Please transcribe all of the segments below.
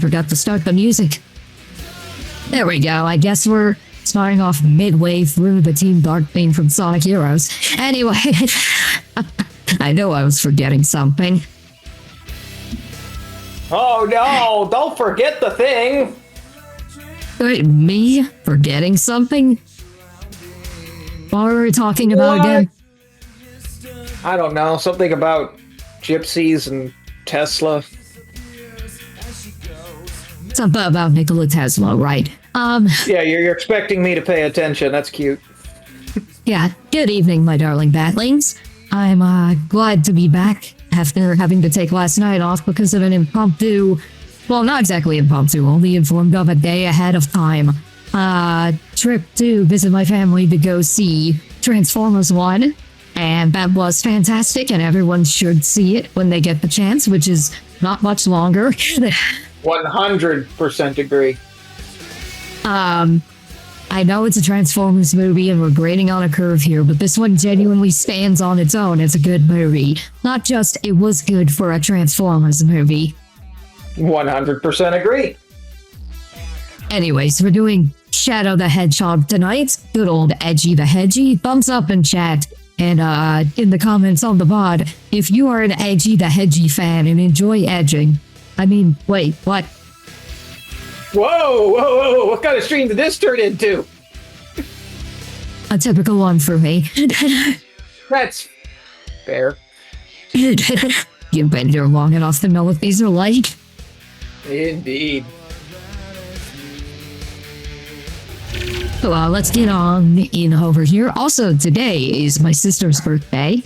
forgot to start the music. There we go. I guess we're starting off midway through the Team Dark theme from Sonic Heroes. Anyway, I know I was forgetting something. Oh no, don't forget the thing! Wait, me? Forgetting something? What were we talking about again? I don't know, something about gypsies and Tesla. Something about Nikola Tesla, right? Yeah, you're expecting me to pay attention, that's cute. Yeah, good evening, my darling batlings. I'm glad to be back after having to take last night off because of an impromptu, well, not exactly impromptu, only informed of a day ahead of time, trip to visit my family to go see Transformers 1, and that was fantastic, and everyone should see it when they get the chance, which is not much longer. 100% agree. I know it's a Transformers movie and we're grading on a curve here, but this one genuinely stands on its own as a good movie. Not just it was good for a Transformers movie. 100% agree. Anyways, we're doing Shadow the Hedgehog tonight. Good old Edgy the Hedgy. Thumbs up in chat and in the comments on the VOD if you are an Edgy the Hedgy fan and enjoy edging. I mean, wait, what? Whoa, what kind of stream did this turn into? A typical one for me. That's fair. You've been here long enough to know what these are like. Indeed. So let's get on in over here. Also, today is my sister's birthday,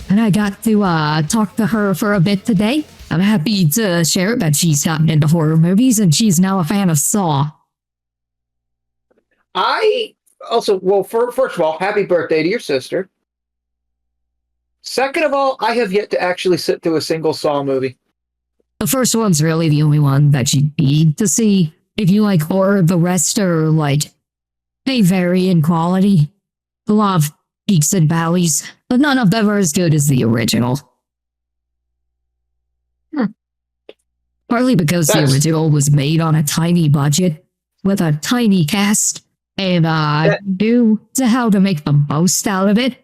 and I got to talk to her for a bit today. I'm happy to share that she's gotten into horror movies and she's now a fan of Saw. I also, well, first of all, happy birthday to your sister. Second of all, I have yet to actually sit through a single Saw movie. The first one's really the only one that you need to see. If you like horror, the rest are like, they vary in quality. A lot of peaks and valleys, but none of them are as good as the original. Partly because the original was made on a tiny budget with a tiny cast and knew to how to make the most out of it.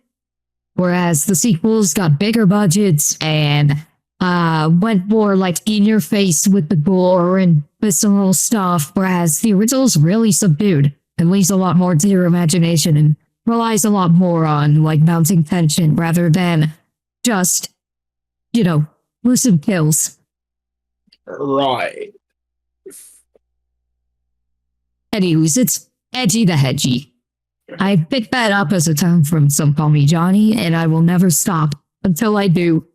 Whereas the sequels got bigger budgets and went more like in your face with the gore and visceral stuff. Whereas the original's really subdued and leaves a lot more to your imagination and relies a lot more on like mounting tension rather than just, you know, gruesome kills. Right. Anyways, it's Edgy the Hedgy. I picked that up as a term from Some Call Me Johnny, and I will never stop until I do.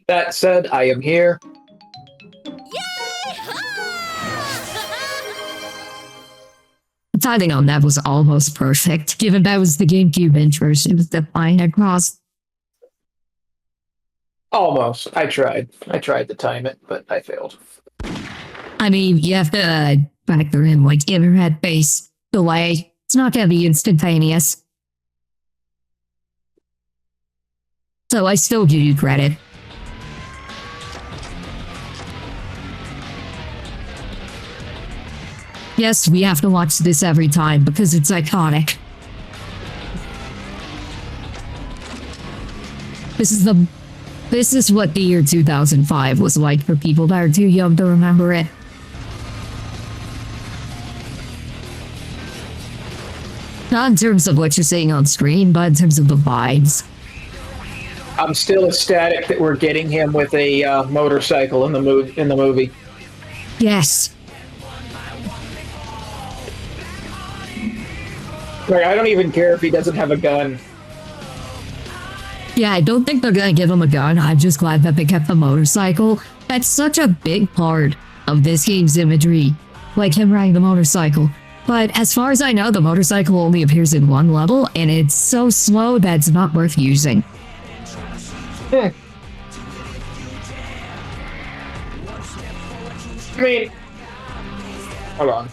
That said, I am here. The timing on that was almost perfect, given that was the GameCube intro. It was defined across. Almost. I tried to time it, but I failed. I mean, you have to factor in like internet-based delay. It's not going to be instantaneous. So I still give you credit. Yes, we have to watch this every time because it's iconic. This is what the year 2005 was like for people that are too young to remember it. Not in terms of what you're seeing on screen, but in terms of the vibes. I'm still ecstatic that we're getting him with a motorcycle in the movie. Yes. Like, I don't even care if he doesn't have a gun. Yeah, I don't think they're gonna give him a gun. I'm just glad that they kept the motorcycle. That's such a big part of this game's imagery. Like him riding the motorcycle. But as far as I know, the motorcycle only appears in one level, and it's so slow that it's not worth using. I mean, hold on.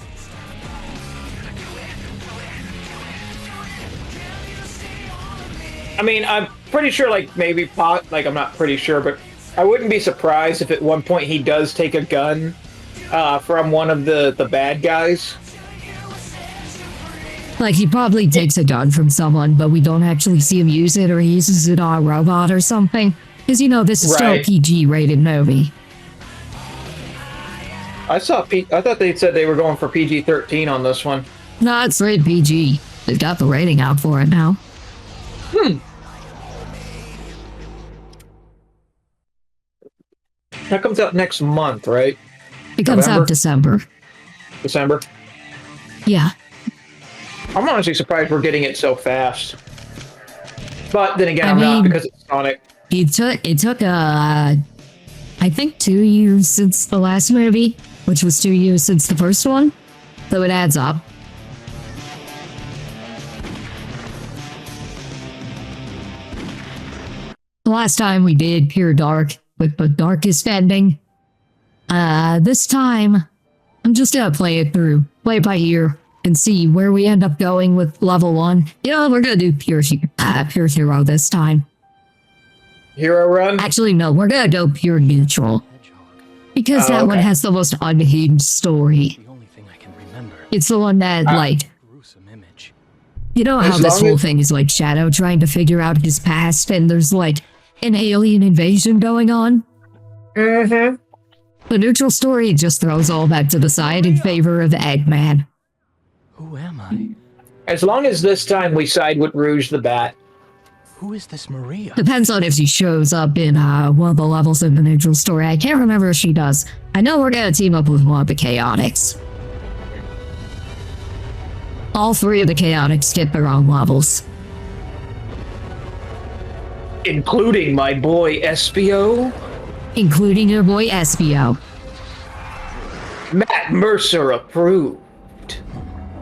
I mean, I'm pretty sure, like, I'm not pretty sure, but I wouldn't be surprised if at one point he does take a gun from one of the bad guys. Like, he probably takes a gun from someone, but we don't actually see him use it, or he uses it on a robot or something. Because, you know, this is still a PG-rated movie. I thought they said they were going for PG-13 on this one. No, it's rated PG. They've got the rating out for it now. That comes out next month, right? It comes out December. December? Yeah. I'm honestly surprised we're getting it so fast. But then again, I'm not, because it's Sonic. It took I think 2 years since the last movie, which was 2 years since the first one. So it adds up. The last time we did Pure Dark with the darkest ending. This time, I'm just gonna play it through, play it by ear, and see where we end up going with level 1. You know, we're gonna do Pure Hero this time. Hero Run? Actually, no, we're gonna go Pure Neutral. Because that one has the most unhinged story. It's the one that, like... You know how this whole thing is like Shadow trying to figure out his past, and there's like an alien invasion going on? Mm-hmm. The neutral story just throws all that to the side in favor of Eggman. Who am I? As long as this time we side with Rouge the Bat. Who is this Maria? Depends on if she shows up in one of the levels in the neutral story. I can't remember if she does. I know we're gonna team up with one of the Chaotix. All 3 of the Chaotix get their own levels. Including my boy Espio? Including your boy Espio. Matt Mercer approved.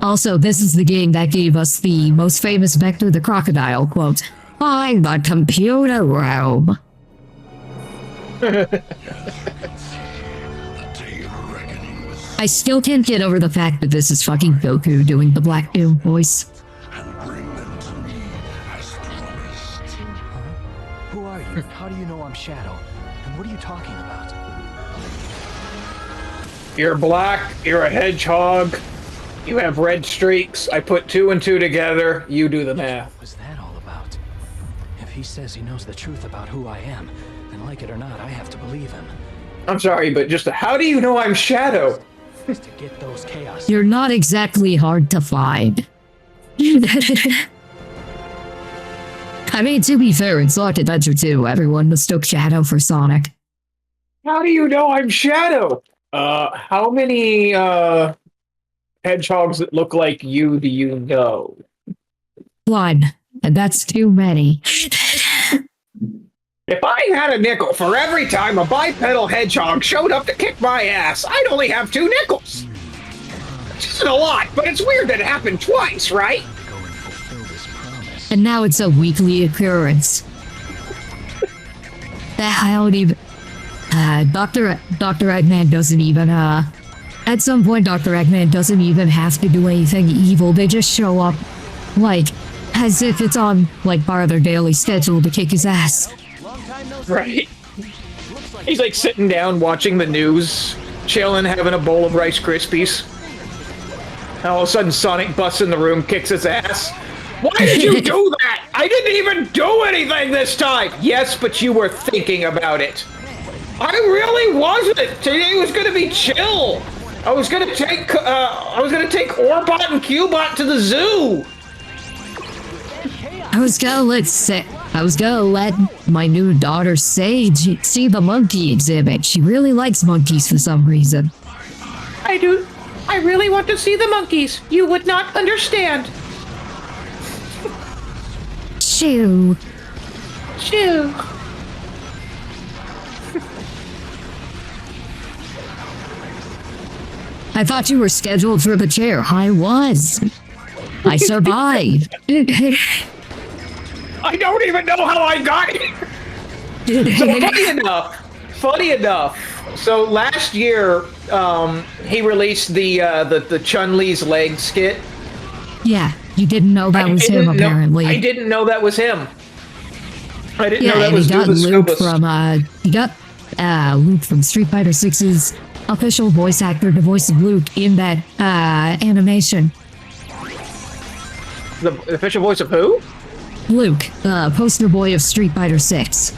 Also, this is the game that gave us the most famous Vector the Crocodile quote. Find the computer room. I still can't get over the fact that this is fucking Goku doing the Black Doom voice. Who are you? How do you know I'm Shadow? And what are you talking about? You're black, you're a hedgehog, you have red streaks. I put 2 and 2 together, you do the math. What was that all about? If he says he knows the truth about who I am, then like it or not, I have to believe him. I'm sorry, but just how do you know I'm Shadow? To get those chaos. You're not exactly hard to find. I mean, to be fair, in Sonic Adventure 2, everyone mistook Shadow for Sonic. How do you know I'm Shadow? How many, hedgehogs that look like you do you know? 1, and that's too many. If I had a nickel for every time a bipedal hedgehog showed up to kick my ass, I'd only have 2 nickels. Which isn't a lot, but it's weird that it happened twice, right? And now it's a weekly occurrence. That I don't even... Dr. Eggman doesn't even, at some point, Dr. Eggman doesn't even have to do anything evil. They just show up, like, as if it's on, like, part of their daily schedule to kick his ass. Right. He's like sitting down watching the news, chilling, having a bowl of Rice Krispies. All of a sudden, Sonic busts in the room, kicks his ass. Why did you do that? I didn't even do anything this time. Yes, but you were thinking about it. I really wasn't. Today was going to be chill. I was going to take Orbot and Cubot to the zoo. I was gonna let my new daughter Sage see the monkey exhibit. She really likes monkeys for some reason. I do. I really want to see the monkeys. You would not understand. Shoo. Shoo. I thought you were scheduled for the chair. I was. I survived. I don't even know how I got here. So funny enough. So last year, he released the Chun-Li's leg skit. Yeah, you didn't know that was him, apparently. I didn't know that was him. I didn't know that and was he got Luke from Street Fighter 6's official voice actor to voice Luke in that animation. The official voice of who? Luke, poster boy of Street Fighter 6.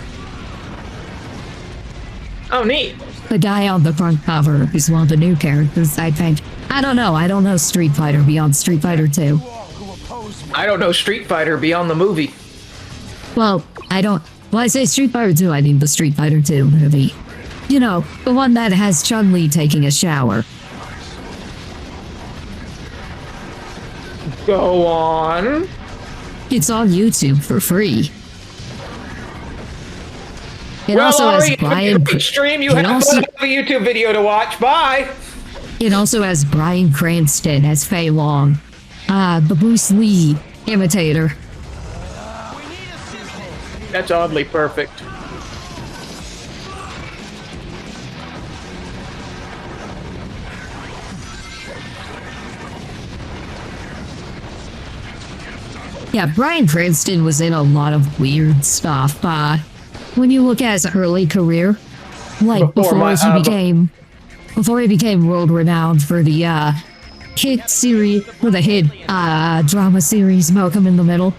Oh, neat. The guy on the front cover is one of the new characters, I think. I don't know Street Fighter beyond Street Fighter 2. I don't know Street Fighter beyond the movie. Well, when I say Street Fighter 2, I mean the Street Fighter 2 movie. You know, the one that has Chun-Li taking a shower. Go on. It's on YouTube for free. It Well, also has Ari, Brian. Stream, you have a YouTube video to watch. Bye. It also has Bryan Cranston as Fei Long, the Bruce Lee imitator. That's oddly perfect. Yeah, Bryan Cranston was in a lot of weird stuff. When you look at his early career, like before he became world renowned for the hit series, for the hit drama series Malcolm in the Middle.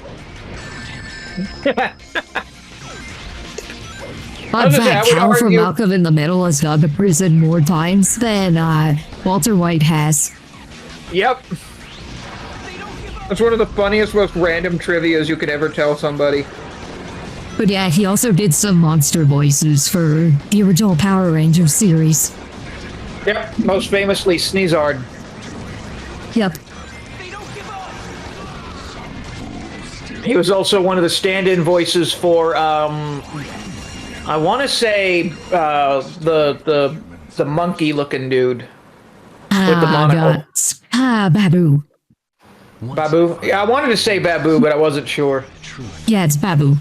Fun fact, Cal from Malcolm in the Middle has gone to prison more times than Walter White has. Yep. That's one of the funniest, most random trivias you could ever tell somebody. But yeah, he also did some monster voices for the original Power Rangers series. Yep, most famously Sneezard. Yep. He was also one of the stand-in voices for, I want to say, the monkey-looking dude with the monocle. Babu. Babu? Yeah, I wanted to say Babu, but I wasn't sure. Yeah, it's Babu.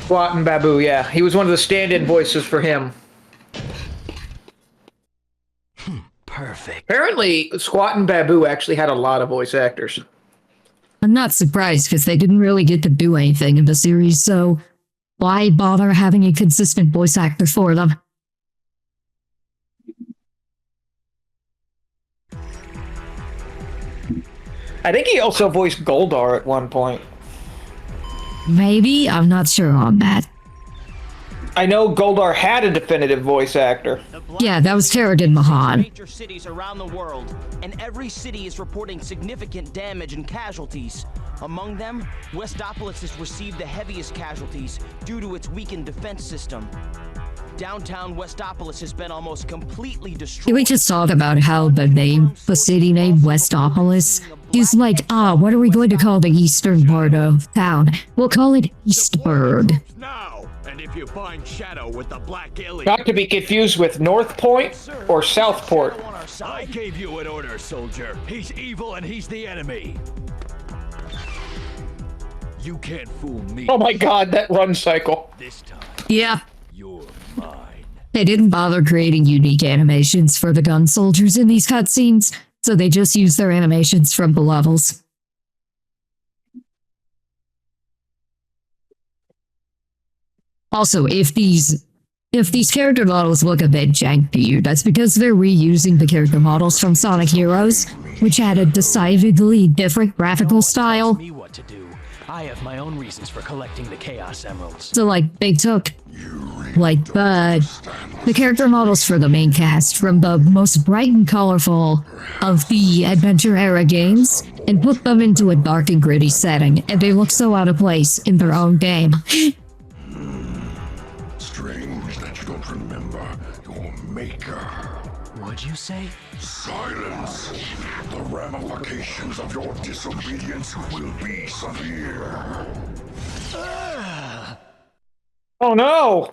Squat and Babu, yeah. He was one of the stand-in voices for him. Perfect. Apparently, Squat and Babu actually had a lot of voice actors. I'm not surprised, because they didn't really get to do anything in the series, so why bother having a consistent voice actor for them? I think he also voiced Goldar at one point. Maybe? I'm not sure on that. I know Goldar had a definitive voice actor. Yeah, that was Terrigen Mahan. Major cities around the world, and every city is reporting significant damage and casualties. Among them, Westopolis has received the heaviest casualties due to its weakened defense system. Downtown Westopolis has been almost completely destroyed. Can we just talk about how the city name Westopolis is like, what are we going to call the eastern part of town? We'll call it Eastburg. Now, and if you find Shadow with the black alien, Not to be confused with North Point or Southport. I gave you an order, soldier. He's evil and he's the enemy. You can't fool me. Oh my god, that run cycle. This time, Yeah. you're mine. They didn't bother creating unique animations for the gun soldiers in these cutscenes, so they just used their animations from the levels. Also, if these character models look a bit jank to you, that's because they're reusing the character models from Sonic Heroes, which had a decidedly different graphical style. Me what to do. I have my own reasons for collecting the Chaos Emeralds. So, like, they took, like, the character models for the main cast from the most bright and colorful of the adventure-era games and put them into a dark and gritty setting, and they look so out of place in their own game. Strange that you don't remember your maker. What'd you say? Silence! The ramifications of your disobedience will be severe. Oh no!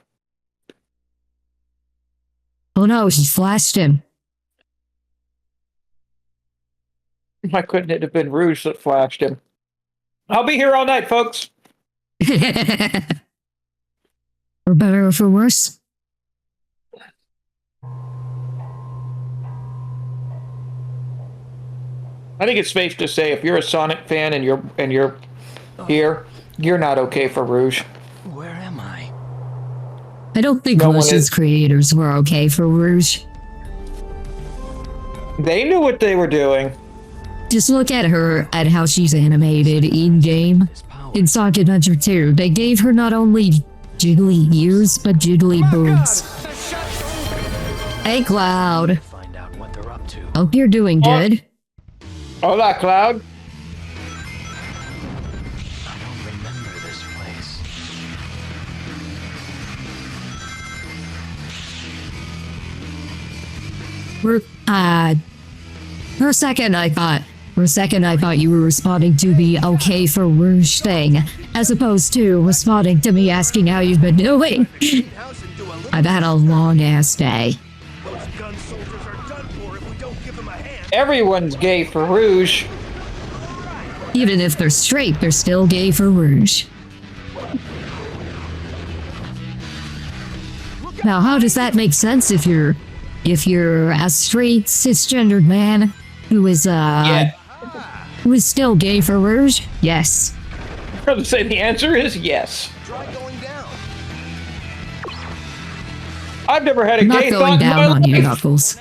Oh no, he flashed him. Why couldn't it have been Rouge that flashed him? I'll be here all night, folks. For better or for worse. I think it's safe to say if you're a Sonic fan and you're here, you're not okay for Rouge. Where am I? I don't think No one Rouge's is. creators were okay for Rouge. They knew what they were doing. Just look at her, at how she's animated in-game. In Sonic Adventure 2, they gave her not only jiggly ears, but jiggly boobs. Hey, Cloud. Find out what they're up to. Hope you're doing good. Hola, Cloud. I don't remember this place. For a second I thought you were responding to the okay for Rouge thing, as opposed to responding to me asking how you've been doing. I've had a long-ass day. Everyone's gay for Rouge. Even if they're straight, they're still gay for Rouge. Now, how does that make sense if you're a straight cisgendered man who is who is still gay for Rouge? Yes. I would say the answer is yes. I've never had a Not gay going thought in my down on you, life. Knuckles.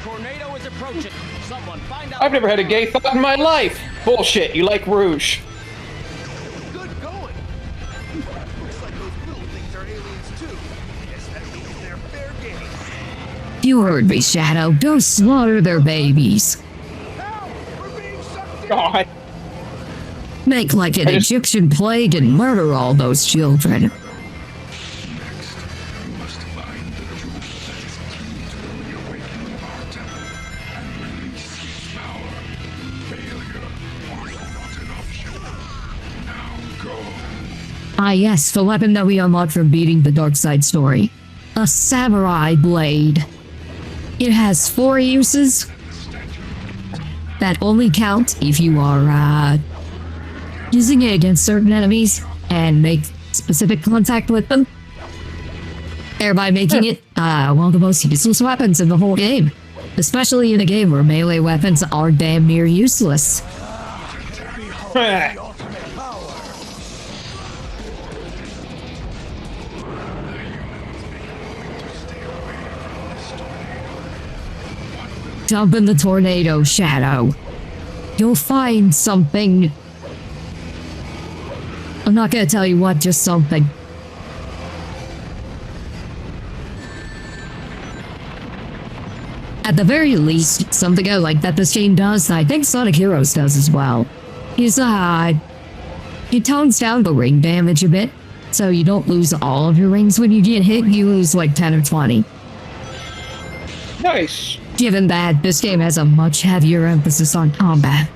Tornado is approaching. Someone find out. I've never had a gay thought in my life. Bullshit. You like Rouge? Good going. Looks like those little things are aliens too. Guess that means they're fair game. You heard me, Shadow. Go slaughter their babies. Help! We're being sucked in. God. Make like an Egyptian plague and murder all those children. Next, we must find the jewel that is key to the reawakening of our temple and release its power. Failure was not an option. Now go. Ah yes, the weapon that we unlocked from beating the Dark Side story. A samurai blade. It has 4 uses that only count if you are using it against certain enemies and make specific contact with them, thereby making it one of the most useless weapons in the whole game, especially in a game where melee weapons are damn near useless. Jump in the tornado, Shadow. You'll find something. I'm not gonna tell you what, just something. At the very least, something I like that this game does, and I think Sonic Heroes does as well, is it tones down the ring damage a bit, so you don't lose all of your rings when you get hit, you lose like 10 or 20. Nice. Given that this game has a much heavier emphasis on combat.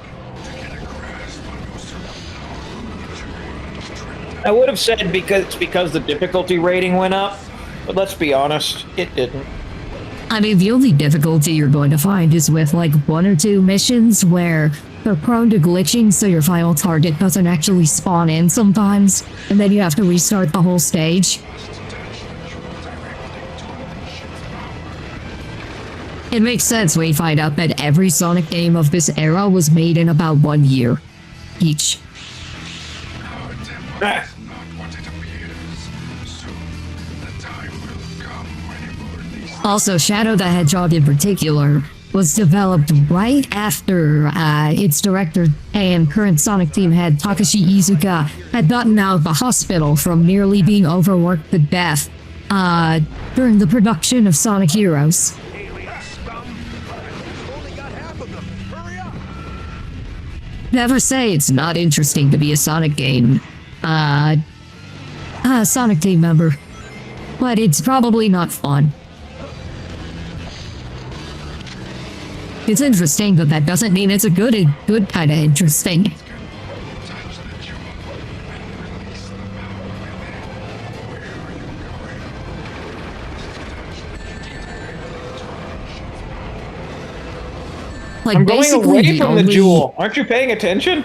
I would have said because the difficulty rating went up, but let's be honest, it didn't. I mean, the only difficulty you're going to find is with like 1 or 2 missions where they're prone to glitching, so your final target doesn't actually spawn in sometimes, and then you have to restart the whole stage. It makes sense when you find out that every Sonic game of this era was made in about 1 year each. Ah. Also, Shadow the Hedgehog in particular was developed right after its director and current Sonic team head Takashi Iizuka had gotten out of the hospital from nearly being overworked to death during the production of Sonic Heroes. Never say it's not interesting to be a Sonic game. Sonic team member. But it's probably not fun. It's interesting, but that doesn't mean it's a good kind of interesting. Like, I'm going basically away from the jewel. Aren't you paying attention?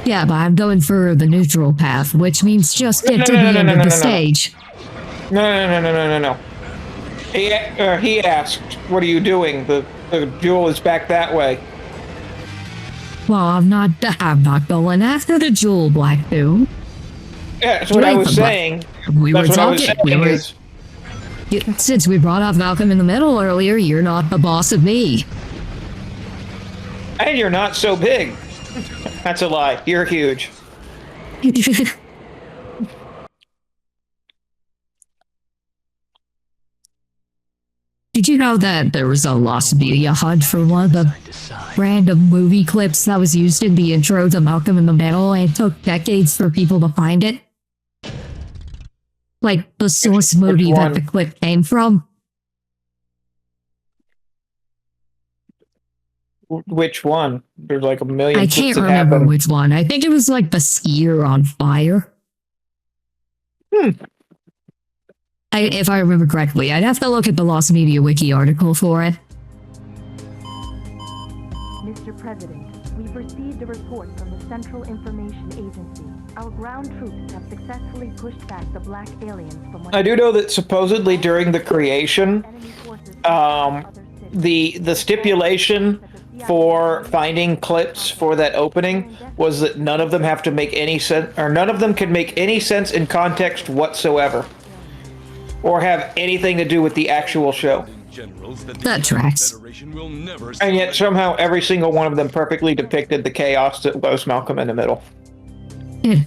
Yeah, but I'm going for the neutral path, which means just get to the end of the stage. No. He asked, "What are you doing?" The jewel is back that way. Well, I'm not going after the jewel, Black Doom. Yeah, that's what I was saying. We were talking. Since we brought up Malcolm in the Middle earlier, you're not the boss of me. And you're not so big. That's a lie. You're huge. Did you know that there was a lost media hunt for one of the random movie clips that was used in the intro to Malcolm in the Middle, and it took decades for people to find it? Like the source movie that the clip came from? Which one? There's like a million. I can't remember which one. I think it was like the skier on fire. If I remember correctly, I'd have to look at the Lost Media Wiki article for it. Mr. President, we've received a report from the Central Information Agency. Our ground troops have successfully pushed back the black aliens from what I do know that supposedly during the creation, the stipulation for finding clips for that opening was that none of them have to make any sense, or none of them can make any sense in context whatsoever, or have anything to do with the actual show. That tracks. And yet somehow every single one of them perfectly depicted the chaos that was Malcolm in the Middle. Yeah.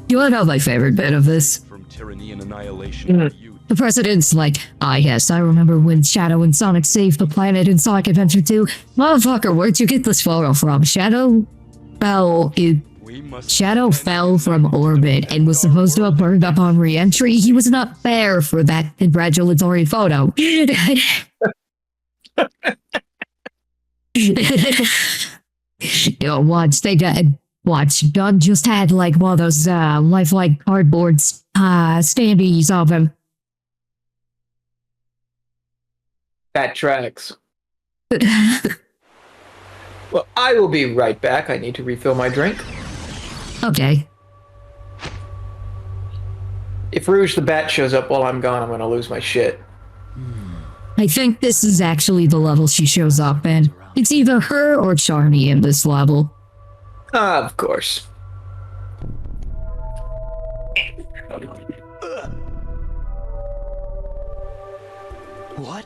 You want to know my favorite bit of this? From tyranny and annihilation. The president's like, yes, I remember when Shadow and Sonic saved the planet in Sonic Adventure 2. Motherfucker, where'd you get this photo from? Shadow fell from orbit and was supposed to have burned up on re-entry. He was not there for that congratulatory photo. Doug just had like one of those lifelike cardboard standees of him. That tracks. Well, I will be right back. I need to refill my drink. Okay. If Rouge the Bat shows up while I'm gone, I'm gonna lose my shit. I think this is actually the level she shows up in. It's either her or Charmy in this level. Of course. What?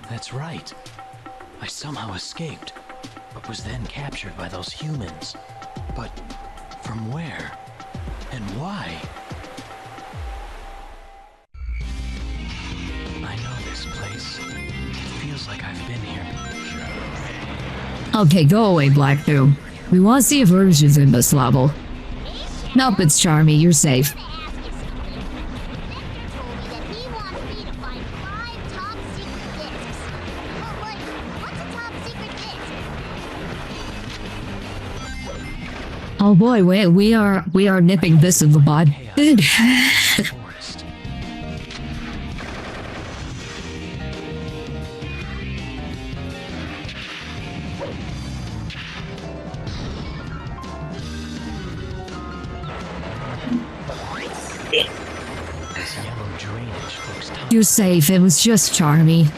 That's right. I somehow escaped, but was then captured by those humans. But from where? And why? I know this place. It feels like I've been here. Okay, go away, Black Doom. We want to see if Rouge is in this level. Nope, it's Charmy. You're safe. Oh boy, we are nipping this in the bud. You're safe. It was just Charmy.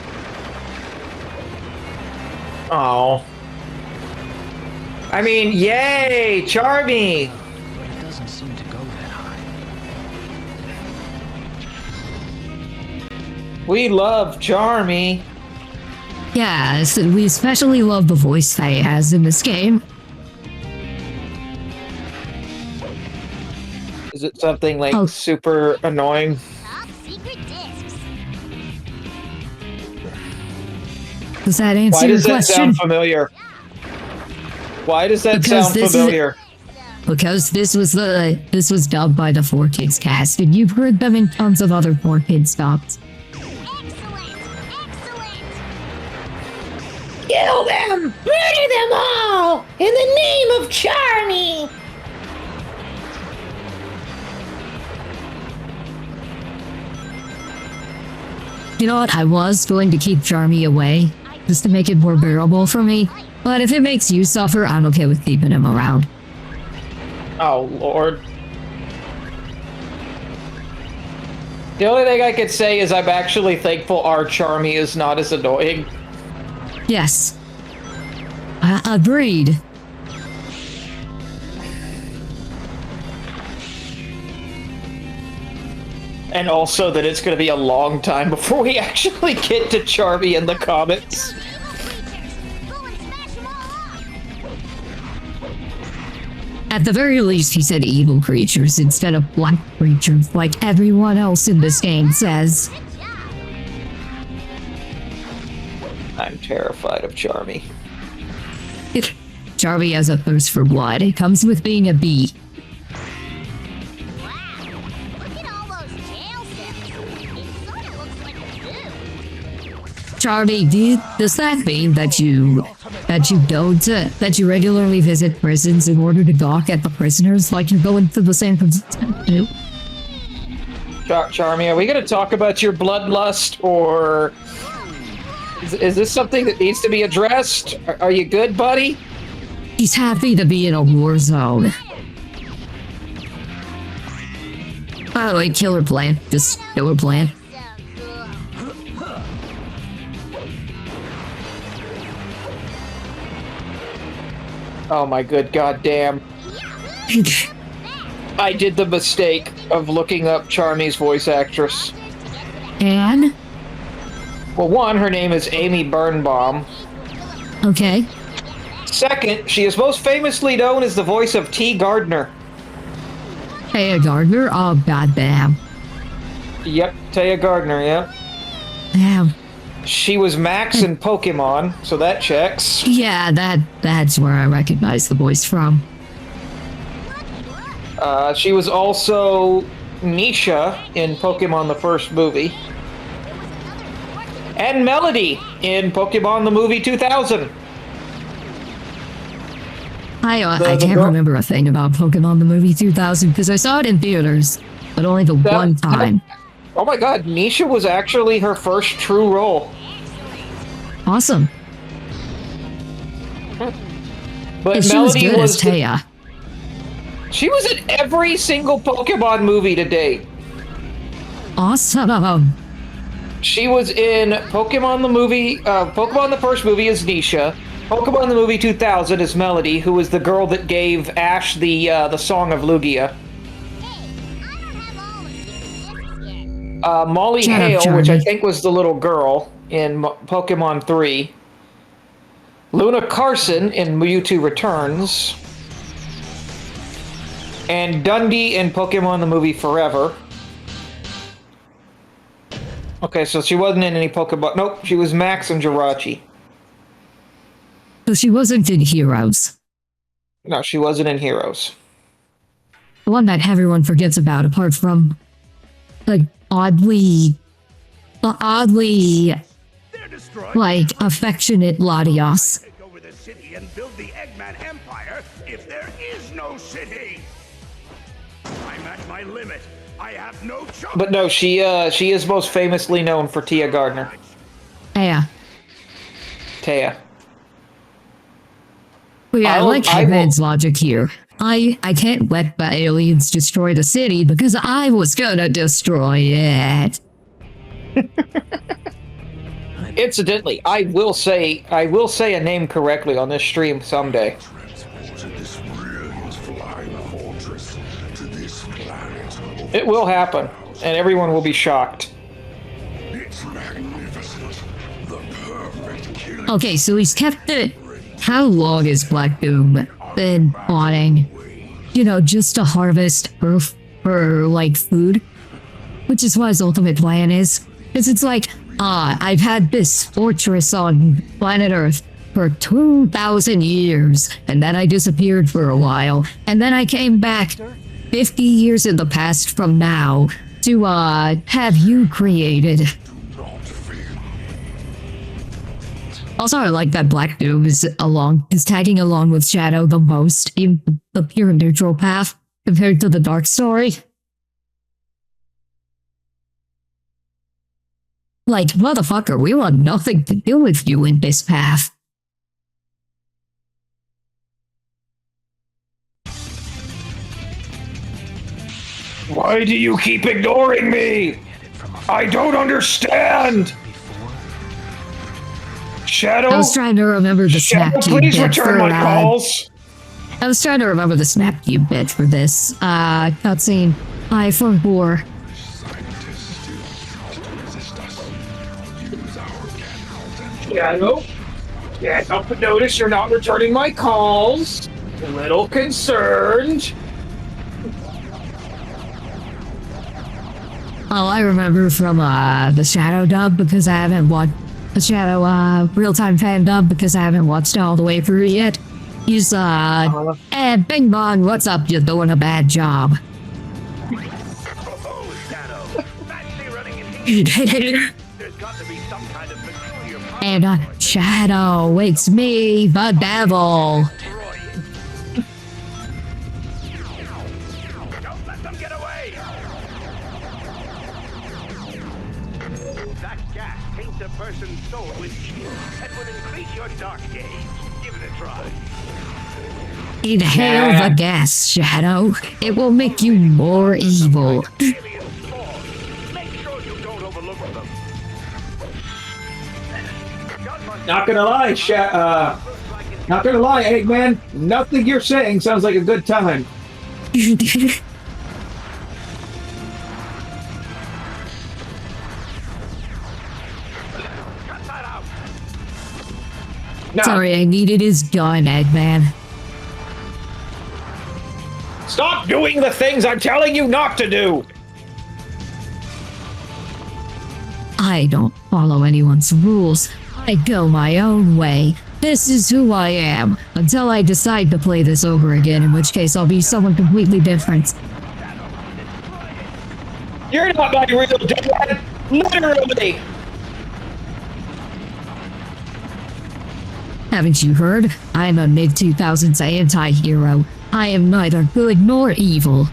Oh. I mean, yay, Charmy! It doesn't seem to go that high. We love Charmy. Yes, and we especially love the voice that he has in this game. Is it something like super annoying? Does that answer your question? Why does that sound familiar? Why does that sound familiar? Because this was dubbed by the 4Kids cast, and you've heard them in tons of other 4Kids dubs. Kill them! Murder them all! In the name of Charmy! You know what? I was going to keep Charmy away, just to make it more bearable for me. But if it makes you suffer, I'm okay with keeping him around. Oh, Lord. The only thing I could say is I'm actually thankful our Charmy is not as annoying. Yes. Agreed. And also that it's going to be a long time before we actually get to Charmy in the comics. At the very least, he said evil creatures instead of black creatures, like everyone else in this game says. I'm terrified of Charmy. Charmy has a thirst for blood. It comes with being a bee. Charmy, does that mean that you regularly visit prisons in order to gawk at the prisoners like you're going to the same prison too? Charmy, are we going to talk about your bloodlust, or is this something that needs to be addressed? Are you good, buddy? He's happy to be in a war zone. By the way, killer plan. Just killer plan. Oh my good goddamn. I did the mistake of looking up Charmy's voice actress. Anne? Well, one, her name is Amy Birnbaum. Okay. Second, she is most famously known as the voice of T. Gardner. Taya Gardner? Oh, goddamn. Yep, Taya Gardner, yep. Damn. She was Max in Pokemon, so that checks. Yeah, that's where I recognize the voice from. She was also Nisha in Pokemon the first movie. And Melody in Pokemon the movie 2000. I can't remember a thing about Pokemon the movie 2000 because I saw it in theaters, but only the one time. Oh my god, Nisha was actually her first true role. Awesome. But and she Melody was good as Taya. She was in every single Pokemon movie to date. Awesome. She was in Pokemon the movie, Pokemon the first movie is Nisha. Pokemon the movie 2000 is Melody, who was the girl that gave Ash the Song of Lugia. Molly Hale, which I think was the little girl in Pokemon 3. Luna Carson in Mewtwo Returns. And Dundee in Pokemon the movie Forever. Okay, so she wasn't in any Pokemon. Nope, she was Max and Jirachi. So she wasn't in Heroes. No, she wasn't in Heroes. The one that everyone forgets about, apart from the oddly, like, affectionate Latios. Take over the city and build the Eggman Empire if there is no city. I'm at my limit. I have no choice. But no, she is most famously known for Tia Gardner. Yeah. Taya. But yeah, I like Eggman's logic here. I can't let the aliens destroy the city because I was gonna destroy it. Incidentally, I will say a name correctly on this stream someday. It will happen, and everyone will be shocked. It's magnificent. The perfect killing. Okay, so he's kept it. How long has Black Doom been plotting? You know, just to harvest Earth for, like, food? Which is what his ultimate plan is. Because it's like, I've had this fortress on planet Earth for 2,000 years, and then I disappeared for a while, and then I came back 50 years in the past from now to, have you created. Also, I like that Black Doom is tagging along with Shadow the most in the pure neutral path compared to the Dark Story. Like, motherfucker, we want nothing to do with you in this path. Why do you keep ignoring me? I don't understand! Shadow? I was trying to remember the snap you please bit return for, my calls! I was trying to remember the snap you bit for this, cutscene. I for war. Shadow. Can't help but notice you're not returning my calls. A little concerned. Well, I remember from the Shadow dub because I haven't watched the Shadow real-time fan dub because I haven't watched it all the way through yet. He's Bing Bong, what's up? You're doing a bad job. Oh, Shadow. Fancy running in here. There's got to be some kind of peculiar power. And Shadow, it's me, the devil. Don't let them get away. That gas taints a person's soul with evil and would increase your dark days. Give it a try. Inhale the gas, Shadow. It will make you more evil. Alien spores. Make sure you don't overlook them. Not gonna lie, not gonna lie, Eggman. Nothing you're saying sounds like a good time. No. Sorry, I needed his gun, Eggman. Stop doing the things I'm telling you not to do! I don't follow anyone's rules. I go my own way. This is who I am, until I decide to play this over again, in which case I'll be someone completely different. You're not my real dad! Literally! Haven't you heard? I'm a mid-2000s anti-hero. I am neither good nor evil.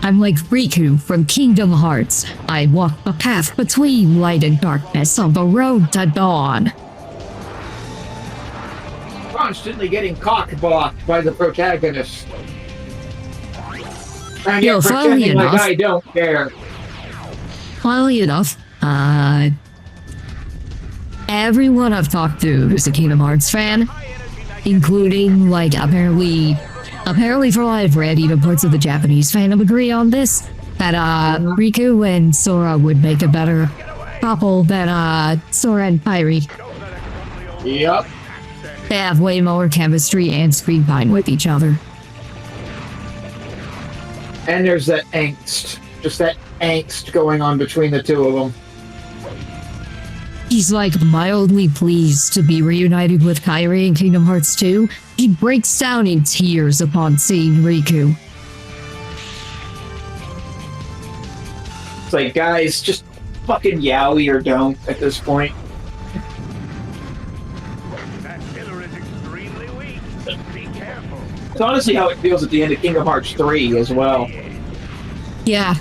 I'm like Riku from Kingdom Hearts. I walk the path between light and darkness on the road to dawn. Constantly getting cock-blocked by the protagonist. And Yo, yet funnily pretending like enough- I don't care. Funnily enough, everyone I've talked to who's a Kingdom Hearts fan, including, like, apparently from what I've read, even parts of the Japanese fandom agree on this, that, Riku and Sora would make a better couple than, Sora and Pyre. Yup. They have way more chemistry and screen time with each other. And there's that angst. Just that angst going on between the two of them. He's like mildly pleased to be reunited with Kairi in Kingdom Hearts 2. He breaks down in tears upon seeing Riku. It's like, guys, just fucking yaoi or don't at this point. That killer is extremely weak. Be careful. It's honestly how it feels at the end of Kingdom Hearts 3 as well. Yeah.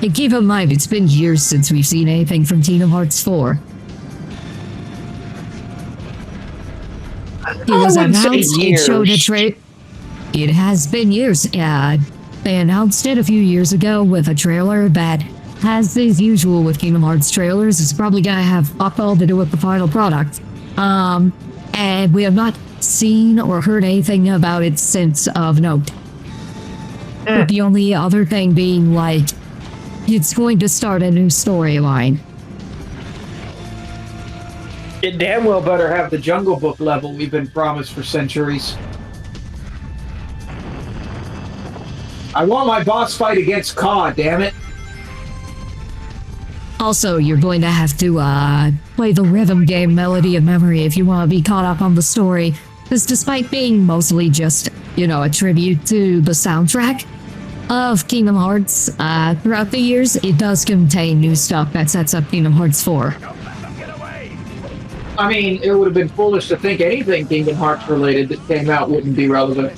And keep in mind, it's been years since we've seen anything from Kingdom Hearts 4. It was announced, it showed a trailer. It has been years. Yeah, they announced it a few years ago with a trailer that has, as usual with Kingdom Hearts trailers, it's probably gonna have fuck all to do with the final product. And we have not seen or heard anything about it since of note. But the only other thing being, like, it's going to start a new storyline. It damn well better have the Jungle Book level we've been promised for centuries. I want my boss fight against Ka, damn it. Also, you're going to have to play the rhythm game Melody of Memory if you want to be caught up on the story. Because despite being mostly just, you know, a tribute to the soundtrack of Kingdom Hearts throughout the years, it does contain new stuff that sets up Kingdom Hearts 4. I mean, it would have been foolish to think anything Kingdom Hearts related that came out wouldn't be relevant.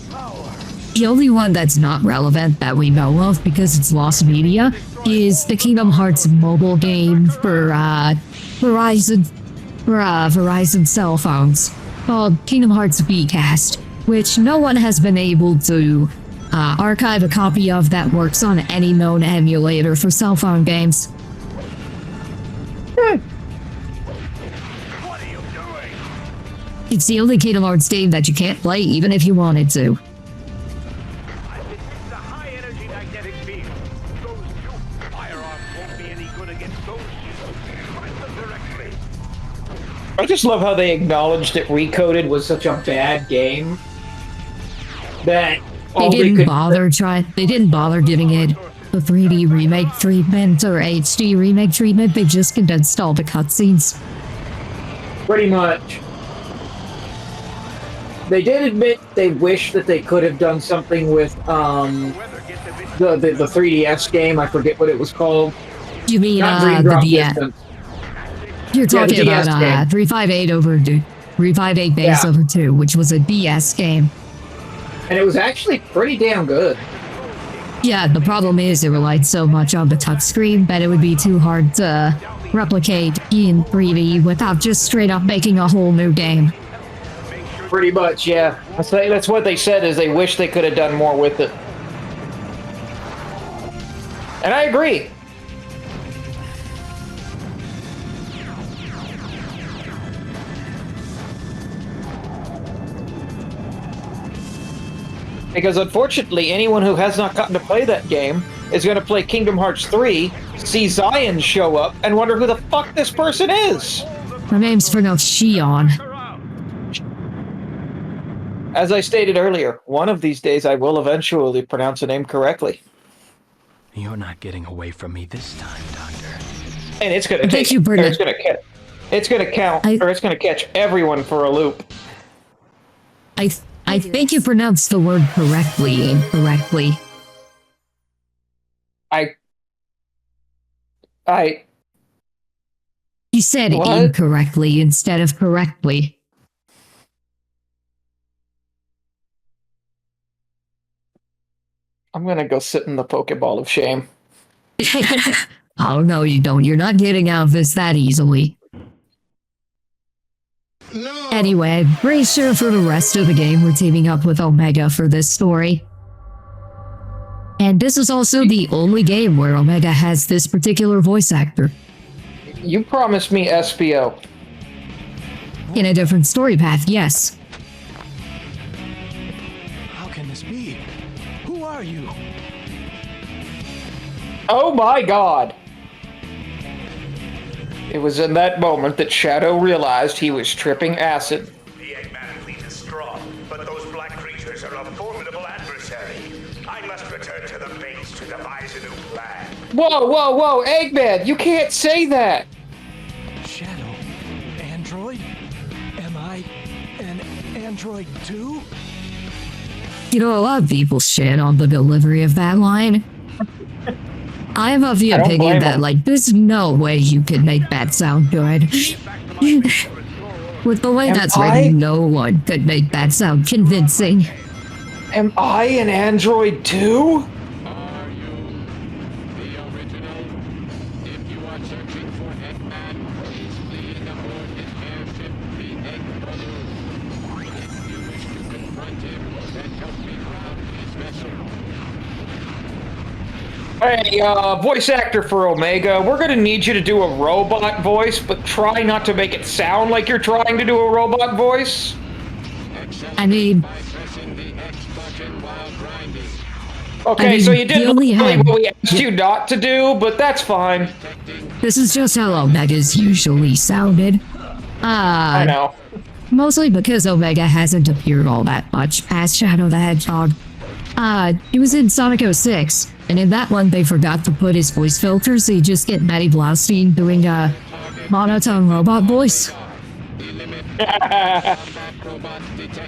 The only one that's not relevant that we know of, because it's lost media, is the Kingdom Hearts mobile game for Verizon cell phones, called Kingdom Hearts Vcast, which no one has been able to archive a copy of that works on any known emulator for cell phone games. What are you doing? It's the only Kingdom Hearts game that you can't play even if you wanted to. I've detected a high-energy magnetic field. Those two firearms won't be I just love how they acknowledged that Recoded was such a bad game that They didn't bother giving it the 3D remake treatment or HD remake treatment. They just condensed all the cutscenes. Pretty much. They did admit they wish that they could have done something with the 3DS game. I forget what it was called. You mean Not Dream the Drop DS? Distance. You're talking the DS about game. 358 over 358 base over 2, which was a DS game. And it was actually pretty damn good. Yeah, the problem is it relied so much on the touchscreen that it would be too hard to replicate in 3D without just straight up making a whole new game. Pretty much, yeah. That's what they said, is they wish they could have done more with it. And I agree. Because unfortunately, anyone who has not gotten to play that game is going to play Kingdom Hearts 3, see Zion show up, and wonder who the fuck this person is. Her name's Shion. As I stated earlier, one of these days I will eventually pronounce a name correctly. You're not getting away from me this time, Doctor. And it's going to take... It's going to count, or it's going to catch everyone for a loop. I think you pronounced the word correctly incorrectly. You said what? Incorrectly instead of correctly. I'm gonna go sit in the Pokeball of shame. Oh no, you don't. You're not getting out of this that easily. No! Anyway, pretty sure for the rest of the game we're teaming up with Omega for this story. And this is also the only game where Omega has this particular voice actor. You promised me SPO. In a different story path, yes. How can this be? Who are you? Oh my god! It was in that moment that Shadow realized he was tripping acid. The Eggman fleet is strong, but those black creatures are a formidable adversary. I must return to the base to devise a new plan. Whoa, whoa, whoa, Eggman, you can't say that! Shadow? Android? Am I an android too? You know, a lot of people shit on the delivery of that line. I'm of the opinion that, like, there's no way you could make that sound good. With the way that's written, no one could make that sound convincing. Am I an android too? Are you the original? If you are searching for Eggman, please flee aboard his airship, the Egg Balloon. If you wish to confront him, then help me ground his vessel. Hey, voice actor for Omega, we're gonna need you to do a robot voice, but try not to make it sound like you're trying to do a robot voice. I mean... Okay, so you did what we asked you not to do, but that's fine. This is just how Omega's usually sounded. I know. Mostly because Omega hasn't appeared all that much past Shadow the Hedgehog. He was in Sonic 06, and in that one they forgot to put his voice filter, so you just get Matty Blaustein doing a monotone robot voice.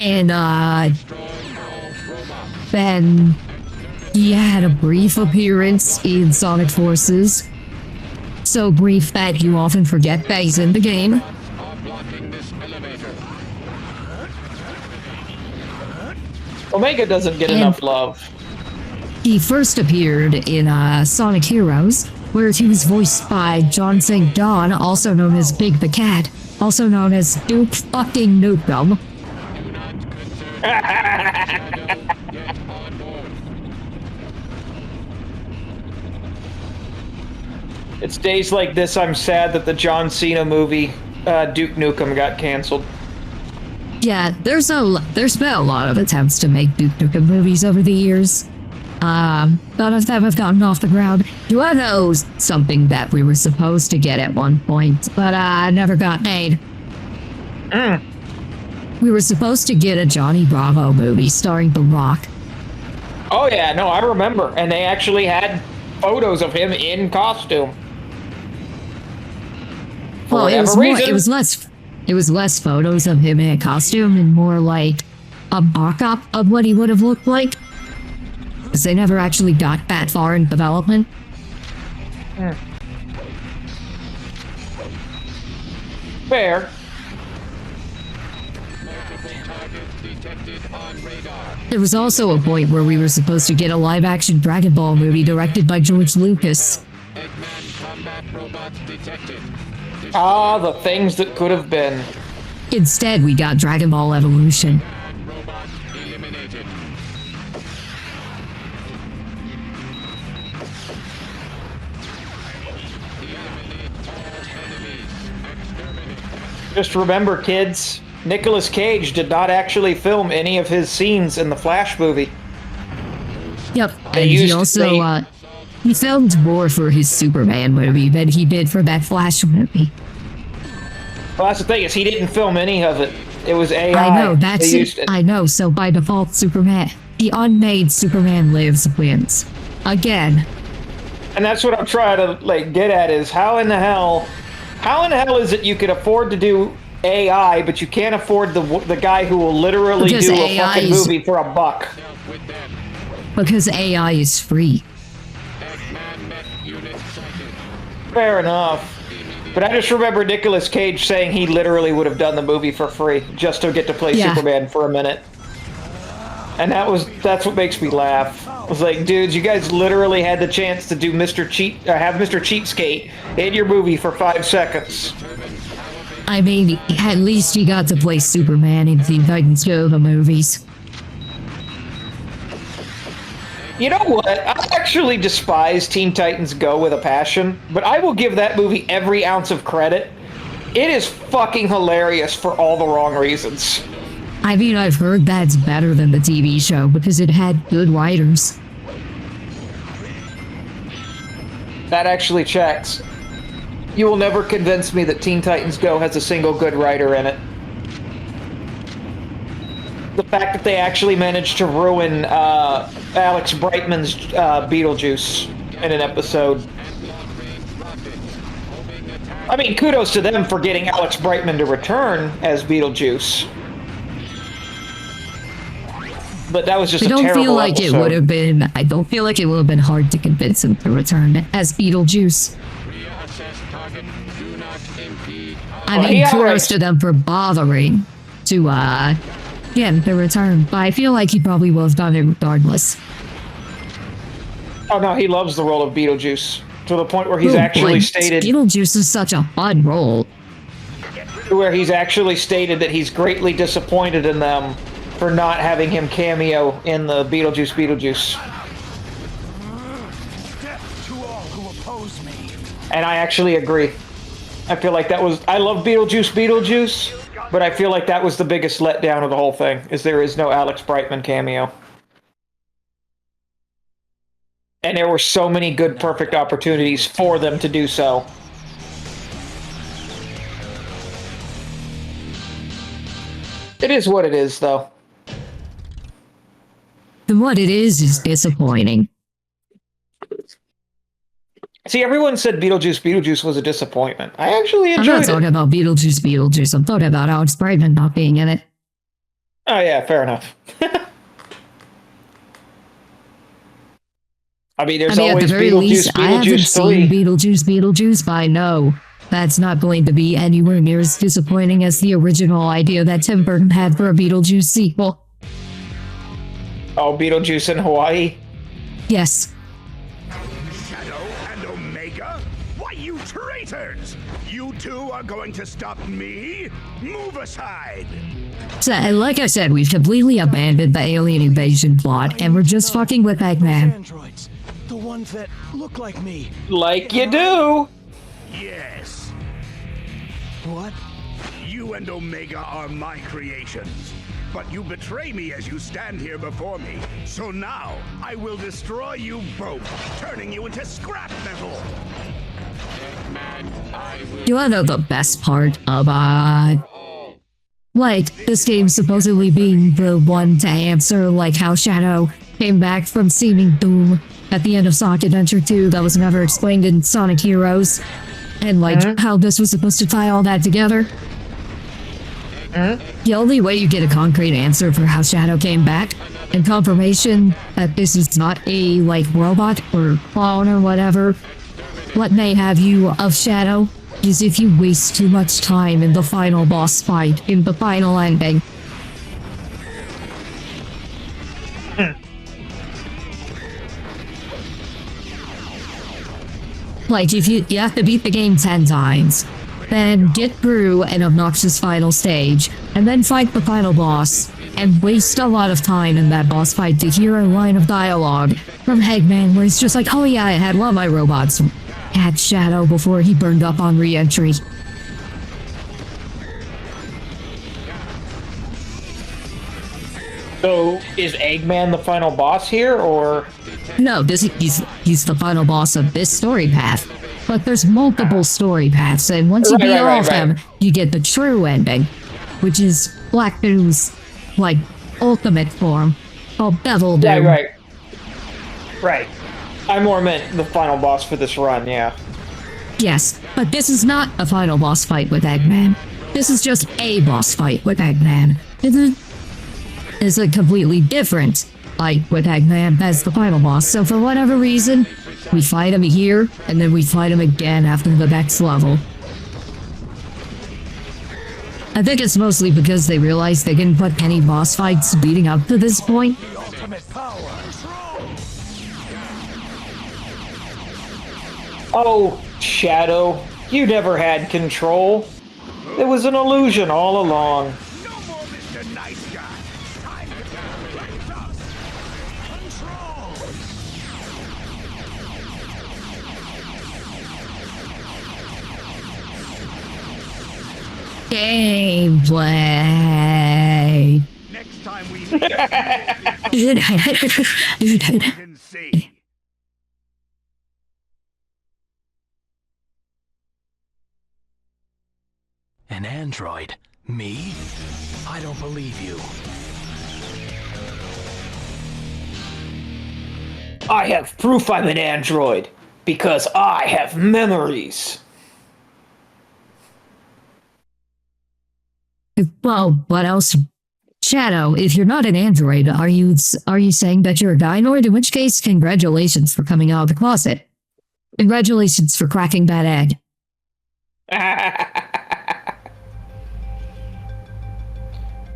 And, then he had a brief appearance in Sonic Forces. So brief that you often forget that he's in the game. Omega doesn't get enough love. He first appeared in Sonic Heroes, where he was voiced by John St. John, also known as Big the Cat, also known as Duke fucking Nukem. It's days like this I'm sad that the John Cena movie, Duke Nukem, got canceled. Yeah, there's been a lot of attempts to make Duke Nukem movies over the years. None of them have gotten off the ground. Duetto was something that we were supposed to get at one point, but never got made. We were supposed to get a Johnny Bravo movie starring The Rock. Oh yeah, no, I remember. And they actually had photos of him in costume. Well, it was less photos of him in a costume and more like a mock-up of what he would have looked like. Because they never actually got that far in development. Fair. There was also a point where we were supposed to get a live-action Dragon Ball movie directed by George Lucas. Ah, the things that could have been. Instead, we got Dragon Ball Evolution. Just remember, kids, Nicolas Cage did not actually film any of his scenes in the Flash movie. Yep, and he filmed more for his Superman movie than he did for that Flash movie. Well, that's the thing, is he didn't film any of it. It was AI. I know, that's it. I know, so by default, Superman, the unmade Superman Lives wins. Again. And that's what I'm trying to, get at is how in the hell is it you could afford to do AI, but you can't afford the guy who will literally do a fucking movie for $1? Because AI is free. Fair enough. But I just remember Nicolas Cage saying he literally would have done the movie for free just to get to play Superman for a minute. And that's what makes me laugh. I was like, dudes, you guys literally had the chance to do have Mr. Cheapskate in your movie for 5 seconds. I mean, at least you got to play Superman in the Titans Go the movies. You know what? I actually despise Teen Titans Go with a passion, but I will give that movie every ounce of credit. It is fucking hilarious for all the wrong reasons. I mean, I've heard that's better than the TV show because it had good writers. That actually checks. You will never convince me that Teen Titans Go has a single good writer in it. The fact that they actually managed to ruin Alex Brightman's Beetlejuice in an episode. I mean, kudos to them for getting Alex Brightman to return as Beetlejuice. But that was just a terrible episode. I don't feel like it would have been hard to convince him to return as Beetlejuice. I mean, kudos to them for bothering to get him to return, but I feel like he probably would have done it regardless. Oh no, he loves the role of Beetlejuice to the point where he's actually stated Beetlejuice is such a fun role. Where he's actually stated that he's greatly disappointed in them for not having him cameo in the Beetlejuice. Death to all who oppose me. And I actually agree. I feel like I love Beetlejuice, but I feel like that was the biggest letdown of the whole thing, is there is no Alex Brightman cameo. And there were so many good, perfect opportunities for them to do so. It is what it is, though. What it is disappointing. See, everyone said Beetlejuice was a disappointment. I actually enjoyed it. I'm not talking about Beetlejuice. I'm talking about Alex Brightman not being in it. Oh yeah, fair enough. I mean, there's always Beetlejuice 3. Beetlejuice, but I know that's not going to be anywhere near as disappointing as the original idea that Tim Burton had for a Beetlejuice sequel. Oh, Beetlejuice in Hawaii? Yes. Shadow and Omega? Why, you traitors! You two are going to stop me? Move aside! So, like I said, we've completely abandoned the alien invasion plot, and we're just fucking with Eggman. Androids, the ones that look like me. Like you do! Yes. What? You and Omega are my creations. But you betray me as you stand here before me. So now, I will destroy you both, turning you into scrap metal. You wanna know the best part of Like, this game supposedly being the one to answer, like how Shadow came back from seeming doom at the end of Sonic Adventure 2 that was never explained in Sonic Heroes, and like how this was supposed to tie all that together. The only way you get a concrete answer for how Shadow came back, and confirmation that this is not a, like, robot or clone or whatever, what may have you of Shadow, is if you waste too much time in the final boss fight, in the final ending. Like, if you have to beat the game 10 times, then get through an obnoxious final stage, and then fight the final boss, and waste a lot of time in that boss fight to hear a line of dialogue from Eggman where he's just like, oh yeah, I had one of my robots catch Shadow before he burned up on re-entry. So, is Eggman the final boss here, or...? No, he's the final boss of this story path. But there's multiple story paths, and once you beat all of them, you get the true ending, which is Black Doom's, like, ultimate form, called Devil Doom. Yeah, right. I more meant the final boss for this run, yeah. Yes, but this is not a final boss fight with Eggman. This is just a boss fight with Eggman. It's a completely different fight with Eggman as the final boss, so for whatever reason, we fight him here, and then we fight him again after the next level. I think it's mostly because they realized they didn't put any boss fights leading up to this point. Oh, Shadow, you never had control. It was an illusion all along. No more Mr. Nice Guy. Time to get up. Gameplay. Next time we meet, can see. An android? Me? I don't believe you. I have proof I'm an android, because I have memories. Well, what else? Shadow, if you're not an android, are you saying that you're a gynoid? In which case, congratulations for coming out of the closet. Congratulations for cracking that egg.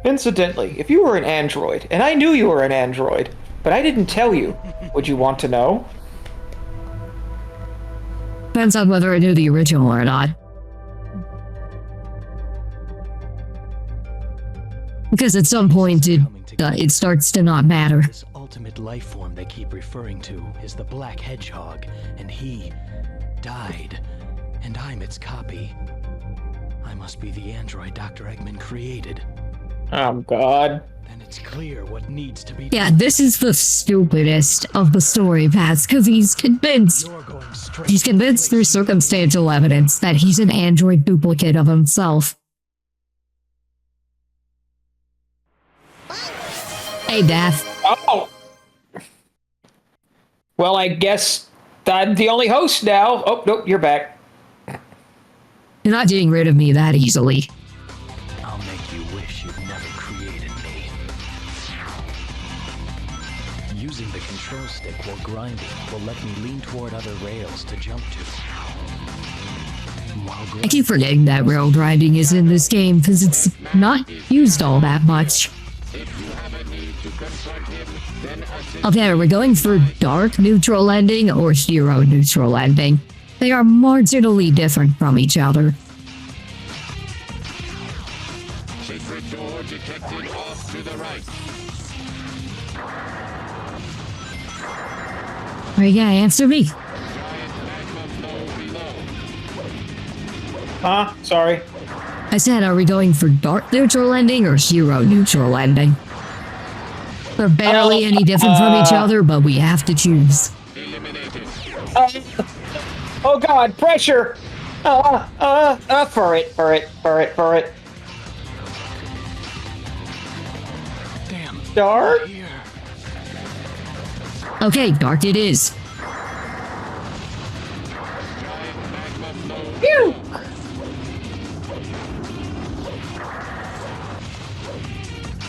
Incidentally, if you were an android, and I knew you were an android, but I didn't tell you, would you want to know? Depends on whether I knew the original or not. Because at some point, it starts to not matter. This ultimate life form they keep referring to is the Black Hedgehog, and he died, and I'm its copy. I must be the android Dr. Eggman created. Oh, God. Then it's clear what needs to be done. Yeah, this is the stupidest of the story paths, because he's convinced through circumstantial evidence that he's an android duplicate of himself. Hey, Daff. Oh! Well, I guess I'm the only host now. Oh, nope, you're back. You're not getting rid of me that easily. I'll make you wish you'd never created me. Using the control stick while grinding will let me lean toward other rails to jump to. I keep forgetting that rail grinding is in this game because it's not used all that much. Okay, are we going for dark neutral ending or hero neutral ending? They are marginally different from each other. Secret door detected off to the right. Are you gonna answer me? Huh? Sorry. I said, are we going for dark neutral ending or hero neutral ending? They're barely any different from each other, but we have to choose. Oh God, pressure! Furret. Dark? Okay, dark it is. Phew!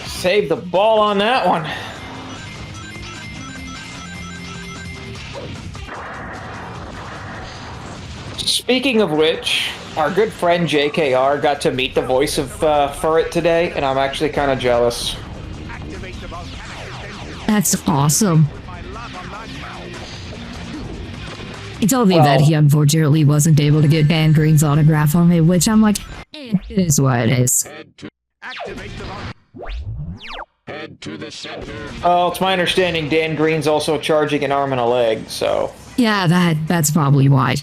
Save the ball on that one. Speaking of which, our good friend JKR got to meet the voice of Furret today, and I'm actually kind of jealous. That's awesome. He told me that he unfortunately wasn't able to get Dan Green's autograph on me, which I'm like, it is what it is. Head to the center. Oh, it's my understanding Dan Green's also charging an arm and a leg, so... Yeah, that's probably why.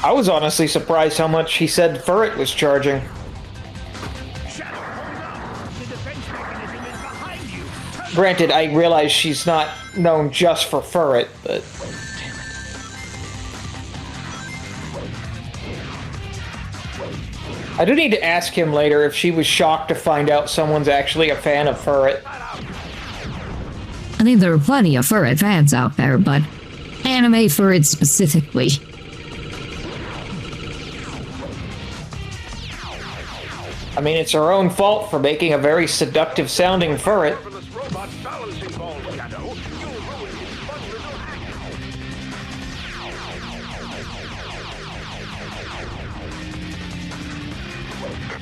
I was honestly surprised how much he said Furret was charging. Granted, I realize she's not known just for Furret, but... I do need to ask him later if she was shocked to find out someone's actually a fan of Furret. I think there are plenty of Furret fans out there, but anime Furret specifically. I mean, it's her own fault for making a very seductive sounding Furret.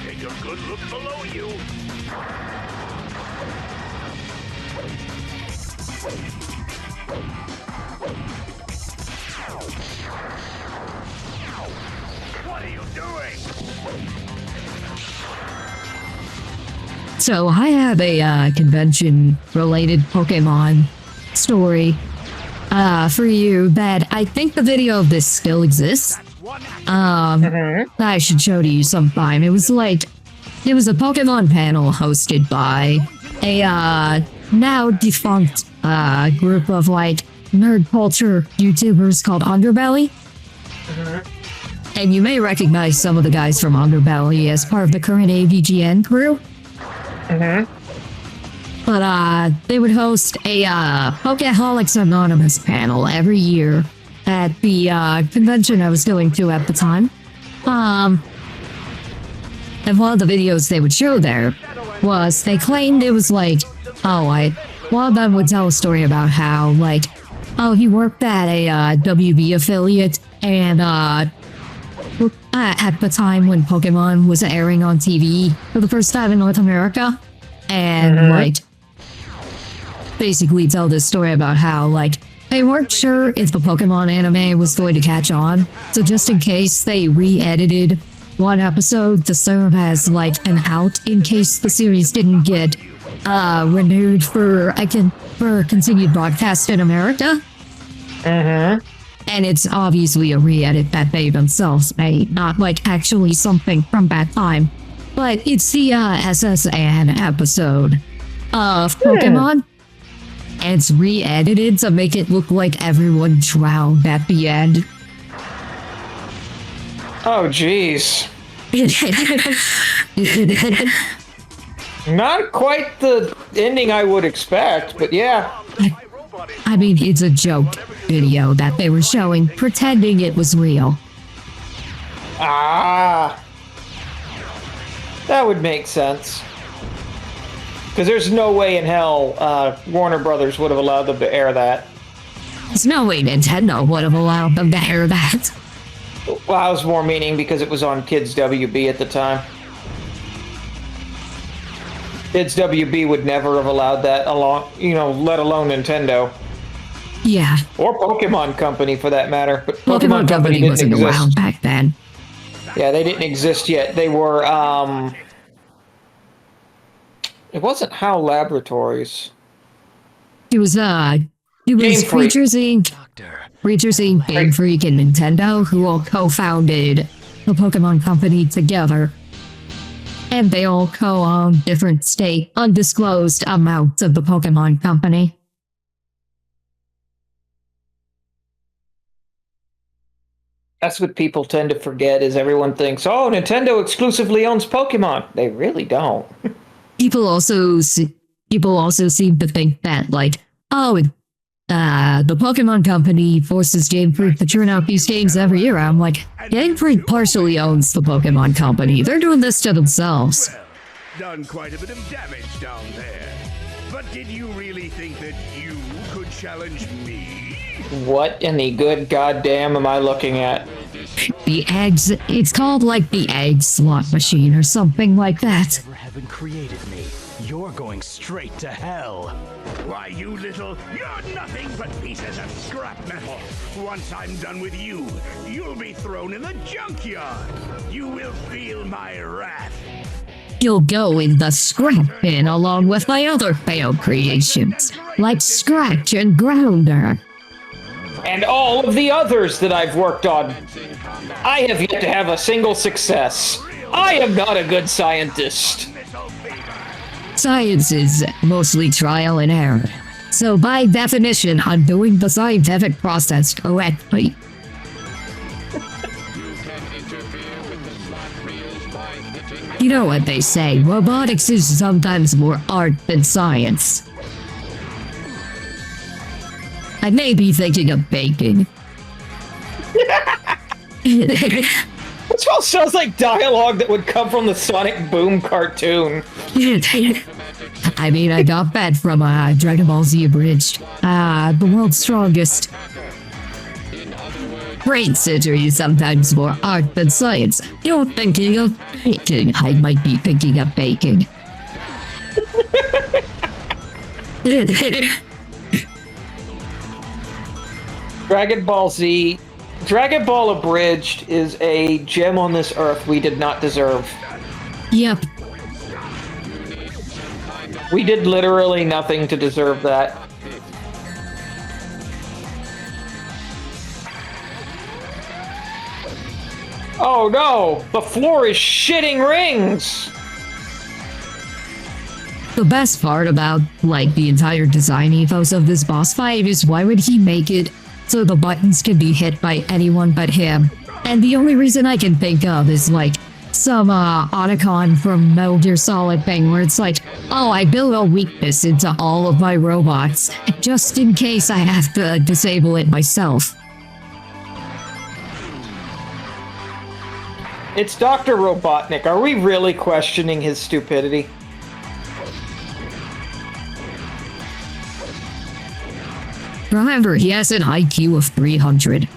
Take a good look below you. What are you doing? So I have a convention-related Pokemon story for you that I think the video of this still exists. I should show to you sometime. It was a Pokemon panel hosted by a now defunct group of nerd culture YouTubers called Underbelly. And you may recognize some of the guys from Underbelly as part of the current AVGN crew. But they would host a Pokeholics Anonymous panel every year at the convention I was going to at the time. And one of the videos they would show there was they claimed it was one of them would tell a story about how he worked at a WB affiliate, and at the time when Pokemon was airing on TV for the first time in North America, and basically tell this story about how they weren't sure if the Pokemon anime was going to catch on, so just in case they re-edited one episode to serve as an out in case the series didn't get renewed for continued broadcast in America. And it's obviously a re-edit that they themselves made, not actually something from that time. But it's the SSN episode of Pokemon. And it's re-edited to make it look like everyone drowned at the end. Oh, jeez. Not quite the ending I would expect, but yeah. I mean, it's a joke video that they were showing, pretending it was real. Ah. That would make sense. Because there's no way in hell Warner Brothers would have allowed them to air that. There's no way Nintendo would have allowed them to air that. Well, I was more meaning because it was on Kids WB at the time. Kids WB would never have allowed that let alone Nintendo. Yeah. Or Pokemon Company for that matter. But Pokemon Company wasn't around back then. Yeah, they didn't exist yet. They were, it wasn't HAL Laboratories. It was Creatures Inc. Creatures Inc., Game Freak, and Nintendo, who all co-founded the Pokemon Company together. And they all co-own different undisclosed amounts of the Pokemon Company. That's what people tend to forget, is everyone thinks, oh, Nintendo exclusively owns Pokemon. They really don't. People also people also seem to think that, like, oh, the Pokemon Company forces Game Freak to churn out these games every year. I'm like, Game Freak partially owns the Pokemon Company. They're doing this to themselves. Well, done quite a bit of damage down there. But did you really think that you could challenge me? What in the good goddamn am I looking at? The eggs, it's called like the egg slot machine or something like that. Never having created me, you're going straight to hell. Why, you little... You're nothing but pieces of scrap metal. Once I'm done with you, you'll be thrown in the junkyard. You will feel my wrath. You'll go in the scrap bin along with my other failed creations, like Scratch and Grounder. And all of the others that I've worked on. I have yet to have a single success. I am not a good scientist. Science is mostly trial and error. So by definition, I'm doing the scientific process correctly. You know what they say, robotics is sometimes more art than science. I may be thinking of baking. This all sounds like dialogue that would come from the Sonic Boom cartoon. I mean, I got that from Dragon Ball Z Abridged. The world's strongest. Brain surgery is sometimes more art than science. You're thinking of baking. I might be thinking of baking. Dragon Ball Z... Dragon Ball Abridged is a gem on this earth we did not deserve. Yep. We did literally nothing to deserve that. Oh no! The floor is shitting rings! The best part about, like, the entire design ethos of this boss fight is why would he make it so the buttons can be hit by anyone but him? And the only reason I can think of is, like, some Otacon from Metal Gear Solid thing where it's like, oh, I build a weakness into all of my robots, just in case I have to disable it myself. It's Dr. Robotnik. Are we really questioning his stupidity? Remember, he has an IQ of 300.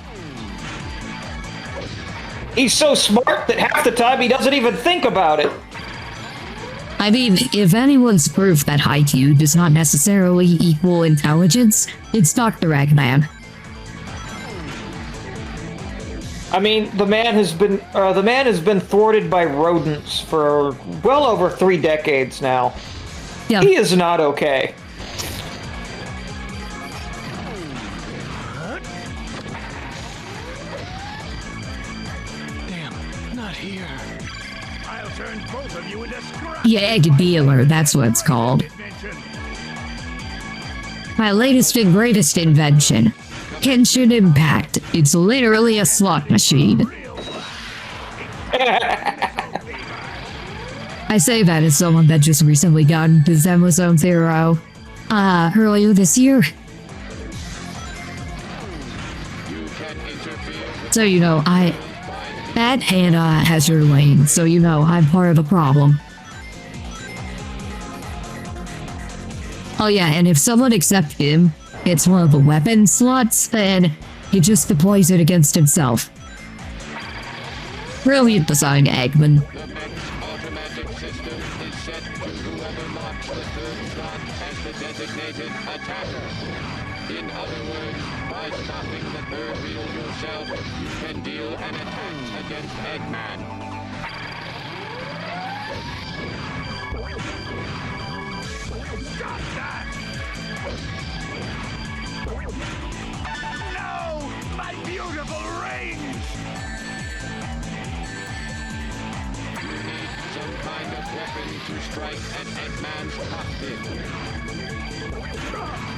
He's so smart that half the time he doesn't even think about it. I mean, if anyone's proof that IQ does not necessarily equal intelligence, it's Dr. Eggman. I mean, the man has been thwarted by rodents for well over 3 decades now. Yeah. He is not okay. Damn, not here. I'll turn both of you into scrap. Yeah, Egg Dealer, that's what it's called. My latest and greatest invention. Genshin Impact. It's literally a slot machine. I say that as someone that just recently got into Zenless Zone Zero, earlier this year. So, you know, that Hannah has her lane, so you know, I'm part of the problem. Oh yeah, and if someone except him gets one of the weapon slots, then he just deploys it against himself. Brilliant design, Eggman. In other words, by stopping the third wheel yourself, you can deal an attack against Eggman. Stop that! No! My beautiful rings! You need some kind of weapon to strike at Eggman's cockpit.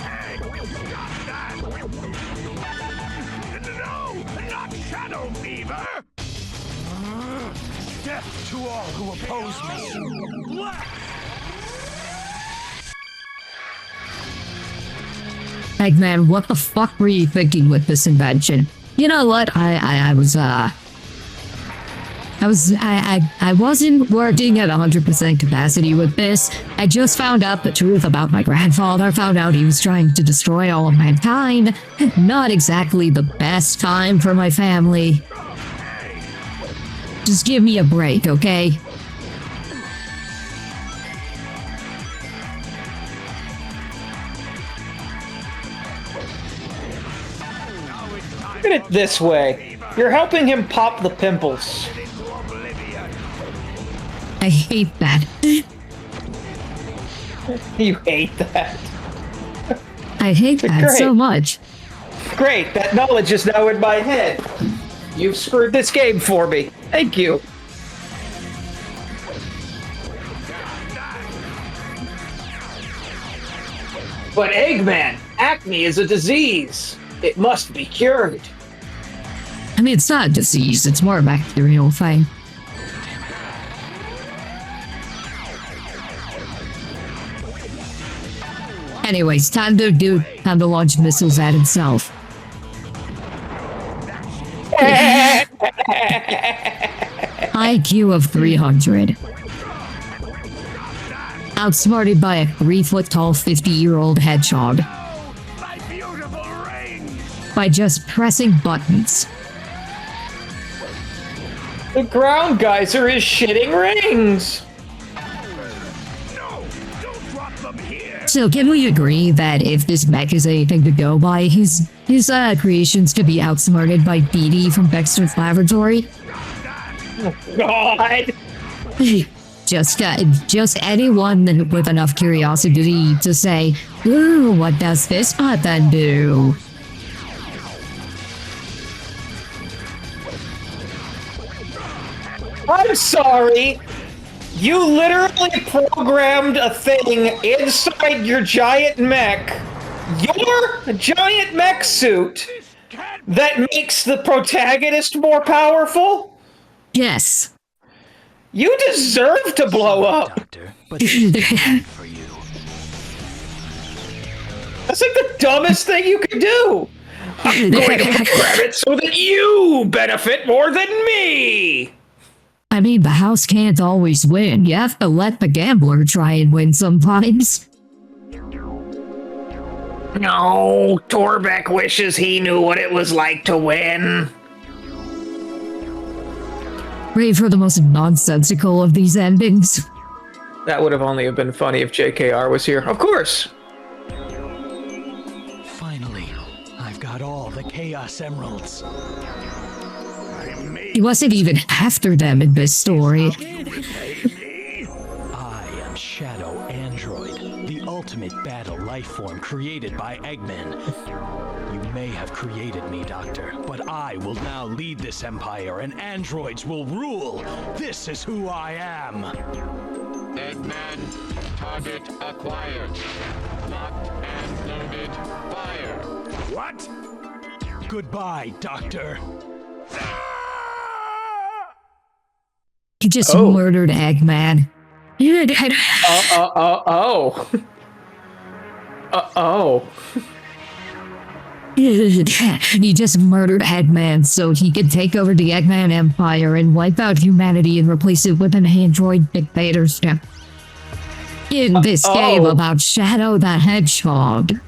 Hey! Stop that! No! Not Shadow Fever! Death to all who oppose me! Black! Eggman, what the fuck were you thinking with this invention? You know what? I wasn't working at 100% capacity with this. I just found out the truth about my grandfather. Found out he was trying to destroy all of mankind. Not exactly the best time for my family. Just give me a break, okay? Look at it this way. You're helping him pop the pimples. I hate that. You hate that. I hate that so much. Great, that knowledge is now in my head. You've screwed this game for me. Thank you. But Eggman, acne is a disease. It must be cured. I mean, it's not a disease, it's more a bacterial thing. Anyways, time to launch missiles at himself. IQ of 300. Outsmarted by a 3-foot-tall 50-year-old hedgehog. By just pressing buttons. The ground geyser is shitting rings. So can we agree that if this mech is anything to go by, his creations could be outsmarted by BD from Dexter's Laboratory? Oh, God! Just anyone with enough curiosity to say, ooh, what does this button do? I'm sorry. You literally programmed a thing inside your giant mech, your giant mech suit, that makes the protagonist more powerful? Yes. You deserve to blow up. Doctor, but this is bad for you. That's like the dumbest thing you could do. I'm going to program it so that you benefit more than me. I mean, the house can't always win. You have to let the gambler try and win sometimes. No, Torbeck wishes he knew what it was like to win. Pray for the most nonsensical of these endings. That would have only have been funny if JKR was here. Of course. Finally, I've got all the Chaos Emeralds. He wasn't even after them in this story. I am Shadow Android, the ultimate battle life form created by Eggman. You may have created me, Doctor, but I will now lead this empire and androids will rule. This is who I am. Eggman, target acquired. Locked and loaded. Fire. What? Goodbye, Doctor. He just murdered Eggman. He just murdered Eggman so he could take over the Eggman Empire and wipe out humanity and replace it with an android dictatorship. In this game about Shadow the Hedgehog.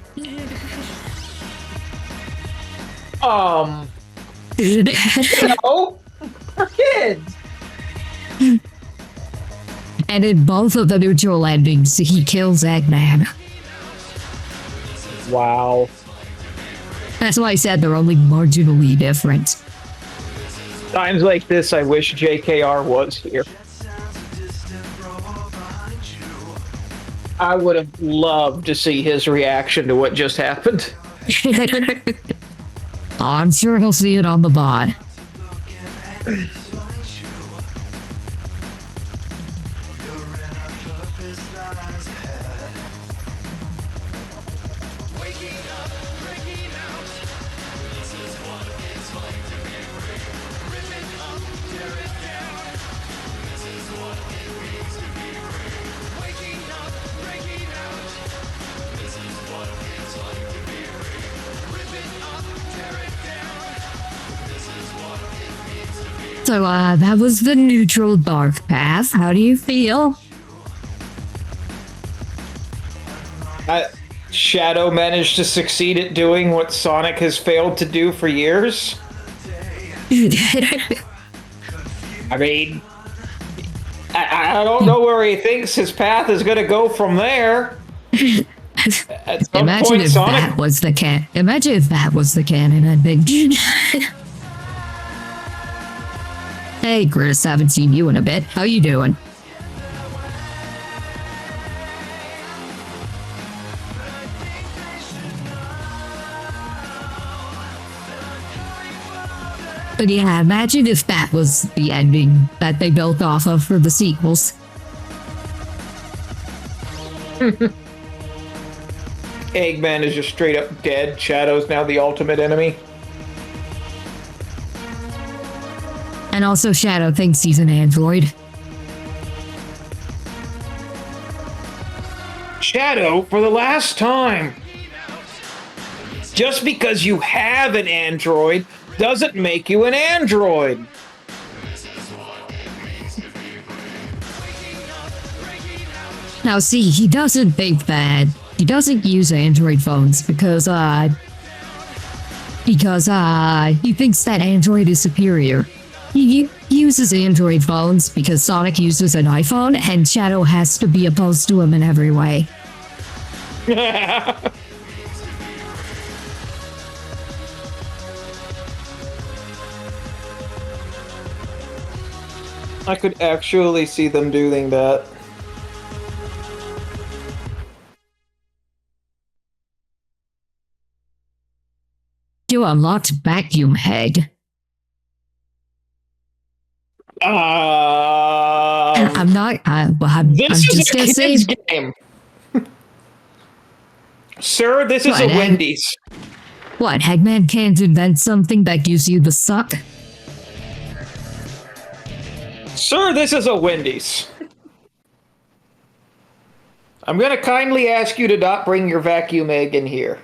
No, for kids. And in both of the neutral endings, he kills Eggman. Wow. That's why I said they're only marginally different. Times like this, I wish JKR was here. I would have loved to see his reaction to what just happened. I'm sure he'll see it on the bot. So, that was the neutral dark path. How do you feel? Shadow managed to succeed at doing what Sonic has failed to do for years. I mean, I don't know where he thinks his path is going to go from there. Imagine if that was the canon. Imagine if that was the canon. I'd be. Hey, Chris, haven't seen you in a bit. How you doing? But yeah, imagine if that was the ending that they built off of for the sequels. Eggman is just straight up dead. Shadow's now the ultimate enemy. And also Shadow thinks he's an android. Shadow, for the last time. Just because you have an android doesn't make you an android. Now see, he doesn't think that. He doesn't use Android phones because he thinks that Android is superior. He uses Android phones because Sonic uses an iPhone and Shadow has to be opposed to him in every way. I could actually see them doing that. You unlocked Vacuum Head. I'm not. I'm just gonna say. Game. Sir, this is a Wendy's. What, Eggman can't invent something that gives you the suck? Sir, this is a Wendy's. I'm gonna kindly ask you to not bring your vacuum egg in here.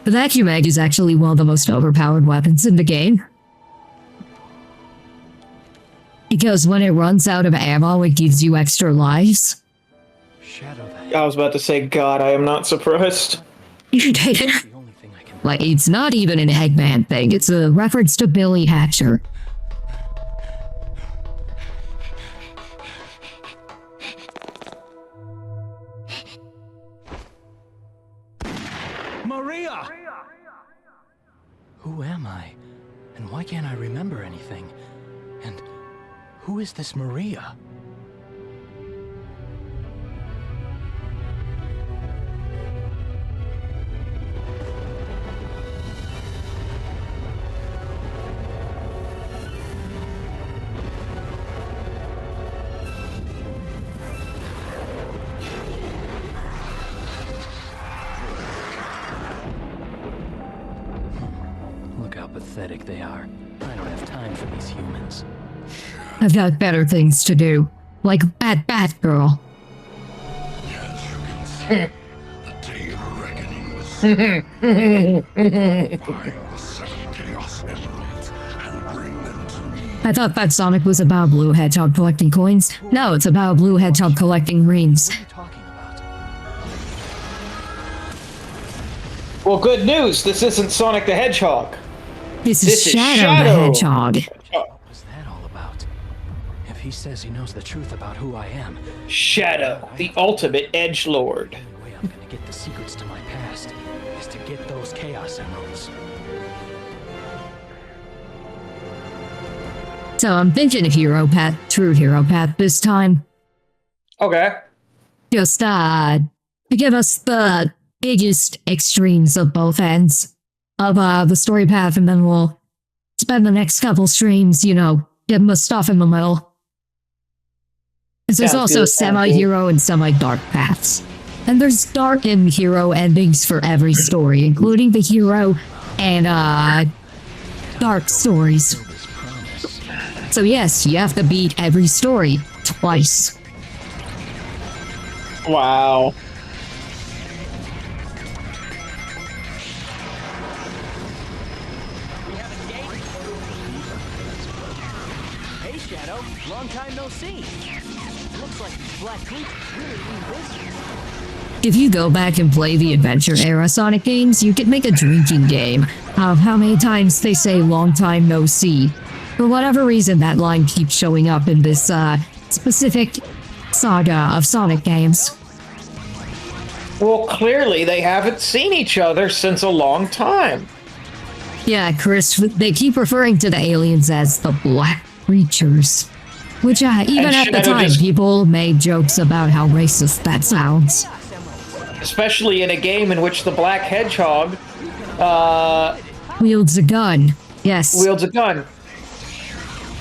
The vacuum egg is actually one of the most overpowered weapons in the game. Because when it runs out of ammo, it gives you extra lives. Shadow I was about to say, God, I am not surprised. Like, it's not even an Eggman thing. It's a reference to Billy Hatcher. Maria! Who am I? And why can't I remember anything? And who is this Maria? Look how pathetic they are. I don't have time for these humans. I've got better things to do. Like Batgirl. Yes, you can see the day of reckoning with find the 7 Chaos Emeralds and bring them to me. I thought that Sonic was about Blue Hedgehog collecting coins. No, it's about Blue Hedgehog collecting rings. What are you talking about? Well, good news. This isn't Sonic the Hedgehog. This is Shadow the Hedgehog. What's that all about? If he says he knows the truth about who I am, Shadow, the ultimate edgelord. the only way I'm gonna get the secrets to my past is to get those Chaos Emeralds. So I'm thinking hero path, true hero path this time. Okay. Just, to give us the biggest extremes of both ends of, the story path, and then we'll spend the next couple streams, getting the stuff in the middle. Because there's also semi-hero and semi-dark paths. And there's dark and hero endings for every story, including the hero and, dark stories. So yes, you have to beat every story twice. Wow. see. Looks like these black creatures really mean business. If you go back and play the Adventure era Sonic games, you could make a drinking game of how many times they say long time no see. For whatever reason, that line keeps showing up in this specific saga of Sonic games. Well, clearly they haven't seen each other since a long time. Yeah, Chris, they keep referring to the aliens as the black creatures. Which, even at the time, people made jokes about how racist that sounds. Especially in a game in which the black hedgehog, wields a gun. Yes. Wields a gun.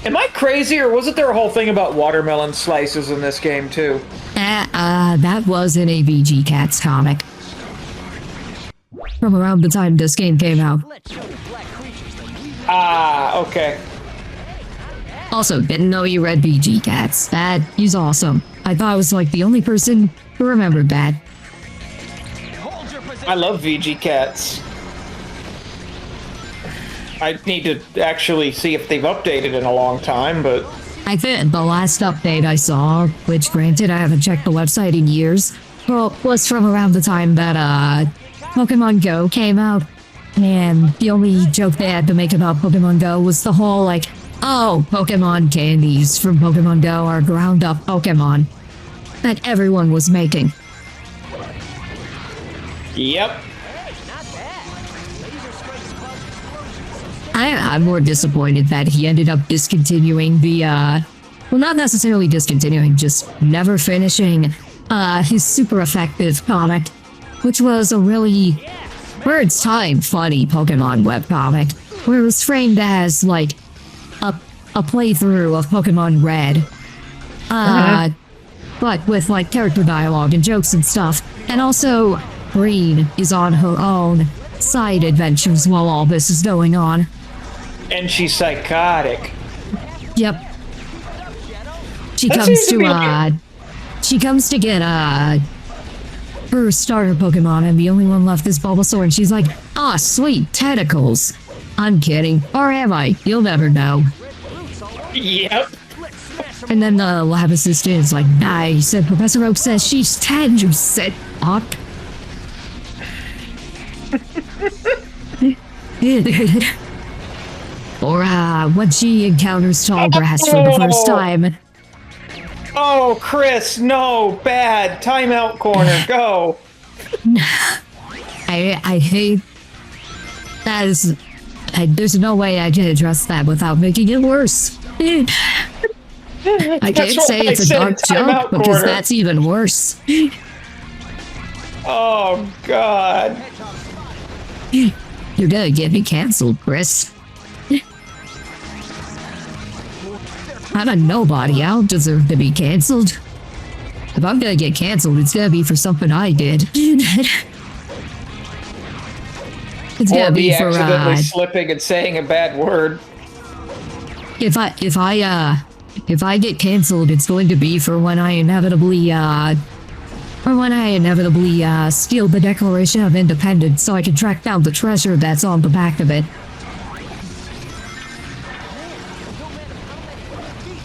Am I crazy, or wasn't there a whole thing about watermelon slices in this game, too? That was in a VG Cats comic. From around the time this game came out. Ah, okay. Also, didn't know you read VG Cats. He's awesome. I thought I was like the only person who remembered that. I love VG Cats. I need to actually see if they've updated in a long time, but... I think the last update I saw, which granted I haven't checked the website in years, well, was from around the time that, Pokemon Go came out. And the only joke they had to make about Pokemon Go was the whole, like, oh, Pokemon candies from Pokemon Go are ground-up Pokemon that everyone was making. Yep. I'm more disappointed that he ended up discontinuing the, well, not necessarily discontinuing, just never finishing, his super effective comic, which was a really, for its time, funny Pokemon webcomic, where it was framed as, like, a playthrough of Pokemon Red, but with, like, character dialogue and jokes and stuff, and also, Green is on her own side adventures while all this is going on. And she's psychotic. Yep. She comes to get her starter Pokemon, and the only one left is Bulbasaur, and she's like, ah, sweet tentacles. I'm kidding. Or am I? You'll never know. Yep. And then the lab assistant is like, nice, and Professor Oak says she's 10, you said, fuck. Or, when she encounters tall grass for the first time. Oh, Chris, no, bad. Timeout corner, go. I hate... That is... there's no way I can address that without making it worse. I can't say it's a dark joke, because that's even worse. Oh, God. You're gonna get me canceled, Chris. I'm a nobody. I don't deserve to be canceled. If I'm gonna get canceled, it's gonna be for something I did. It's or gonna be for accidentally slipping and saying a bad word. If I get canceled, it's going to be for when I inevitably steal the Declaration of Independence so I can track down the treasure that's on the back of it.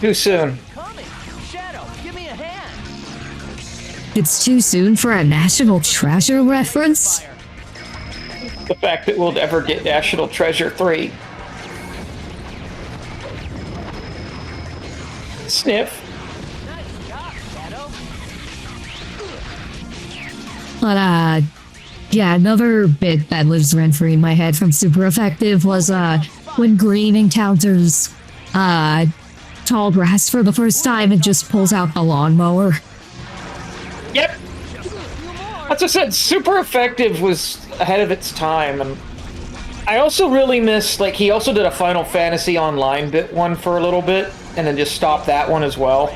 Too soon. Shadow, give me a hand. It's too soon for a National Treasure reference? The fact that we'll never get National Treasure 3. Sniff. But, yeah, another bit that lives rent-free in my head from Super Effective was, when Green encounters, tall grass for the first time and just pulls out the lawnmower. Yep. As I said, Super Effective was ahead of its time, and I also really miss, like, he also did a Final Fantasy Online one for a little bit, and then just stopped that one as well.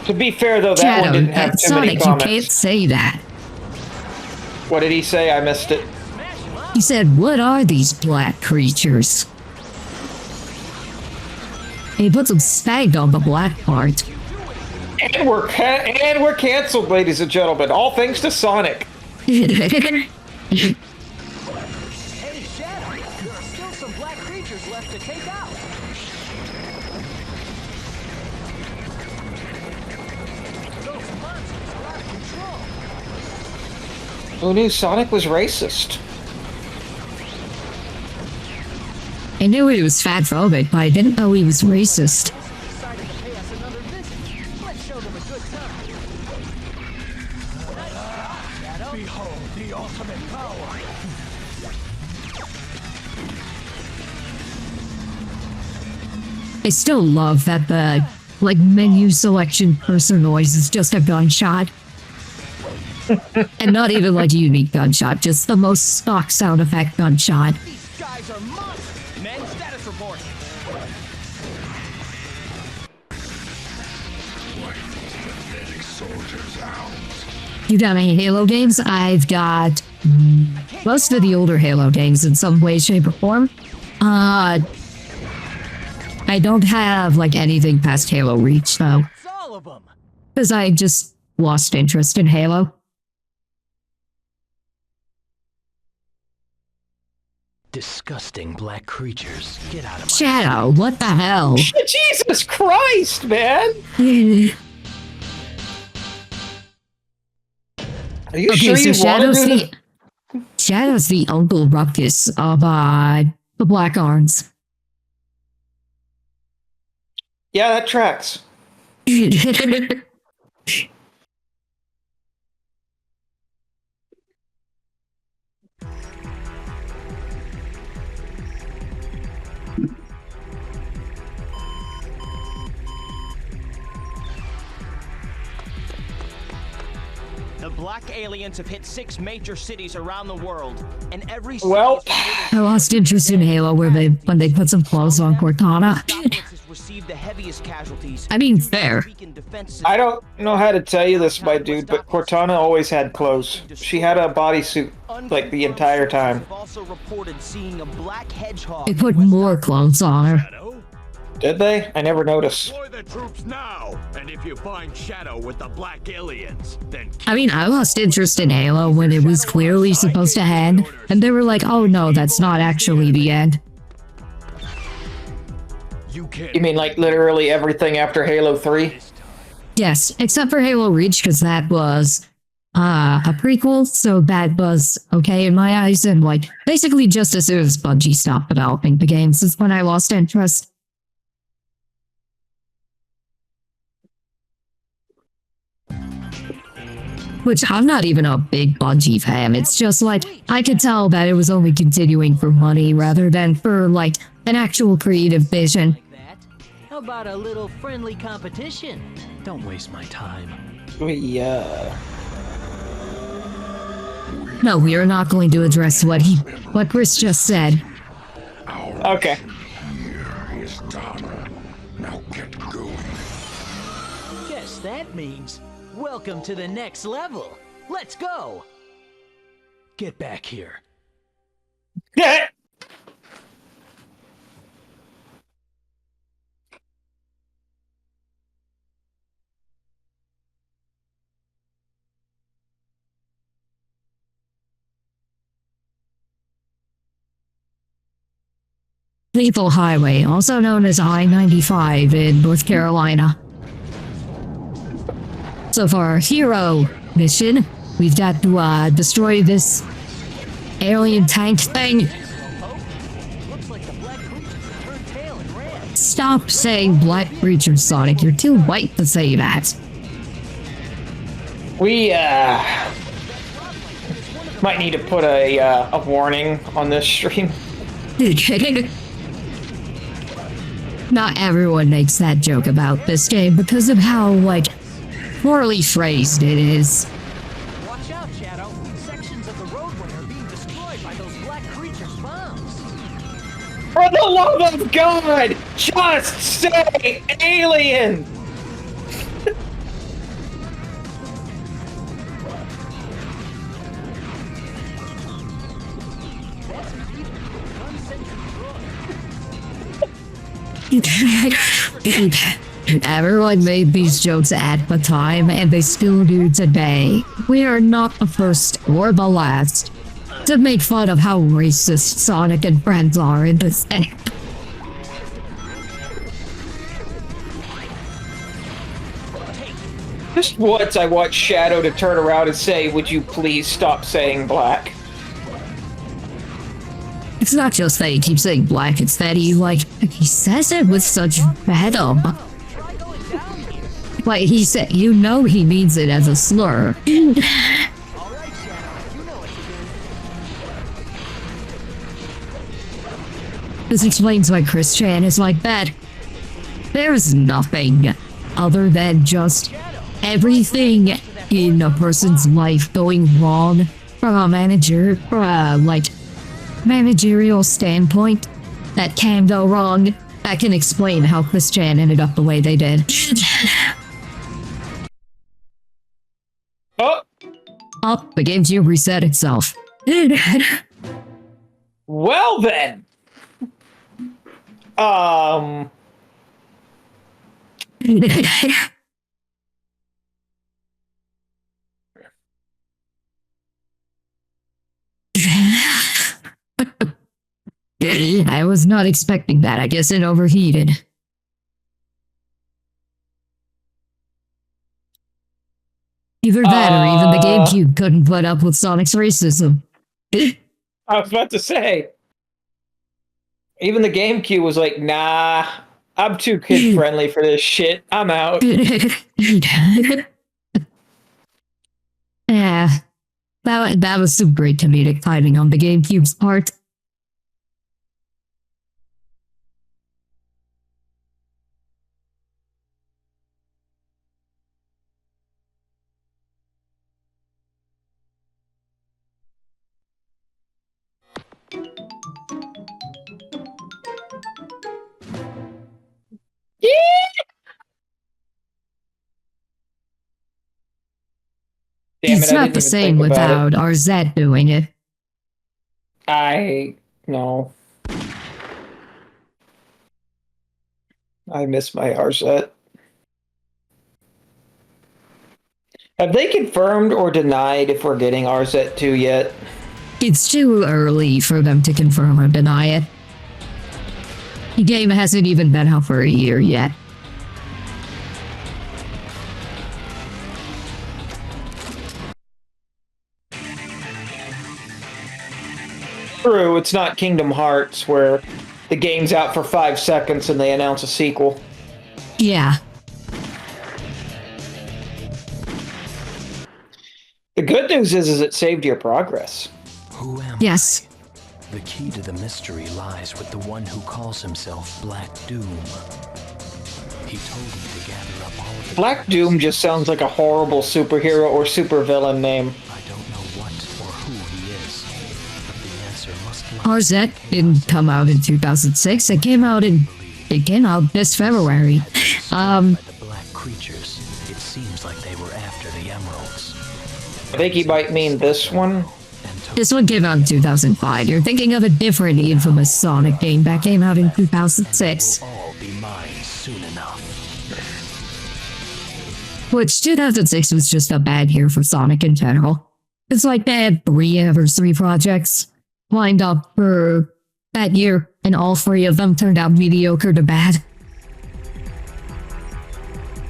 To be fair, though, that Shadow, one didn't have too many Sonic, comments. you can't say that. What did he say? I missed it. He said, what are these black creatures? And he put some stank on the black part. And we're canceled, ladies and gentlemen. All thanks to Sonic. Hey, Shadow, there are still some black creatures left to take out. Those monsters are out of control. Who knew Sonic was racist? I knew he was fatphobic, but I didn't know he was racist. Decided to pay us another visit. Let's show them a good time. Shadow. Behold the ultimate power. I still love that the, menu selection person noise is just a gunshot. And not even, unique gunshot, just the most stock sound effect gunshot. These guys are monsters. Men, status report. Pathetic soldiers out. You got any Halo games? I've got most of the older Halo games in some way, shape, or form. I don't have, anything past Halo Reach, though. It's all of them. Because I just lost interest in Halo. Disgusting black creatures. Get out of my Shadow, what the hell? Jesus Christ, man! Are you sure you want to do Shadow's the Uncle Ruckus of the Black Arms. Yeah, that tracks. The black aliens have hit 6 major cities around the world, and every city Well, I lost interest in Halo when they put some clothes on Cortana. received the heaviest casualties. I mean, fair. I don't know how to tell you this, my dude, but Cortana always had clothes. She had a bodysuit, the entire time. Also reported seeing a black hedgehog. They put more clothes on her. Did they? I never noticed. Deploy the troops now, and if you find Shadow with the black aliens, then I mean, I lost interest in Halo when it was clearly supposed to end, and they were like, oh no, that's not actually the end. You mean literally everything after Halo 3? Yes, except for Halo Reach, because that was a prequel, so that was okay in my eyes, and basically just as soon as Bungie stopped developing the games is when I lost interest. Which I'm not even a big Bungie fan, it's just I could tell that it was only continuing for money rather than for an actual creative vision. How about a little friendly competition? Don't waste my time. No, we are not going to address what Chris just said. Okay. Here is done. Now get going. Guess that means welcome to the next level. Let's go. Get back here. Yeah. Lethal Highway, also known as I-95 in North Carolina. So for our hero mission, we've got to destroy this alien tank thing. Stop saying black creature, Sonic. You're too white to say that. We might need to put a warning on this stream. Not everyone makes that joke about this game because of how, poorly phrased it is. Watch out, Shadow. Sections of the roadway are being destroyed by those black creatures' bombs. For the love of God, just say alien! Everyone made these jokes at the time, and they still do today. We are not the first or the last to make fun of how racist Sonic and friends are in this thing. Just once I want Shadow to turn around and say, would you please stop saying black? It's not just that he keeps saying black, it's that he says it with such venom. Like, he said, you know he means it as a slur. This explains why Chris Chan is like that. There's nothing other than just everything in a person's life going wrong from a managerial standpoint that can go wrong. That can explain how Chris Chan ended up the way they did. Oh! Up, the game cube reset itself. Well then! I was not expecting that. I guess it overheated. Either that or even the GameCube couldn't put up with Sonic's racism. I was about to say. Even the GameCube was like, nah, I'm too kid-friendly for this shit. I'm out. Yeah, that was some great comedic timing on the GameCube's part. It's not the same without Arzette doing it. No. I miss my Arzette. Have they confirmed or denied if we're getting Arzette 2 yet? It's too early for them to confirm or deny it. The game hasn't even been out for a year yet. True, it's not Kingdom Hearts where the game's out for 5 seconds and they announce a sequel. Yeah. The good news is it saved your progress. Who am Yes. I? The key to the mystery lies with the one who calls himself Black Doom. He told me to gather up all of the Black Doom just sounds like a horrible superhero or supervillain name. I don't know what or who he is, but the answer must lie. Arzette didn't come out in 2006. It came out this February. By the black creatures, it seems like they were after the emeralds. I think he might mean this one. This one came out in 2005. You're thinking of a different infamous Sonic game that came out in 2006. Will all be mine soon enough. Which 2006 was just a bad year for Sonic in general. It's like they had 3 anniversary projects lined up for that year, and all 3 of them turned out mediocre to bad.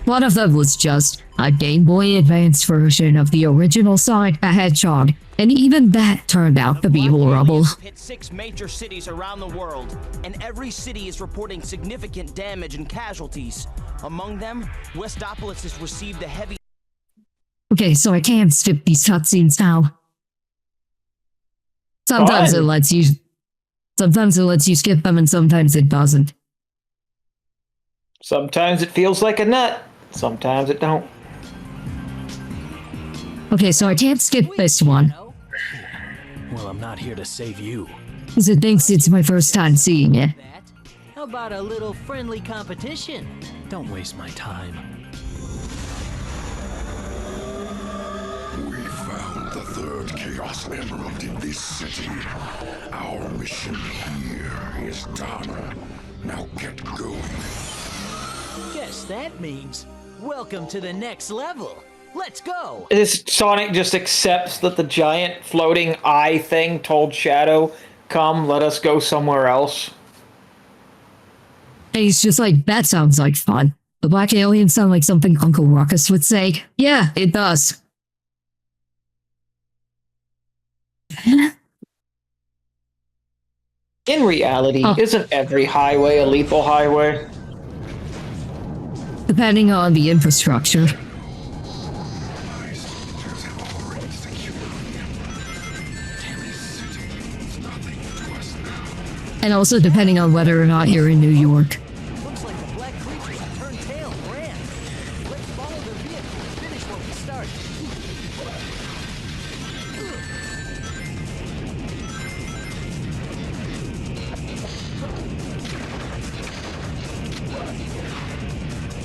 One of them was just a Game Boy Advance version of the original Sonic the Hedgehog, and even that turned out to be horrible. Hit 6 major cities around the world, and every city is reporting significant damage and casualties. Among them, Westopolis has received a heavy... Okay, so I can't skip these cutscenes now. Sometimes it lets you skip them, and sometimes it doesn't. Sometimes it feels like a nut. Sometimes it don't. Okay, so I can't skip this one. Well, I'm not here to save you. Because it thinks it's my first time seeing it. How about a little friendly competition? Don't waste my time. We found the 3rd Chaos Emerald in this city. Our mission here is done. Now get going. Guess that means welcome to the next level. Let's go. This Sonic just accepts that the giant floating eye thing told Shadow, come, let us go somewhere else. And he's just like, that sounds like fun. The black aliens sound like something Uncle Ruckus would say. Yeah, it does. In reality, isn't every highway a lethal highway? Depending on the infrastructure. And also depending on whether or not you're in New York. Looks like the black creatures have turned tail and ran. Let's follow their vehicle and finish what we started.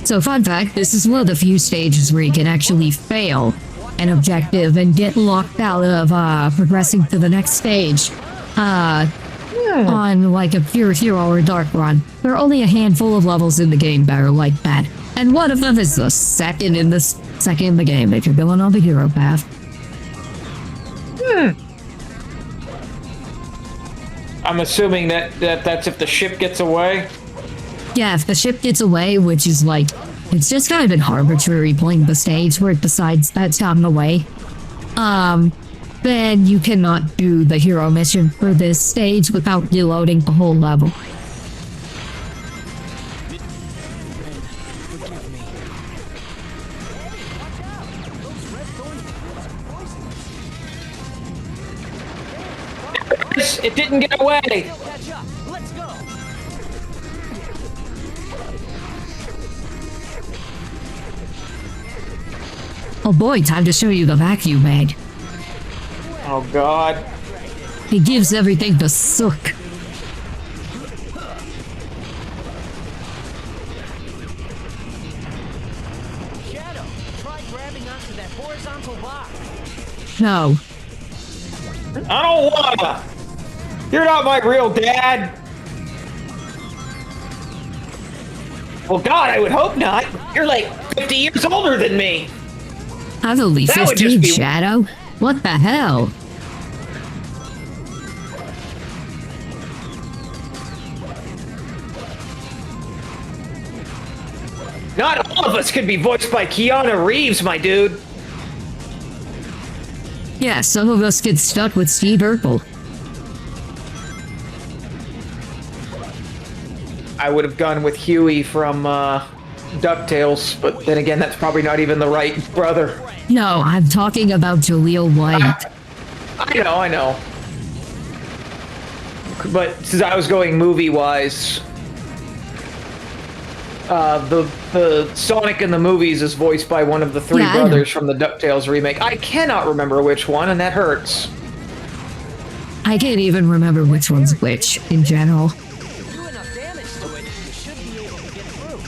So fun fact, this is one of the few stages where you can actually fail an objective and get locked out of progressing to the next stage. On like a pure hero or dark run. There are only a handful of levels in the game that are like that. And one of them is the second in the game if you're going on the hero path. I'm assuming that's if the ship gets away. Yeah, if the ship gets away, which is like, it's just kind of an arbitrary point in the stage where it decides that's gotten away. Then you cannot do the hero mission for this stage without reloading the whole level. It didn't get away! Catch up. Let's go. Oh boy, time to show you the vacuum bag. Oh god. He gives everything the sook. Shadow, try grabbing onto that horizontal bar. No. I don't wanna! You're not my real dad! Well, God, I would hope not. You're like 50 years older than me. I'm only That would 15, just be- Shadow. What the hell? Not all of us could be voiced by Keanu Reeves, my dude. Yeah, some of us get stuck with Steve Urkel. I would have gone with Huey from DuckTales, but then again, that's probably not even the right brother. No, I'm talking about Jaleel White. I know. But since I was going movie-wise, the Sonic in the movies is voiced by one of the three brothers from the DuckTales remake. I cannot remember which one, and that hurts. I can't even remember which one's which, in general. Do enough damage to it, you should be able to get through.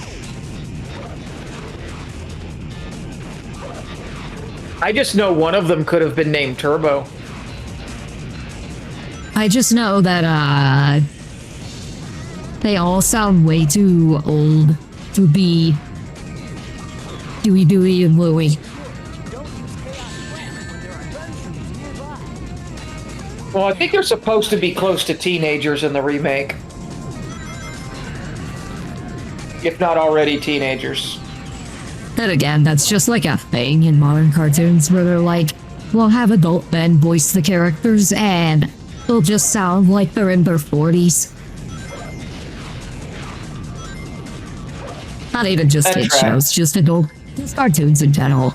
I just know one of them could have been named Turbo. I just know that, they all sound way too old to be Dewey and Louie. Well, I think they're supposed to be close to teenagers in the remake. If not already teenagers. Then again, that's just like a thing in modern cartoons where they're like, we'll have adult men voice the characters and they'll just sound like they're in their 40s. Not even just kid shows, just adult cartoons in general.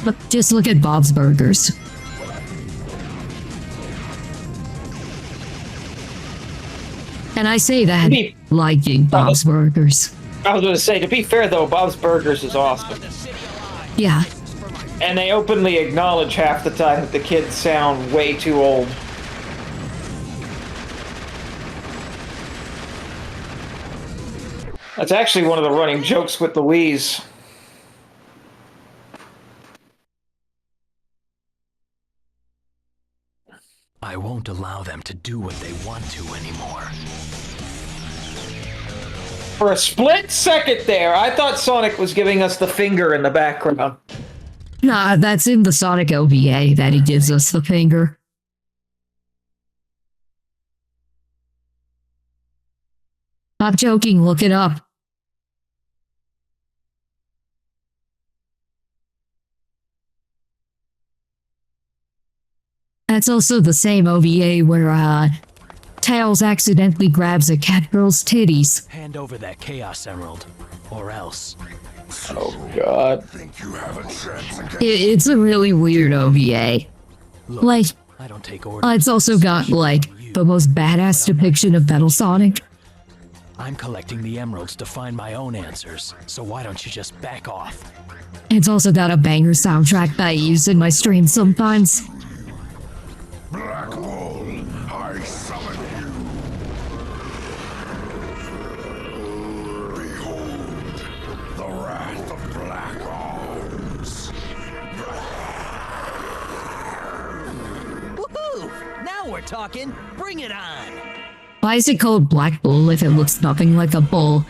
Look, just look at Bob's Burgers. And I say that liking Bob's Burgers. I was going to say, to be fair though, Bob's Burgers is awesome. Yeah. And they openly acknowledge half the time that the kids sound way too old. That's actually one of the running jokes with Louise. I won't allow them to do what they want to anymore. For a split second there, I thought Sonic was giving us the finger in the background. Nah, that's in the Sonic OVA that he gives us the finger. Not joking, look it up. That's also the same OVA where, Tails accidentally grabs a cat girl's titties. Hand over that Chaos Emerald, or else. Oh god. Think you have a chance against It's a really weird OVA. Look, Like, I don't take orders. it's also got, like, the most badass depiction of Battle Sonic. I'm collecting the emeralds to find my own answers, so why don't you just back off? It's also got a banger soundtrack that I use in my stream sometimes. Black Bull. I summon you. Behold, the wrath of Black Arms. Woohoo! Now we're talking. Bring it on. Why is it called Black Bull if it looks nothing like a bull?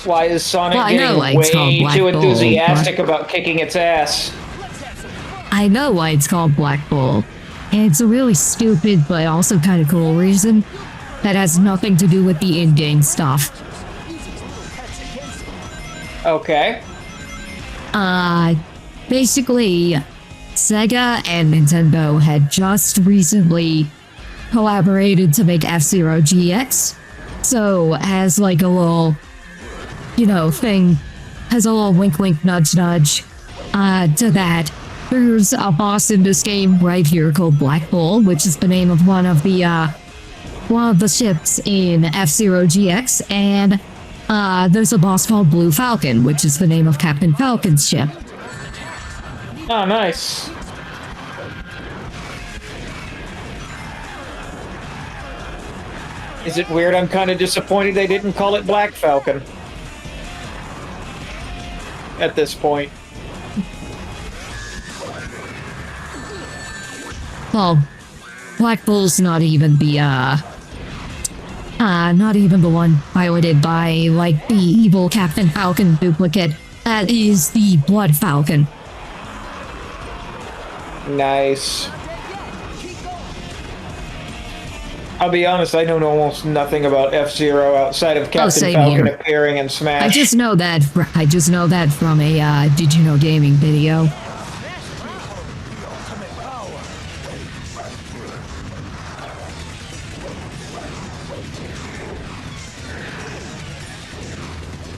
Why is Sonic Well, I know getting why it's called way Black too Bull, enthusiastic about kicking its ass? I know why it's called Black Bull. And it's a really stupid but also kind of cool reason that has nothing to do with the in-game stuff. Okay. Basically, Sega and Nintendo had just recently collaborated to make F-Zero GX. So, as like a little, thing, has a little wink wink nudge nudge, to that. There's a boss in this game right here called Black Bull, which is the name of one of the ships in F-Zero GX, and there's a boss called Blue Falcon, which is the name of Captain Falcon's ship. Oh, nice. Is it weird? I'm kind of disappointed they didn't call it Black Falcon. At this point. Well, Black Bull's not even the one piloted by, like, the evil Captain Falcon duplicate. That is the Blood Falcon. Nice. I'll be honest, I know almost nothing about F-Zero outside of Captain Falcon appearing in Smash. I just know that from a Did You Know Gaming video.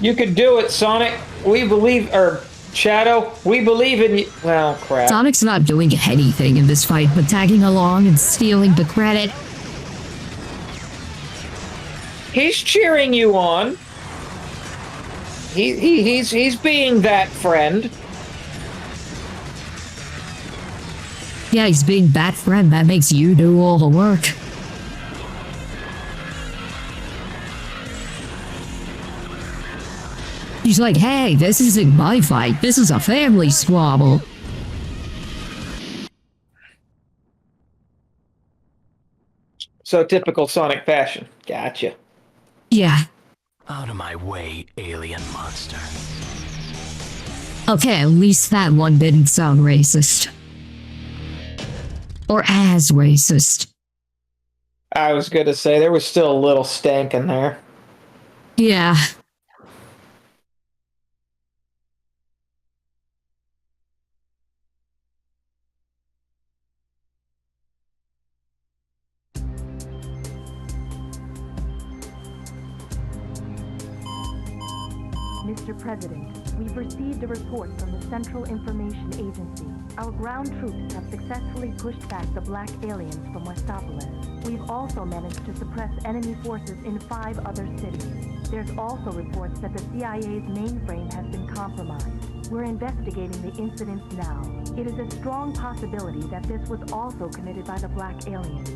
You could do it, Sonic. We believe, or Shadow, we believe in you. Well, crap. Sonic's not doing anything in this fight but tagging along and stealing the credit. He's cheering you on. He's being that friend. Yeah, he's being that friend that makes you do all the work. He's like, hey, this isn't my fight. This is a family squabble. So typical Sonic fashion. Gotcha. Yeah. Out of my way, alien monster. Okay, at least that one didn't sound racist. Or as racist. I was gonna say, there was still a little stank in there. Yeah. Mr. President, we've received a report from the Central Information Agency. Our ground troops have successfully pushed back the black aliens from Westopolis. We've also managed to suppress enemy forces in 5 other cities. There's also reports that the CIA's mainframe has been compromised. We're investigating the incidents now. It is a strong possibility that this was also committed by the black aliens.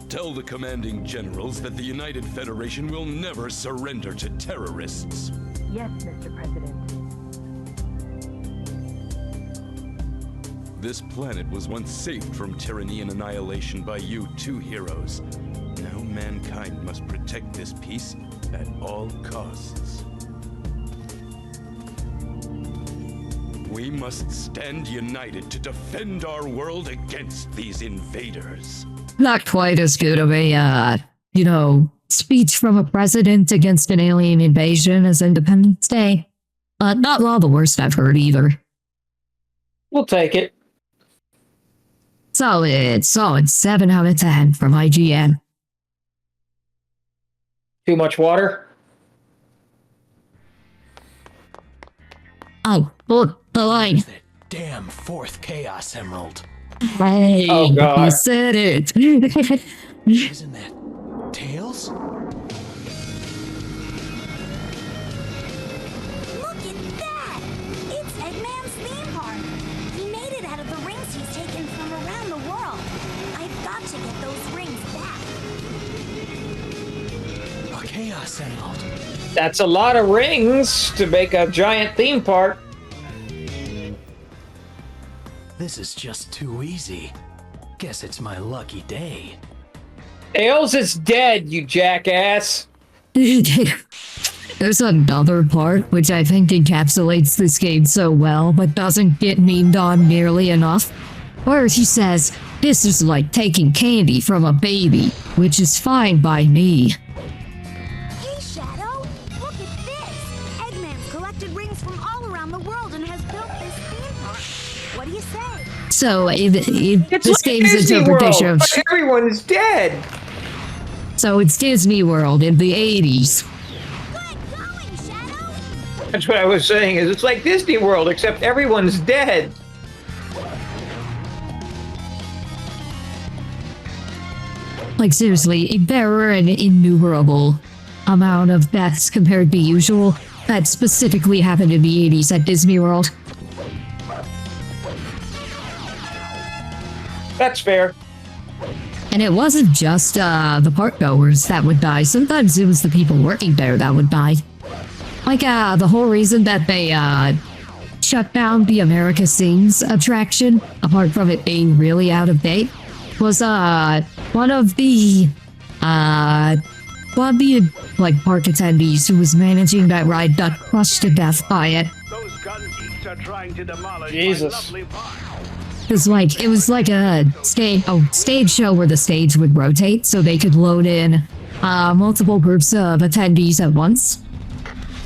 Tell the commanding generals that the United Federation will never surrender to terrorists. Yes, Mr. President. This planet was once saved from tyranny and annihilation by you 2 heroes. Now mankind must protect this peace at all costs. We must stand united to defend our world against these invaders. Not quite as good of a, speech from a president against an alien invasion as Independence Day. Not all the worst I've heard either. We'll take it. Solid 7 out of 10 from IGN. Too much water? Oh, look, the line. That damn fourth Chaos Emerald. Hey, Oh, God. you said it. Isn't that Tails? Look at that! It's Eggman's theme park. He made it out of the rings he's taken from around the world. I've got to get those rings back. A Chaos Emerald. That's a lot of rings to make a giant theme park. This is just too easy. Guess it's my lucky day. Tails is dead, you jackass. There's another part which I think encapsulates this game so well, but doesn't get memed on nearly enough, where he says, "This is like taking candy from a baby, which is fine by me." Hey, Shadow! Look at this! Eggman's collected rings from all around the world and has built this theme park. What do you say? So, It's this like game's Disney interpretation World, of... but everyone's dead. So it's Disney World in the 80s. Good going, Shadow! That's what I was saying, is it's like Disney World, except everyone's dead. Like, seriously, there were an innumerable amount of deaths compared to usual that specifically happened in the 80s at Disney World. That's fair. And it wasn't just the park goers that would die. Sometimes it was the people working there that would die. Like, the whole reason that they shut down the America Sings attraction, apart from it being really out of date, was one of the park attendees who was managing that ride got crushed to death by it. Those gun geeks are trying to demolish Jesus. my lovely park. It was like a stage show where the stage would rotate so they could load in multiple groups of attendees at once.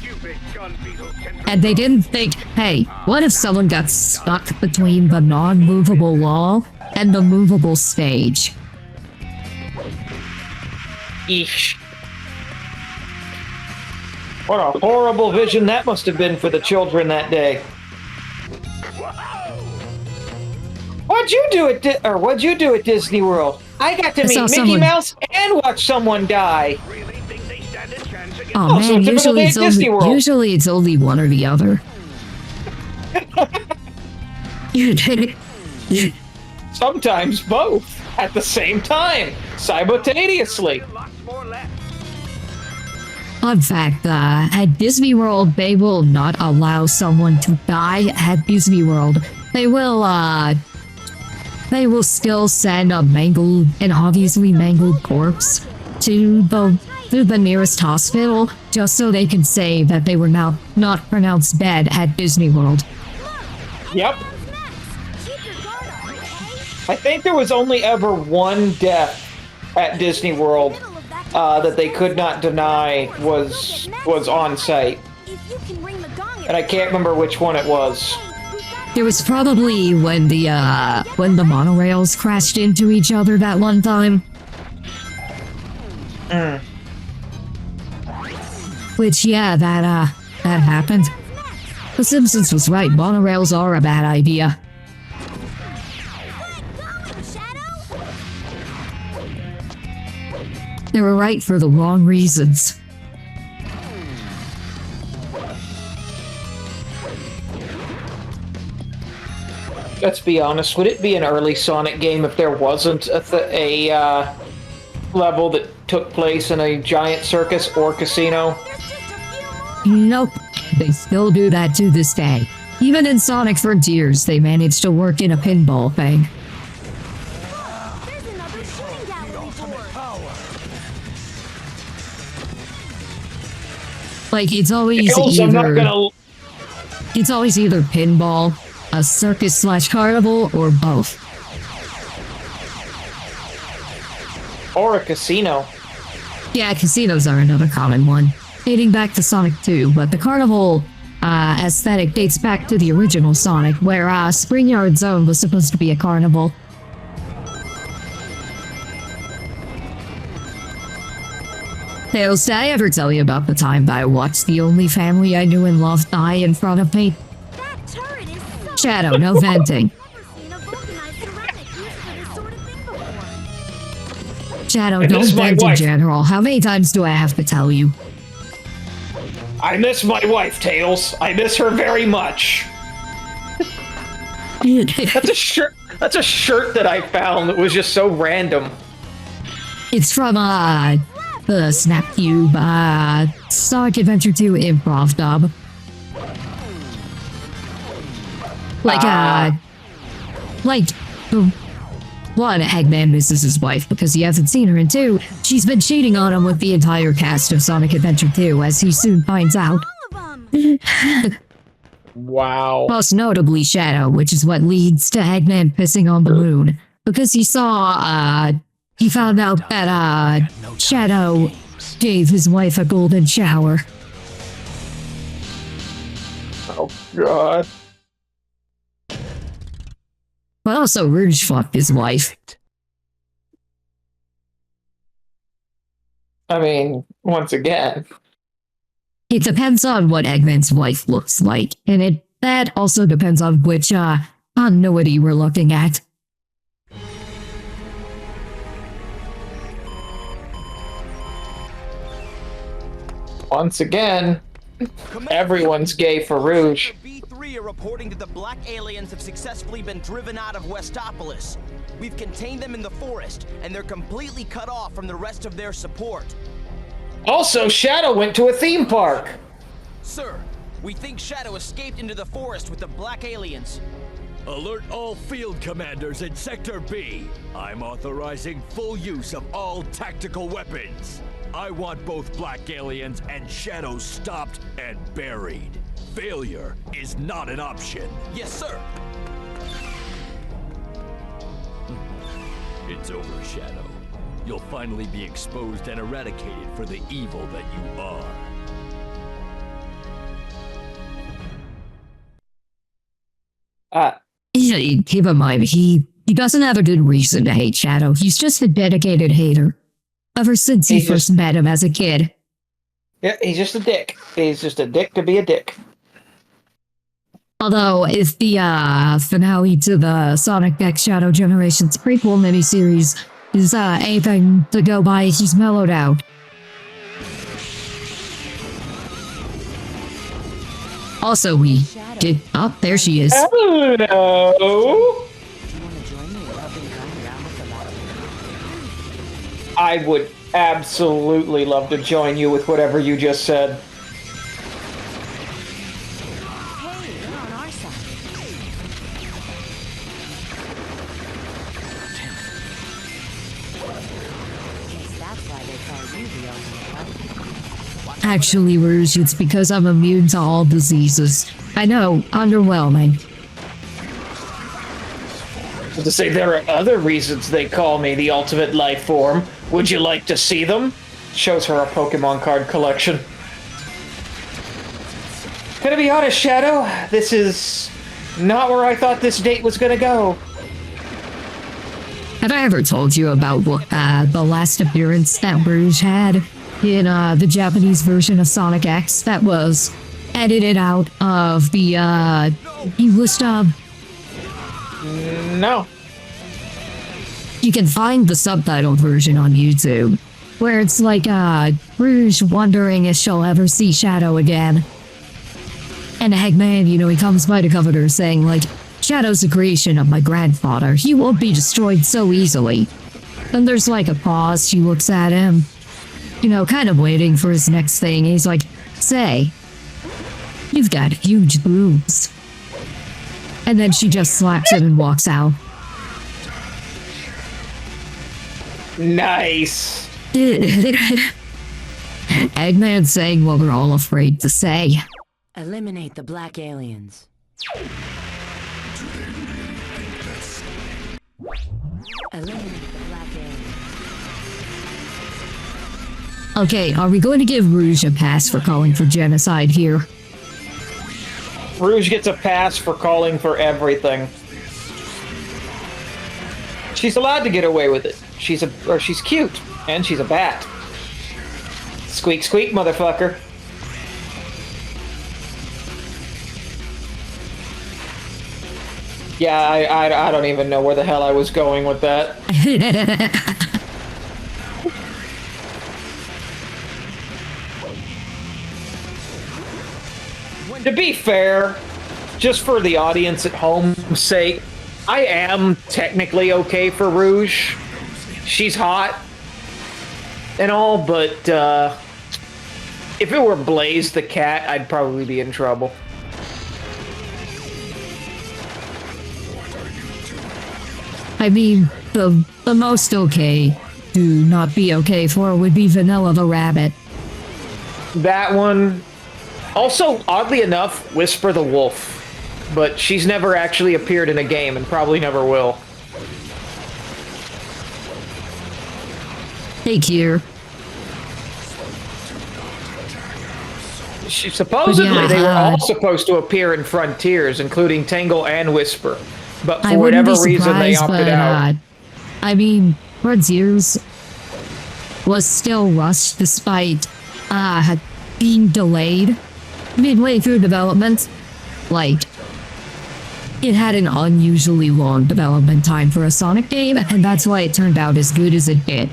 Stupid gun beetles can And they didn't think, hey, what if someone got stuck between the non-movable wall and the movable stage? Eesh. What a horrible vision that must have been for the children that day. What'd you do at Disney World? I got to meet Mickey Mouse and watch someone die. really think they stand a chance against Oh man, so typical day at Disney World. usually it's only one or the other. Sometimes both at the same time, simultaneously. lots more left. Fun fact, at Disney World, they will not allow someone to die at Disney World. They will still send a obviously mangled corpse to the nearest hospital, just so they can say that they were now not pronounced dead at Disney World. Yep. I think there was only ever one death at Disney World that they could not deny was on site, and I can't remember which one it was. It was probably when the monorails crashed into each other that one time. Which, yeah, that happened. The Simpsons was right, monorails are a bad idea. They were right for the wrong reasons. Let's be honest, would it be an early Sonic game if there wasn't a level that took place in a giant circus or casino? Nope, they still do that to this day. Even in Sonic Frontiers, they managed to work in a pinball thing. Like, it's always either pinball, a circus/carnival, or both. Or a casino. Yeah, casinos are another common one, dating back to Sonic 2, but the carnival aesthetic dates back to the original Sonic, where Spring Yard Zone was supposed to be a carnival. Tails, did I ever tell you about the time that I watched the only family I knew and loved die in front of me? That turret is so Shadow, no venting. seen a vulcanized ceramic used for this sort of thing before. Shadow, I don't miss my vent in wife. general. How many times do I have to tell you? I miss my wife, Tails. I miss her very much. That's a shirt. That's a shirt that I found that was just so random. It's from, the Snap Cube, Sonic Adventure 2 improv dub. Like, the one, Eggman misses his wife because he hasn't seen her, and two, she's been cheating on him with the entire cast of Sonic Adventure 2, as he soon finds out. Wow. Most notably Shadow, which is what leads to Eggman pissing on the moon. Because he found out that, Shadow gave his wife a golden shower. Oh, God. But also, Rouge fucked his wife. I mean, once again. It depends on what Eggman's wife looks like, and that also depends on which, continuity we're looking at. Once again, everyone's gay for Rouge. B3 are reporting that the black aliens have successfully been driven out of Westopolis. We've contained them in the forest, and they're completely cut off from the rest of their support. Also, Shadow went to a theme park. Sir, we think Shadow escaped into the forest with the black aliens. Alert all field commanders in Sector B. I'm authorizing full use of all tactical weapons. I want both black aliens and Shadow stopped and buried. Failure is not an option. Yes, sir. It's over, Shadow. You'll finally be exposed and eradicated for the evil that you are. Keep in mind, he doesn't have a good reason to hate Shadow. He's just a dedicated hater. Ever since he first met him as a kid. Yeah, he's just a dick. He's just a dick to be a dick. Although, if the finale to the Sonic X Shadow Generations prequel miniseries is anything to go by, he's mellowed out. Also, we did... Oh, there she is. Hello! I would absolutely love to join you with whatever you just said. Hey, you're on our side. Guess that's why they call you the ultimate. Actually, Rouge, it's because I'm immune to all diseases. I know, underwhelming. To say there are other reasons they call me the ultimate life form. Would you like to see them? Shows her a Pokemon card collection. Gonna be honest, Shadow, this is not where I thought this date was gonna go. Have I ever told you about the last appearance that Rouge had in the Japanese version of Sonic X that was edited out of the English dub? No. You can find the subtitled version on YouTube, where it's like Rouge wondering if she'll ever see Shadow again. And Eggman, he comes by to comfort her, saying, like, Shadow's a creation of my grandfather. He won't be destroyed so easily. Then there's like a pause. She looks at him, kind of waiting for his next thing. He's like, say, you've got huge boobs. And then she just slaps him and walks out. Nice. Eggman saying what we're all afraid to say. Eliminate the black aliens. Eliminate the black aliens. Okay, are we going to give Rouge a pass for calling for genocide here? Rouge gets a pass for calling for everything. She's allowed to get away with it. She's cute, and she's a bat. Squeak, squeak, motherfucker. Yeah, I don't even know where the hell I was going with that. To be fair, just for the audience at home's sake, I am technically okay for Rouge. She's hot and all, but if it were Blaze the cat, I'd probably be in trouble. I mean, the most okay to not be okay for would be Vanilla the rabbit. That one. Also, oddly enough, Whisper the wolf. But she's never actually appeared in a game and probably never will. Hey, Kier. Supposedly, they were all supposed to appear in Frontiers, including Tangle and Whisper. But for I wouldn't whatever be reason, they surprised, opted out. I mean, Frontiers was still rushed despite being delayed midway through development. Like, it had an unusually long development time for a Sonic game, and that's why it turned out as good as it did.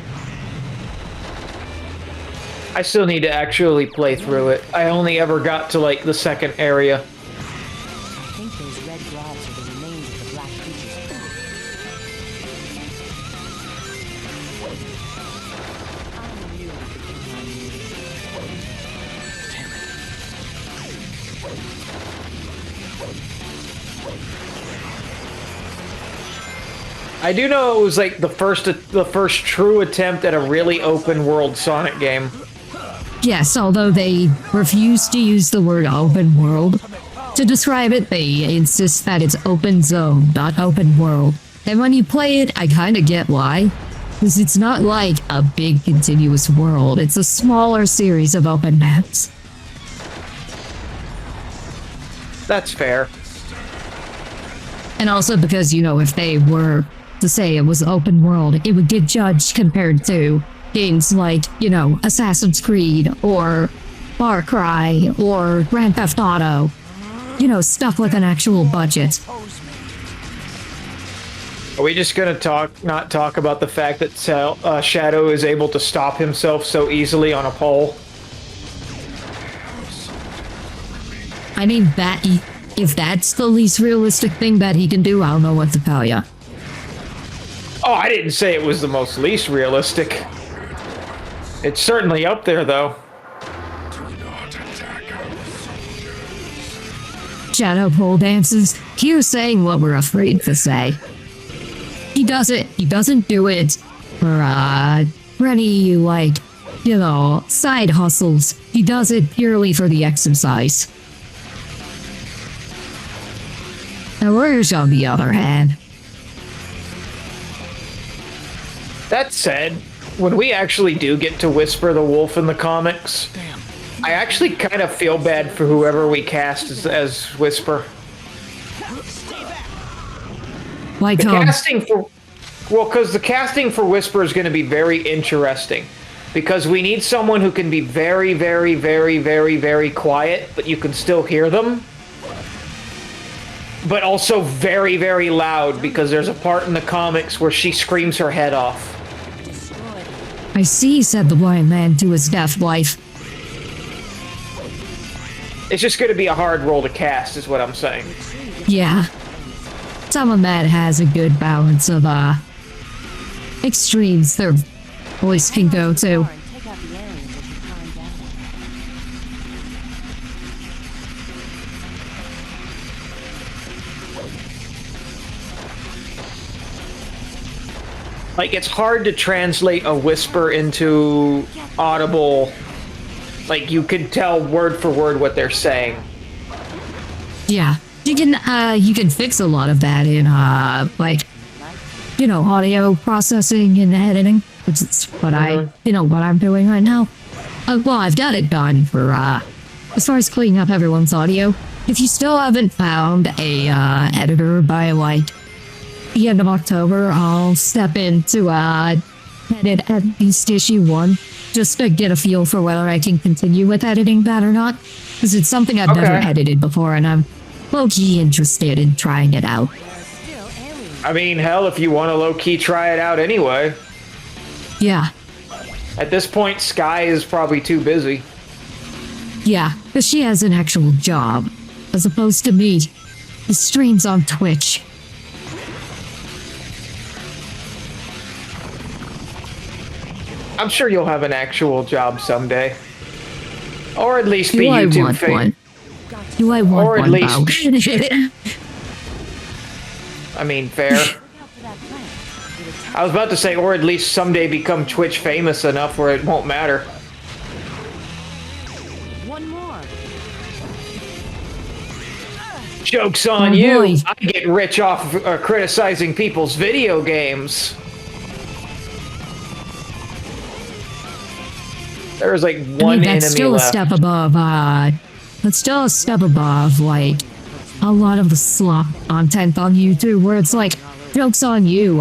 I still need to actually play through it. I only ever got to, like, the second area. I think those red globs are the remains of the black creature's food. I do know it was like the first true attempt at a really open world Sonic game. Yes, although they refuse to use the word open world. To describe it, they insist that it's open zone, not open world. And when you play it, I kinda get why. Because it's not like a big continuous world, it's a smaller series of open maps. That's fair. And also because, you know, if they were to say it was open world, it would get judged compared to games like, you know, Assassin's Creed or Far Cry or Grand Theft Auto. You know, stuff with an actual budget. Are we just gonna not talk about the fact that Shadow is able to stop himself so easily on a pole? I mean, if that's the least realistic thing that he can do, I don't know what to tell ya. Oh, I didn't say it was the most least realistic. It's certainly up there, though. Shadow pole dances. Here's saying what we're afraid to say. He doesn't do it for any, like, you know, side hustles. He does it purely for the exercise. Now, Rouge, on the other hand. That said, when we actually do get to Whisper the Wolf in the comics, I actually kind of feel bad for whoever we cast as Whisper. Like, because the casting for Whisper is going to be very interesting. Because we need someone who can be very, very, very, very, very quiet, but you can still hear them. But also very, very loud, because there's a part in the comics where she screams her head off. I see, said the blind man to his deaf wife. It's just going to be a hard role to cast, is what I'm saying. Yeah. Someone that has a good balance of, extremes their voice can go to. Like, it's hard to translate a whisper into audible. Like, you can tell word for word what they're saying. Yeah. You can fix a lot of that in, like, you know, audio processing and editing, which is what what I'm doing right now. Well, I've got it done for, as far as cleaning up everyone's audio. If you still haven't found a, editor by, like, the end of October, I'll step in to, edit at least issue 1, just to get a feel for whether I can continue with editing that or not. Because it's something I've never edited before, and I'm low-key interested in trying it out. I mean, hell, if you want to low-key try it out anyway. Yeah. At this point, Sky is probably too busy. Yeah, because she has an actual job, as opposed to me. The streams on Twitch. I'm sure you'll have an actual job someday. Or at least be Do I YouTube want famous. one? Do I want Or at one, least... Bao? I mean, fair. I was about to say, or at least someday become Twitch famous enough where it won't matter. One more. Joke's on Oh, you! boy. I get rich off criticizing people's video games. There's like one that's enemy still left. a step above, that's still a step above, like, a lot of the slop content on YouTube, where it's like, joke's on you,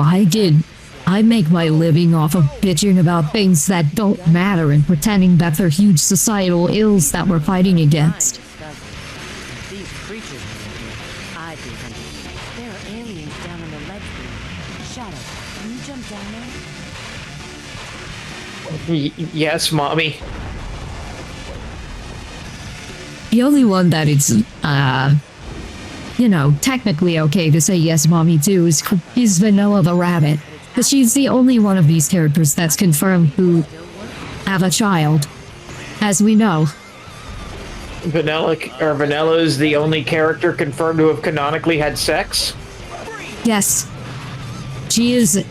I make my living off of bitching about things that don't matter and pretending that they're huge societal ills that we're fighting against. These creatures I'd be hunting. There are aliens down on the ledge below. Shadow, can you jump down there? Yes, mommy. The only one that it's, you know, technically okay to say yes, mommy, too, is Vanilla the Rabbit. But she's the only one of these characters that's confirmed who have a child, as we know. Vanilla is the only character confirmed to have canonically had sex? Yes. She is,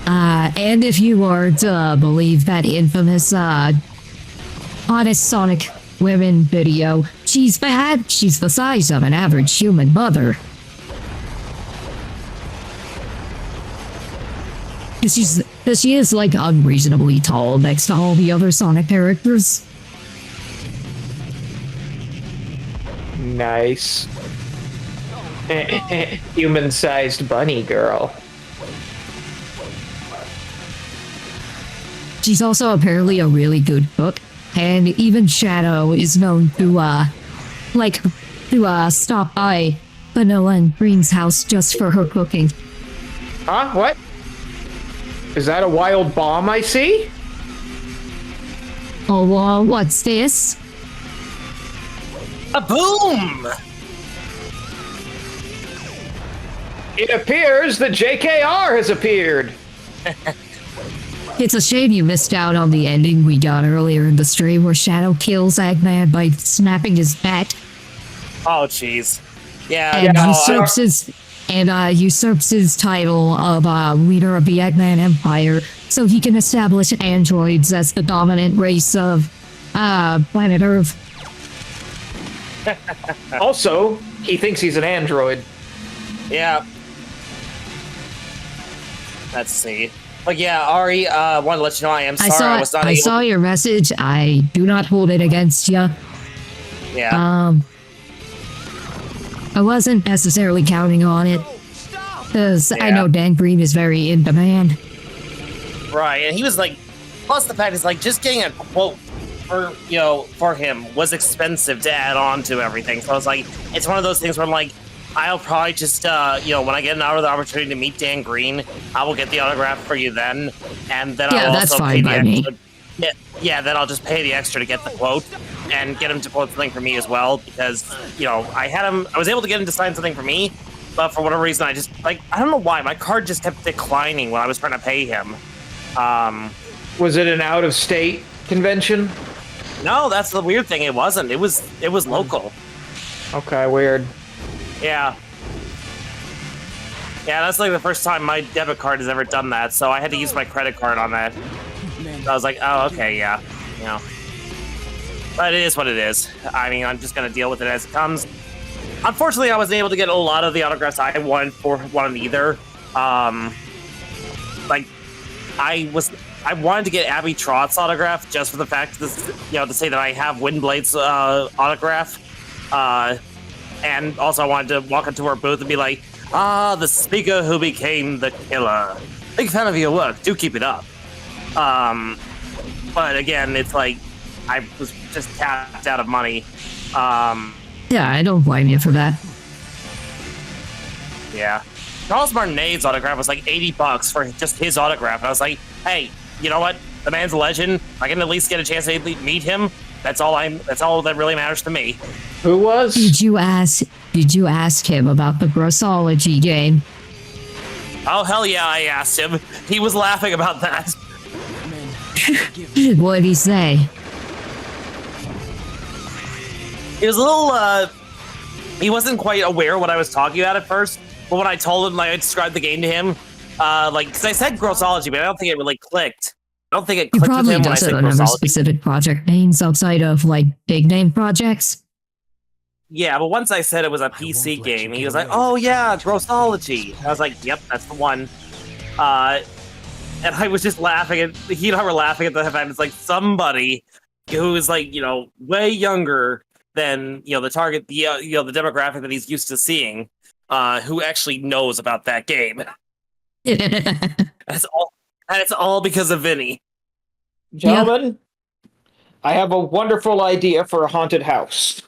and if you were to believe that infamous, Honest Sonic Women video, she's bad. She's the size of an average human mother. Because she is, like, unreasonably tall next to all the other Sonic characters. Nice. Human-sized bunny girl. She's also apparently a really good cook, and even Shadow is known to, stop by Vanilla and Green's house just for her cooking. Huh? What? Is that a wild bomb I see? Oh, well, what's this? A boom! It appears that JKR has appeared. It's a shame you missed out on the ending we got earlier in the stream where Shadow kills Eggman by snapping his bat. Oh, jeez. Yeah, And no, usurps his title of leader of the Eggman Empire, so he can establish androids as the dominant race of planet Earth. Also, he thinks he's an android. Yeah. Let's see. But yeah, Ari, wanted to let you know I am sorry I was not able. I saw your message. I do not hold it against you. Yeah. I wasn't necessarily counting on it, because I Yeah. know Dan Green is very in demand. Right, and he was like, plus the fact is like just getting a quote for him was expensive to add on to everything. So I was like, it's one of those things where I'm like, I'll probably just when I get another opportunity to meet Dan Green, I will get the autograph for you then, and then I'll that's also fine pay by the me. extra. Yeah, then I'll just pay the extra to get the quote and get him to quote something for me as well, because I was able to get him to sign something for me, but for whatever reason I don't know why my card just kept declining when I was trying to pay him. Was it an out-of-state convention? No, that's the weird thing. It wasn't. It was local. Okay, weird. Yeah. Yeah, that's like the first time my debit card has ever done that, so I had to use my credit card on that. So I was like, oh, okay, yeah. But it is what it is. I mean, I'm just gonna deal with it as it comes. Unfortunately, I wasn't able to get a lot of the autographs I wanted for one either. I I wanted to get Abby Trott's autograph just for the fact that, to say that I have Windblade's autograph. And also I wanted to walk into her booth and be like, the speaker who became the killer. Big fan of your work. Do keep it up. But again, it's like, I was just tapped out of money. Yeah, I don't blame you for that. Yeah. Charles Martinet's autograph was like $80 for just his autograph. And I was like, hey, you know what? The man's a legend. I can at least get a chance to meet him. That's all that really matters to me. Who was? Did you ask him about the Grossology game? Oh, hell yeah, I asked him. He was laughing about that. What did he say? He was a little, he wasn't quite aware what I was talking about at first, but when I told him, like, I described the game to him, because I said Grossology, but I don't think it really clicked. I don't think it He clicked with probably him when I said doesn't remember Grossology. specific project names outside of, like, big name projects. Yeah, but once I said it was a PC game, he was like, oh yeah, Grossology. I was like, yep, that's the one. And I was just laughing, and he and I were laughing at the fact it's like somebody who is like, way younger than, the target, the demographic that he's used to seeing, who actually knows about that game. That's all. And it's all because of Vinny. Gentlemen, I have a wonderful idea for a haunted house.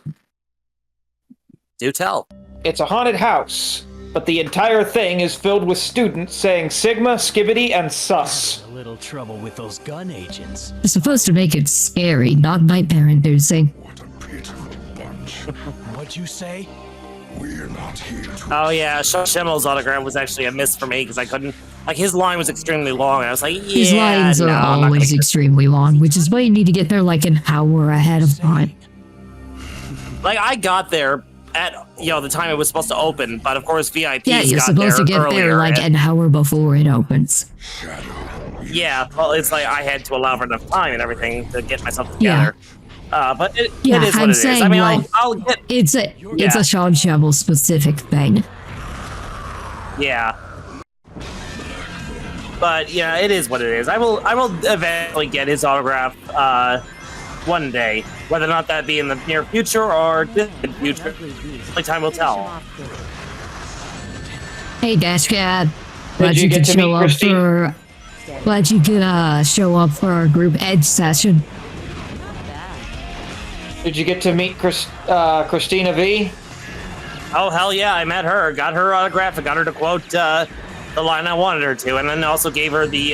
Do tell. It's a haunted house, but the entire thing is filled with students saying Sigma, Skibbity, and Sus. A little trouble with those gun agents. It's supposed to make it scary, not nightmare-inducing. What'd you say? We're not here to... Oh yeah, Shemel's autograph was actually a miss for me because I couldn't... Like, his line was extremely long. I was like, yeah, His lines are always extremely long, which is why you need to get there like an hour ahead of time. Like, I got there at, the time it was supposed to open, but of course VIPs Yeah, you're got supposed to there get there earlier, like and- an hour before it opens. Yeah, well, it's like I had to allow for enough time and everything to get myself Yeah. together. But it Yeah, is what I'm it is. saying, I mean, like, I'll get... It's a Sean Shovel specific thing. Yeah. But yeah, it is what it is. I will eventually get his autograph one day, whether or not that be in the near future or distant future. Only time will tell. Hey, Dash Cat. Glad you you get could to show meet up Christine? for. Glad you could show up for our group Edge session. Did you get to meet Christina V? Oh hell yeah, I met her, got her autograph, and got her to quote the line I wanted her to, and then also gave her the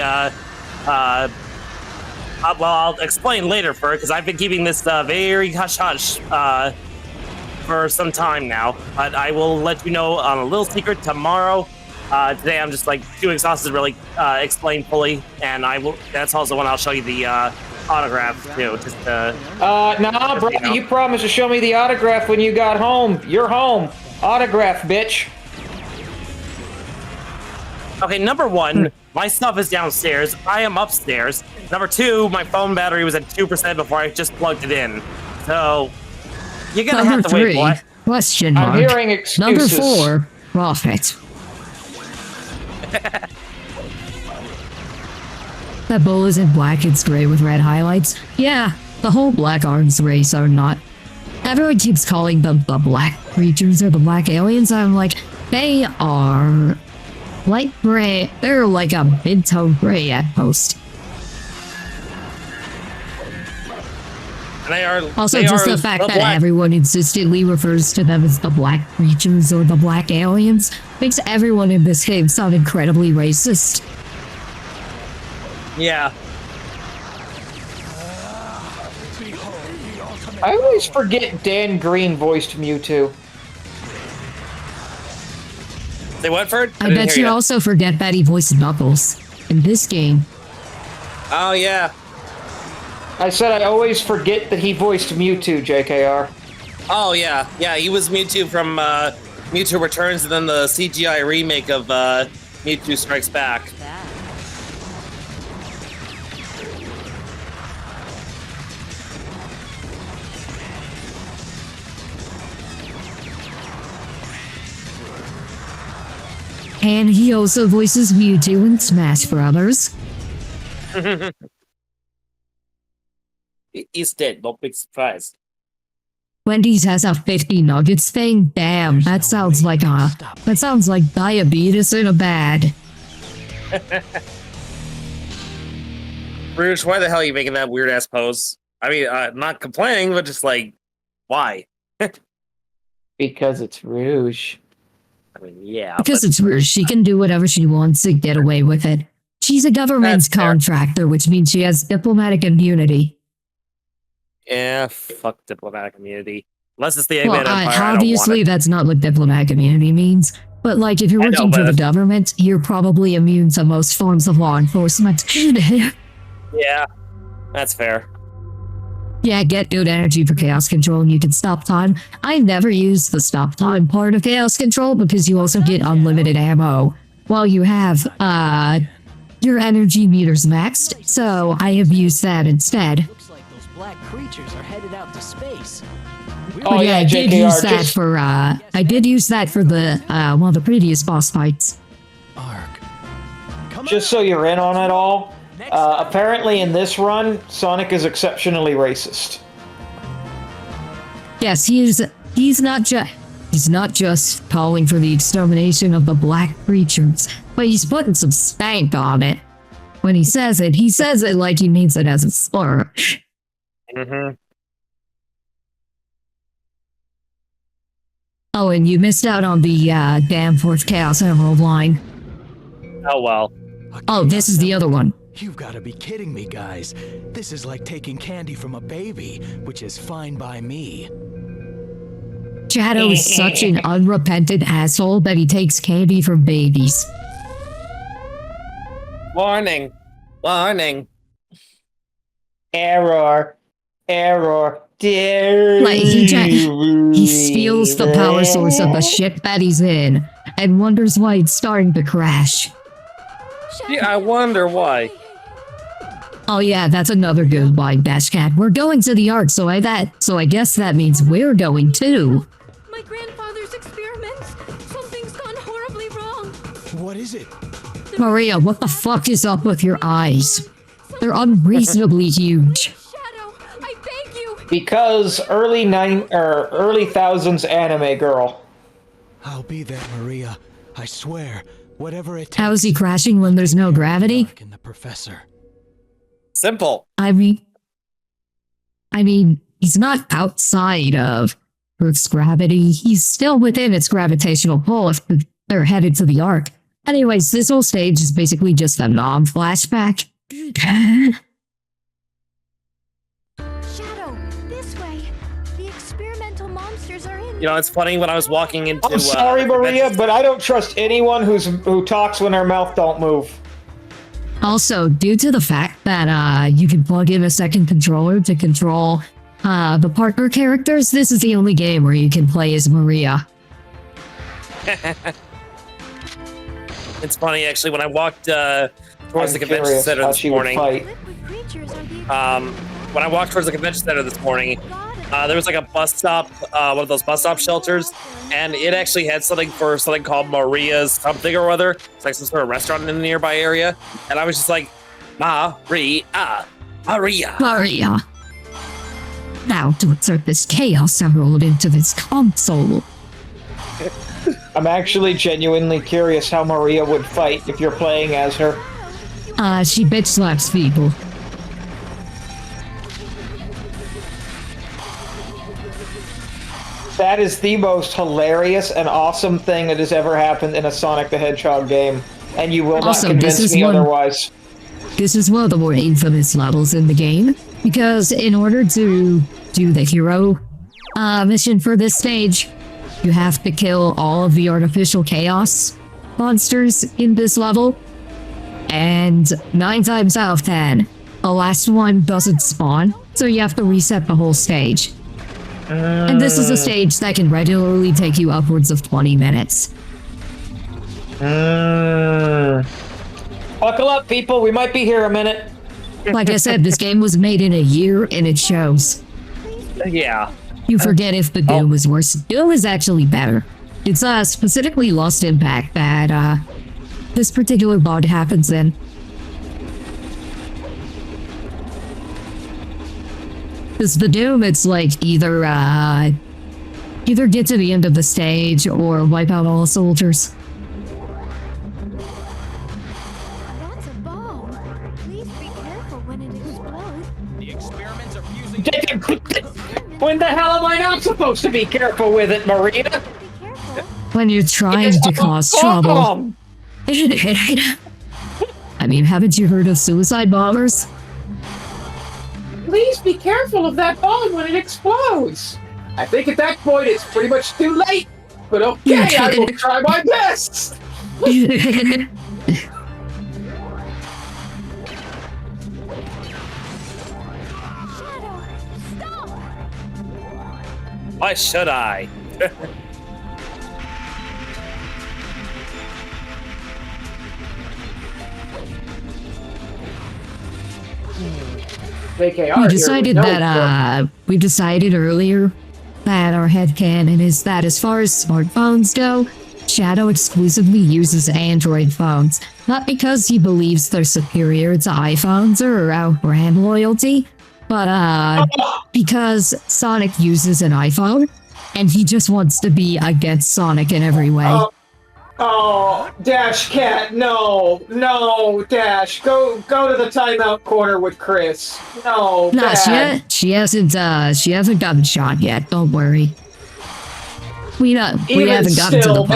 well, I'll explain later for her because I've been keeping this very hush hush for some time now, but I will let you know on a little secret tomorrow. Today I'm just like too exhausted to really explain fully, and that's also when I'll show you the autograph too. Just nah, bro, you promised to show me the autograph when you got home. You're home. Autograph, bitch. Okay, number one, my stuff is downstairs. I am upstairs. Number two, my phone battery was at 2% before I just plugged it in. So, you're gonna have to wait, boy. Question mark. I'm hearing excuses. Number 4, profit. That bowl isn't black, it's gray with red highlights. Yeah, the whole Black Arms race are not. Everyone keeps calling them the black creatures or the black aliens. I'm like, they are light gray. They're like a mid-tone gray at most. And they are Also, they just are the fact that black. everyone insistently refers to them as the black creatures or the black aliens makes everyone in this game sound incredibly racist. Yeah. I always forget Dan Green voiced Mewtwo. Say what, Ferd? I bet you also forget that he voiced Knuckles in this game. Oh, yeah. I said I always forget that he voiced Mewtwo, JKR. Oh, yeah. Yeah, he was Mewtwo from Mewtwo Returns and then the CGI remake of Mewtwo Strikes Back. And he also voices Mewtwo in Smash Brothers. He's dead. No big surprise. Wendy's has a 50 nuggets thing. Damn, that sounds like diabetes in a bag. Rouge, why the hell are you making that weird ass pose? I mean, not complaining, but just like, why? Because it's Rouge. I mean, yeah. Because it's Rouge. She can do whatever she wants to get away with it. She's a government contractor, which means she has diplomatic immunity. Yeah, fuck diplomatic immunity. Unless it's the Eggman Empire, obviously, that's not what diplomatic immunity means. But, like, if you're working for the government, you're probably immune to most forms of law enforcement. Yeah, that's fair. Yeah, get good energy for chaos control and you can stop time. I never use the stop time part of chaos control because you also get unlimited ammo while you have, your energy meters maxed. So I have used that instead. Black creatures are headed out to space. Oh yeah, I did JKR, use that for I did use that for the one of the previous boss fights. Just so you're in on it all, apparently in this run, Sonic is exceptionally racist. Yes, he's not just calling for the extermination of the black creatures, but he's putting some stank on it. When he says it like he means it as a slur. Mm-hmm. Oh, and you missed out on the damn fourth Chaos Emerald line. Oh, well. Oh, this is the other one. You've got to be kidding me, guys. This is like taking candy from a baby, which is fine by me. Shadow is such an unrepentant asshole that he takes candy from babies. Warning. Warning. Error. Like, he steals the power source of the ship that he's in and wonders why it's starting to crash. Yeah, I wonder why. Oh yeah, that's another good line, Dash Cat. We're going to the Ark, so I guess that means we're going too. My grandfather's experiments. Something's gone horribly wrong. What is it? Maria, what the fuck is up with your eyes? They're unreasonably huge. Shadow, I beg you. Because early thousands anime girl. I'll be there, Maria. I swear. Whatever it takes. How is he crashing when there's no gravity? And the professor. Simple. I mean, he's not outside of Earth's gravity. He's still within its gravitational pull if they're headed to the Ark. Anyways, this whole stage is basically just a non-flashback. Shadow, this way. The experimental monsters are in. You know, it's funny when I was walking into. I'm sorry, Maria, but I don't trust anyone who talks when their mouth don't move. Also, due to the fact that you can plug in a second controller to control the partner characters, this is the only game where you can play as Maria. It's funny, actually, when I walked towards the convention center this morning. When I walked towards the convention center this morning, there was like a bus stop, one of those bus stop shelters, and it actually had something called Maria's something or other. It's like some sort of restaurant in the nearby area, and I was just like, Maria. Now to insert this Chaos Emerald into this console. I'm actually genuinely curious how Maria would fight if you're playing as her. She bitch slaps people. That is the most hilarious and awesome thing that has ever happened in a Sonic the Hedgehog game, and you will not convince me otherwise. This is one of the more infamous levels in the game, because in order to do the hero mission for this stage, you have to kill all of the artificial chaos monsters in this level, and 9 times out of 10, the last one doesn't spawn, so you have to reset the whole stage. And this is a stage that can regularly take you upwards of 20 minutes. Buckle up, people. We might be here a minute. Like I said, this game was made in a year, and it shows. Yeah. You forget if the Doom was worse. Doom is actually better. It's specifically Lost Impact that this particular bug happens in. Because the Doom, it's like either get to the end of the stage or wipe out all the soldiers. That's a bomb. Please be careful when it explodes. The experiments are fusing. When the hell am I not supposed to be careful with it, Maria? When you're trying to cause trouble. I mean, haven't you heard of suicide bombers? Please be careful of that bomb when it explodes. I think at that point it's pretty much too late. But okay, I will try my best. Why should I? We decided earlier that our headcanon is that as far as smartphones go, Shadow exclusively uses Android phones. Not because he believes they're superior to iPhones or out brand loyalty, but because Sonic uses an iPhone, and he just wants to be against Sonic in every way. Oh, Dash Cat, no, Dash, go to the timeout corner with Chris. No, Not she hasn't gotten shot yet. Don't worry. We haven't gotten to the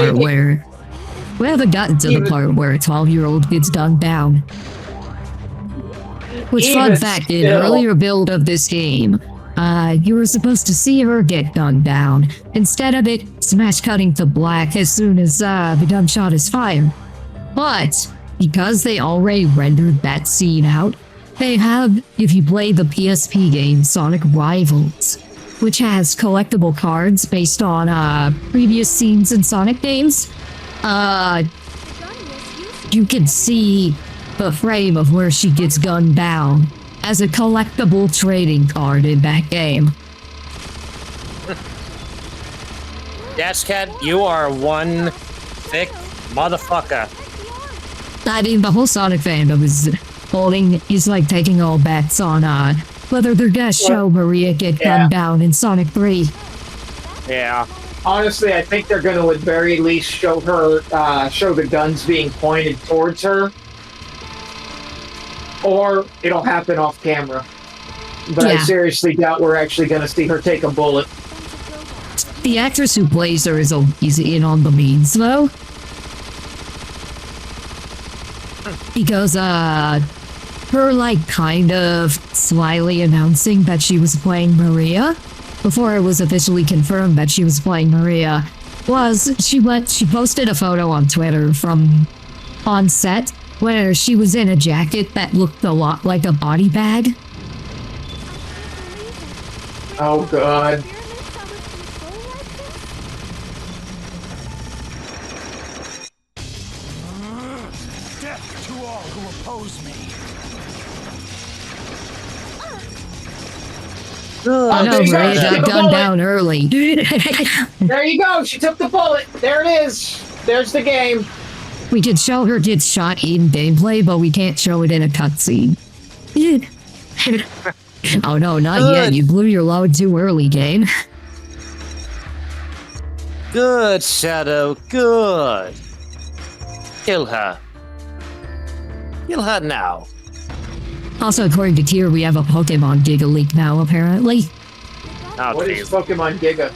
part where a 12-year-old gets gunned down. Which, fun fact, in an earlier build of this game, you were supposed to see her get gunned down. Instead of it smash cutting to black as soon as the gunshot is fired. But because they already rendered that scene out, they have, if you play the PSP game Sonic Rivals, which has collectible cards based on previous scenes in Sonic games, you can see the frame of where she gets gunned down as a collectible trading card in that game. Dash Cat, you are one thick motherfucker. I mean, the whole Sonic fandom is like taking all bets on whether they're gonna show Maria get gunned down in Sonic 3. Yeah. Honestly, I think they're gonna at very least show her, show the guns being pointed towards her. Or it'll happen off camera. But I seriously doubt we're actually going to see her take a bullet. The actress who plays her is in on the means, though. Because, her, like, kind of slyly announcing that she was playing Maria, before it was officially confirmed that she was playing Maria, was she posted a photo on Twitter from on set, where she was in a jacket that looked a lot like a body bag. Oh, God. Death to all who oppose me. No, Maria got gunned down early. There you go. She took the bullet. There it is. There's the game. We can show her get shot in gameplay, but we can't show it in a cutscene. Oh no, not yet. You blew your load too early, game. Good, Shadow, good. Kill her. Kill her now. Also, according to Tier, we have a Pokemon Giga leak now, apparently. Oh, what is Pokemon Giga?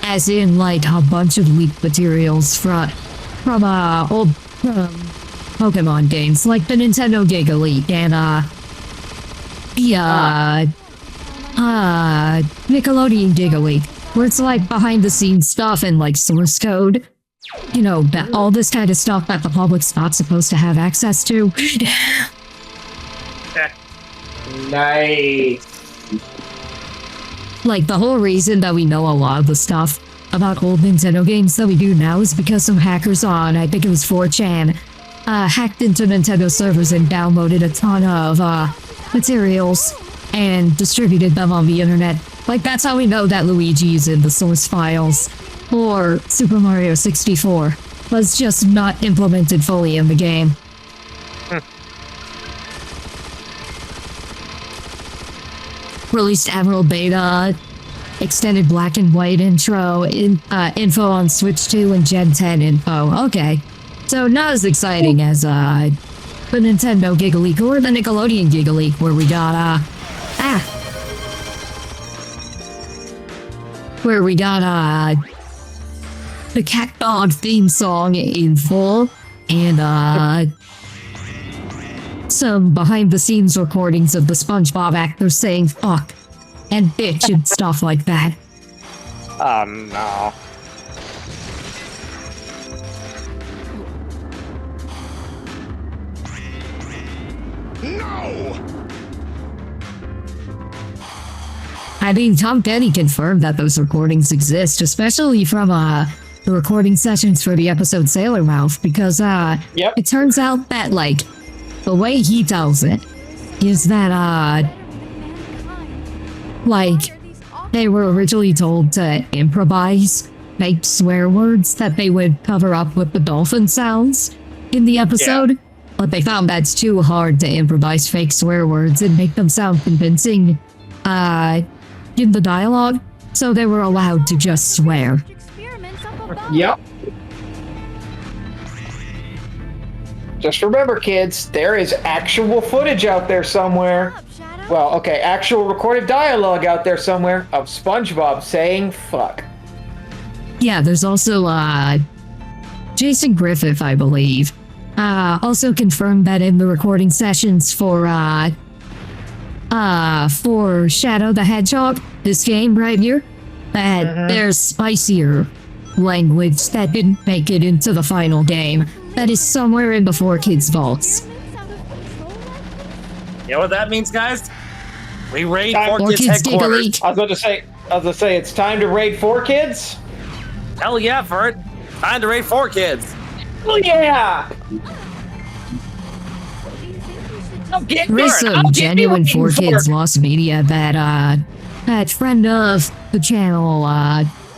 As in, like, a bunch of leaked materials from old Pokemon games, like the Nintendo Giga Leak and Nickelodeon Giga Leak, where it's like behind the scenes stuff and like source code. You know, all this kind of stuff that the public's not supposed to have access to. Nice. Like, the whole reason that we know a lot of the stuff about old Nintendo games that we do now is because some hackers on, I think it was 4chan, hacked into Nintendo servers and downloaded a ton of materials and distributed them on the internet. Like, that's how we know that Luigi is in the source files for Super Mario 64. Was just not implemented fully in the game. released Emerald Beta, extended black and white intro, info on Switch 2 and Gen 10 info. Okay. So not as exciting as the Nintendo Giga Leak or the Nickelodeon Giga Leak, where we got the Cat Dog theme song in full, and some behind-the-scenes recordings of the SpongeBob actors saying fuck and bitch and stuff like that. Oh no. No! I mean, Tom Kenny confirmed that those recordings exist, especially from the recording sessions for the episode Sailor Mouth, because it turns out that, like, the way he tells it is that, like, they were originally told to improvise fake swear words that they would cover up with the dolphin sounds in the episode, but they found that's too hard to improvise fake swear words and make them sound convincing, in the dialogue, so they were allowed to just swear. Yep. Just remember, kids, there is actual footage out there somewhere. Well, okay, actual recorded dialogue out there somewhere of SpongeBob saying fuck. Yeah, there's also, Jason Griffith, I believe, also confirmed that in the recording sessions for Shadow the Hedgehog, this game right here, that there's spicier language that didn't make it into the final game. That is somewhere in the 4Kids vaults. You know what that means, guys? We raid 4Kids headquarters. I was about to say, it's time to raid 4Kids? Hell yeah, Furret. Time to raid 4Kids. Oh yeah! There's some genuine 4Kids lost media that friend of the channel,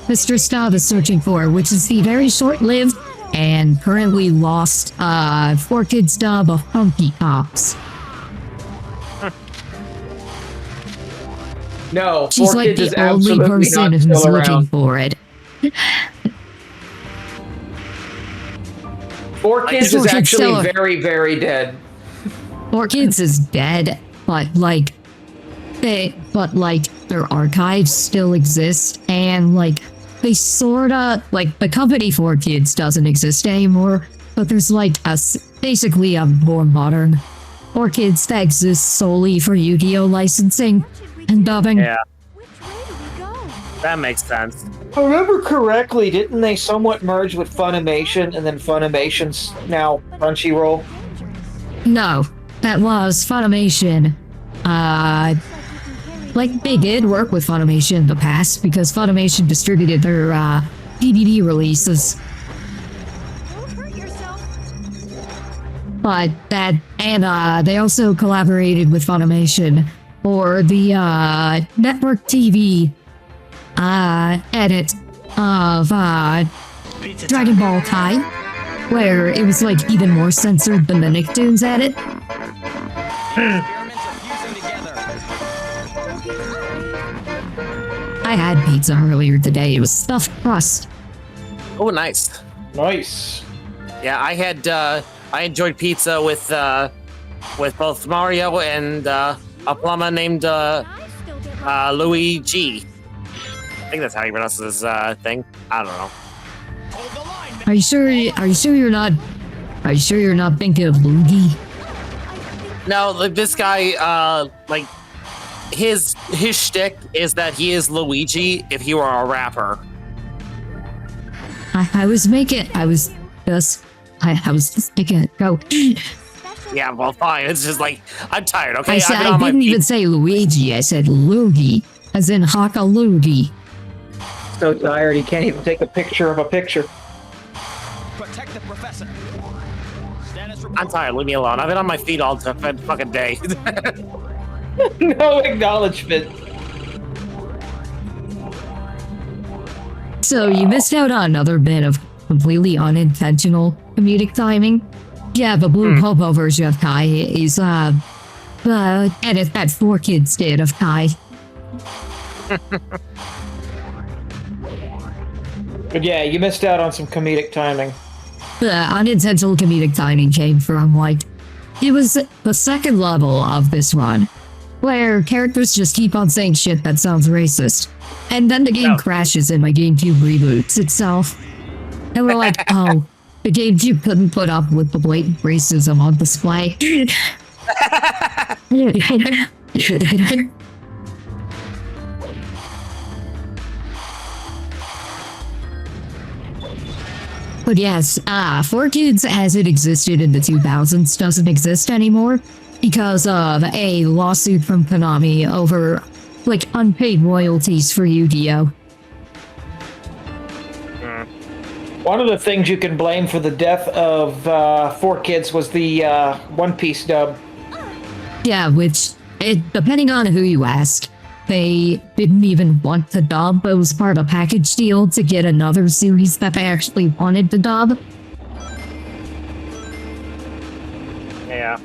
Mr. Staub is searching for, which is the very short-lived and currently lost 4Kids dub of Funky Cops. No, she's like the only person who's looking for it. 4Kids is actually very, very dead. 4Kids is dead, but their archives still exist, and like they sorta like the company 4Kids doesn't exist anymore, but there's like basically a more modern 4Kids that exists solely for Yu-Gi-Oh licensing and dubbing. Yeah. That makes sense. If I remember correctly, didn't they somewhat merge with Funimation, and then Funimation's now Crunchyroll? No, that was Funimation. Like, they did work with Funimation in the past, because Funimation distributed their, DVD releases. But that, and, they also collaborated with Funimation for the, network TV, edit of, Dragon Ball Kai, where it was, like, even more censored than the Nicktoons edit. I had pizza earlier today. It was stuffed crust. Oh, nice. Nice. Yeah, I enjoyed pizza with both Mario and a plumber named Luigi. I think that's how he pronounces his thing. I don't know. Are you sure you're not thinking of Luigi? No, like this guy, like his shtick is that he is Luigi if he were a rapper. I was just thinking, go. Yeah, well, fine. It's just like, I'm tired, okay? I didn't even say Luigi, I said Luigi, as in Haka Luigi. So tired, he can't even take a picture of a picture. Protect the professor. I'm tired, leave me alone. I've been on my feet all fucking day. No acknowledgement. So you missed out on another bit of completely unintentional comedic timing. Yeah, the Blue Popo version of Kai is the edit that 4Kids did of Kai. But yeah, you missed out on some comedic timing. The unintentional comedic timing came from, like, it was the second level of this run, where characters just keep on saying shit that sounds racist. And then the game crashes and my GameCube reboots itself. And we're like, oh, the GameCube couldn't put up with the blatant racism on display. But yes, 4Kids as it existed in the 2000s doesn't exist anymore because of a lawsuit from Konami over, like, unpaid royalties for Yu-Gi-Oh! One of the things you can blame for the death of 4Kids was the One Piece dub. Yeah, which, depending on who you asked, they didn't even want to dub, but it was part of a package deal to get another series that they actually wanted to dub. Yeah.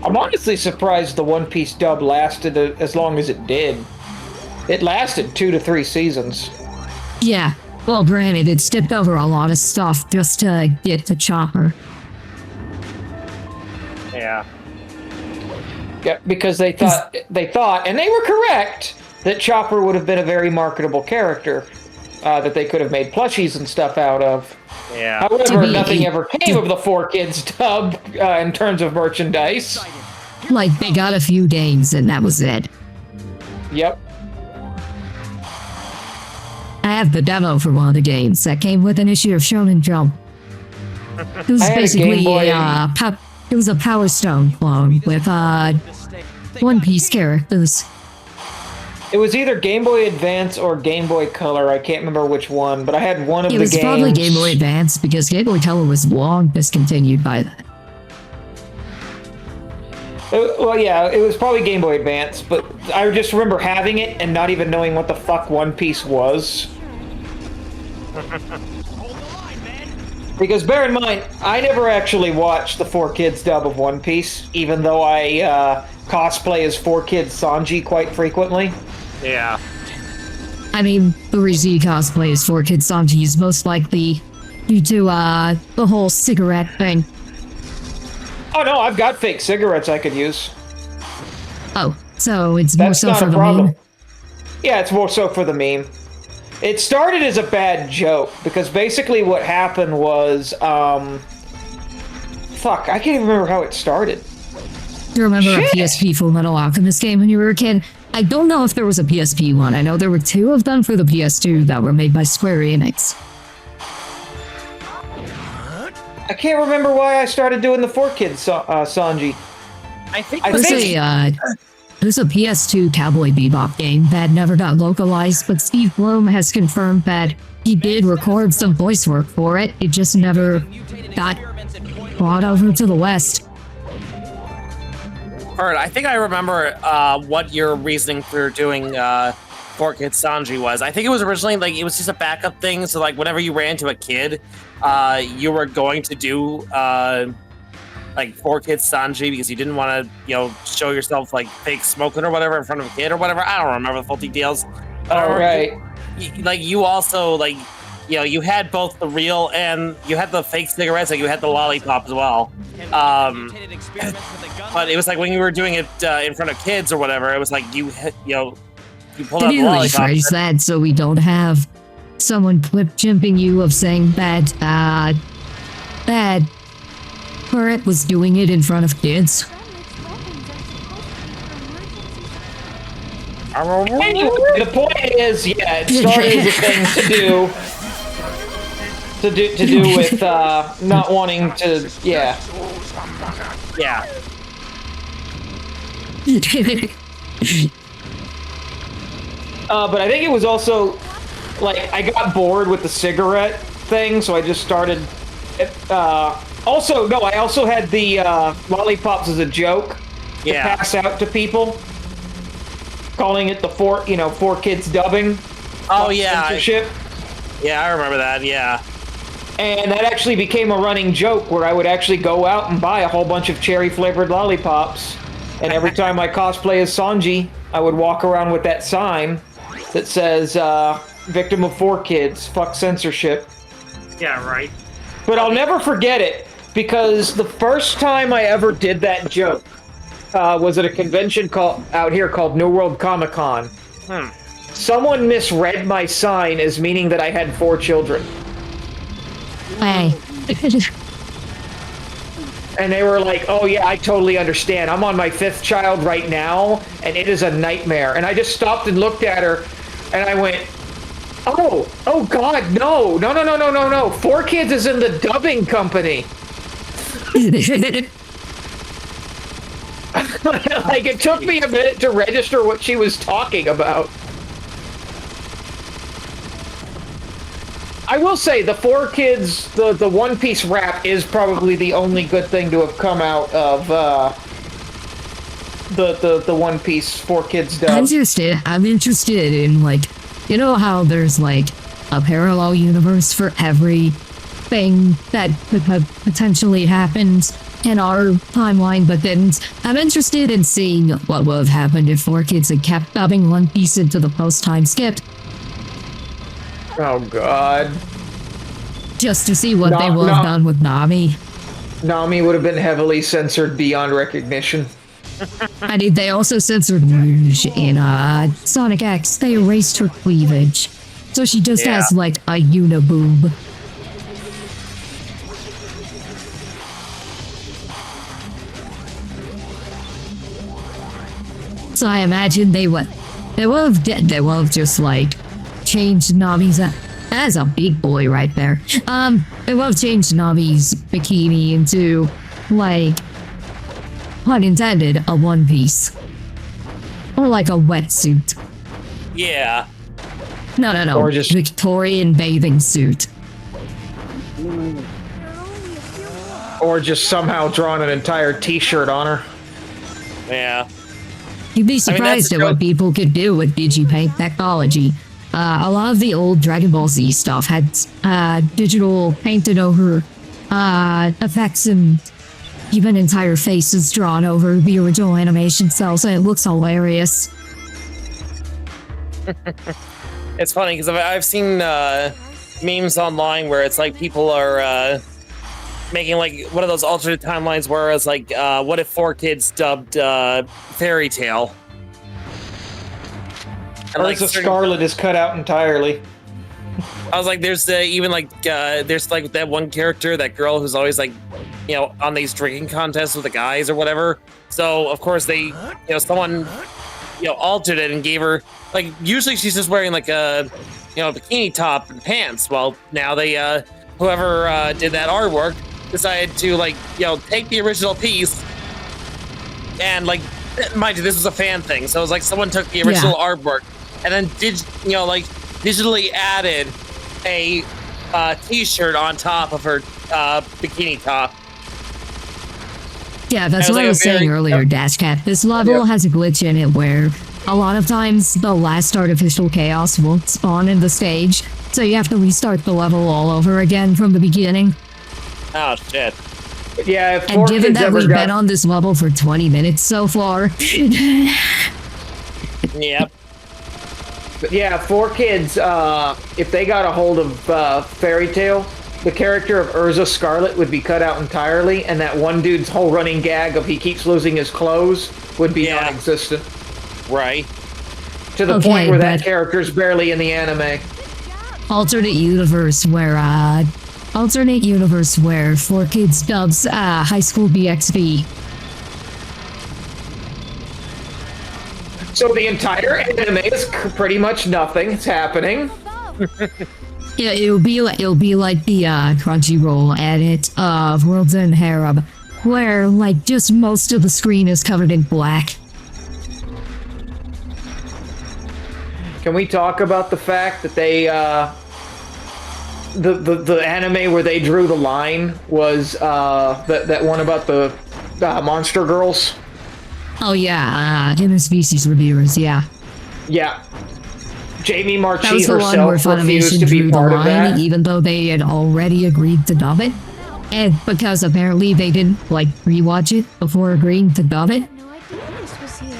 I'm honestly surprised the One Piece dub lasted as long as it did. It lasted 2 to 3 seasons. Yeah, well, granted, it skipped over a lot of stuff just to get to Chopper. Yeah. Yeah, because they thought, and they were correct, that Chopper would have been a very marketable character that they could have made plushies and stuff out of. Yeah. However, nothing ever came of the 4Kids dub in terms of merchandise. Like, they got a few games and that was it. Yep. I have the demo for one of the games that came with an issue of Shonen Jump. It was basically it was a Power Stone clone with One Piece characters. It was either Game Boy Advance or Game Boy Color. I can't remember which one, but I had one of the games. It was probably Game Boy Advance because Game Boy Color was long discontinued by then. Well, yeah, it was probably Game Boy Advance, but I just remember having it and not even knowing what the fuck One Piece was. Because bear in mind, I never actually watched the 4Kids dub of One Piece, even though I cosplay as 4Kids Sanji quite frequently. Yeah. I mean, the reason you cosplay as 4Kids Sanji is most likely due to the whole cigarette thing. Oh no, I've got fake cigarettes I could use. Oh, so it's more so for the meme? Yeah, it's more so for the meme. It started as a bad joke, because basically what happened was, fuck, I can't even remember how it started. Do you remember a PSP Full Metal Alchemist game when you were a kid? I don't know if there was a PSP one. I know there were 2 of them for the PS2 that were made by Square Enix. I can't remember why I started doing the 4Kids Sanji. There's a PS2 Cowboy Bebop game that never got localized, but Steve Bloom has confirmed that he did record some voice work for it. It just never got brought over to the West. Furret, I think I remember what your reasoning for doing 4Kids Sanji was. I think it was originally, like, it was just a backup thing, so, like, whenever you ran into a kid, you were going to do, like, 4Kids Sanji because you didn't want to, you know, show yourself, like, fake smoking or whatever in front of a kid or whatever. I don't remember the full details. All right. Like, you also, like, you know, you had both the real and you had the fake cigarettes, like, you had the lollipop as well. But it was like when you were doing it in front of kids or whatever, it was like you pulled out the lollipop. Rephrase that so we don't have someone clip-jimping you of saying that, Furret was doing it in front of kids. Anyway, the point is, yeah, it started as a thing to do with not wanting to, yeah. Yeah. But I think it was also, like, I got bored with the cigarette thing, so I just started, I also had the lollipops as a joke to pass out to people, calling it the 4Kids dubbing. Oh, yeah. Censorship. Yeah, I remember that, yeah. And that actually became a running joke where I would actually go out and buy a whole bunch of cherry-flavored lollipops, and every time I cosplay as Sanji, I would walk around with that sign that says, victim of 4 kids, fuck censorship. Yeah, right. But I'll never forget it, because the first time I ever did that joke was at a convention out here called New World Comic Con. Someone misread my sign as meaning that I had 4 children. Hey. And they were like, oh yeah, I totally understand. I'm on my 5th child right now, and it is a nightmare. And I just stopped and looked at her, and I went, oh God, no. 4 kids is in the dubbing company. Like, it took me a minute to register what she was talking about. I will say, the 4 kids, the One Piece rap is probably the only good thing to have come out of the One Piece 4 kids dub. I'm interested in, like, you know how there's, like, a parallel universe for everything that could have potentially happened in our timeline, but then I'm interested in seeing what would have happened if 4 kids had kept dubbing One Piece into the post-time skip. Oh God. Just to see what they would have done with Nami. Nami would have been heavily censored beyond recognition. I mean, they also censored Rouge in Sonic X. They erased her cleavage. So she just has, like, a uniboob. So I imagine they will have just, like, changed Nami's as a big boy right there. They will have changed Nami's bikini into, like, pun intended, a one piece. Or like a wetsuit. Yeah. No. Or just Victorian bathing suit. Or just somehow drawn an entire t-shirt on her. Yeah. You'd be surprised at what people could do with digipaint technology. A lot of the old Dragon Ball Z stuff had digital painted over effects and even entire faces drawn over the original animation cells, and it looks hilarious. It's funny because I've seen memes online where it's like people are making like one of those alternate timelines where it's like, what if 4 kids dubbed Fairy Tale? And like Scarlet is cut out entirely. I was like, there's even like there's like that one character, that girl who's always like, you know, on these drinking contests with the guys or whatever. So of course they, you know, someone, you know, altered it and gave her like, usually she's just wearing like a, you know, bikini top and pants. Well, now they whoever did that artwork decided to, like, you know, take the original piece and, like, mind you, this was a fan thing, so it was like someone took the original artwork and then digitally added a t-shirt on top of her bikini top. Yeah, that's what I was saying earlier, Dashcat. This level has a glitch in it where a lot of times the last artificial chaos won't spawn in the stage, so you have to restart the level all over again from the beginning. Oh, shit. Yeah, and given that we've been on this level for 20 minutes so far. Yep. But yeah, 4 kids, if they got a hold of Fairy Tale, the character of Urza Scarlet would be cut out entirely, and that one dude's whole running gag of he keeps losing his clothes would be non-existent. Right. To the point where that character's barely in the anime. Alternate universe where 4 kids dubs High School DxD. So the entire anime is pretty much nothing. It's happening. Yeah, it'll be like the Crunchyroll edit of World's End Harem, where like just most of the screen is covered in black. Can we talk about the fact that they the anime where they drew the line was that one about the monster girls? Oh yeah, interspecies reviewers, yeah. Yeah. Jamie Marchi that was the one where herself refused Funimation to be drew the part of line, that. even though they had already agreed to dub it. And because apparently they didn't like rewatch it before agreeing to dub it. This was here.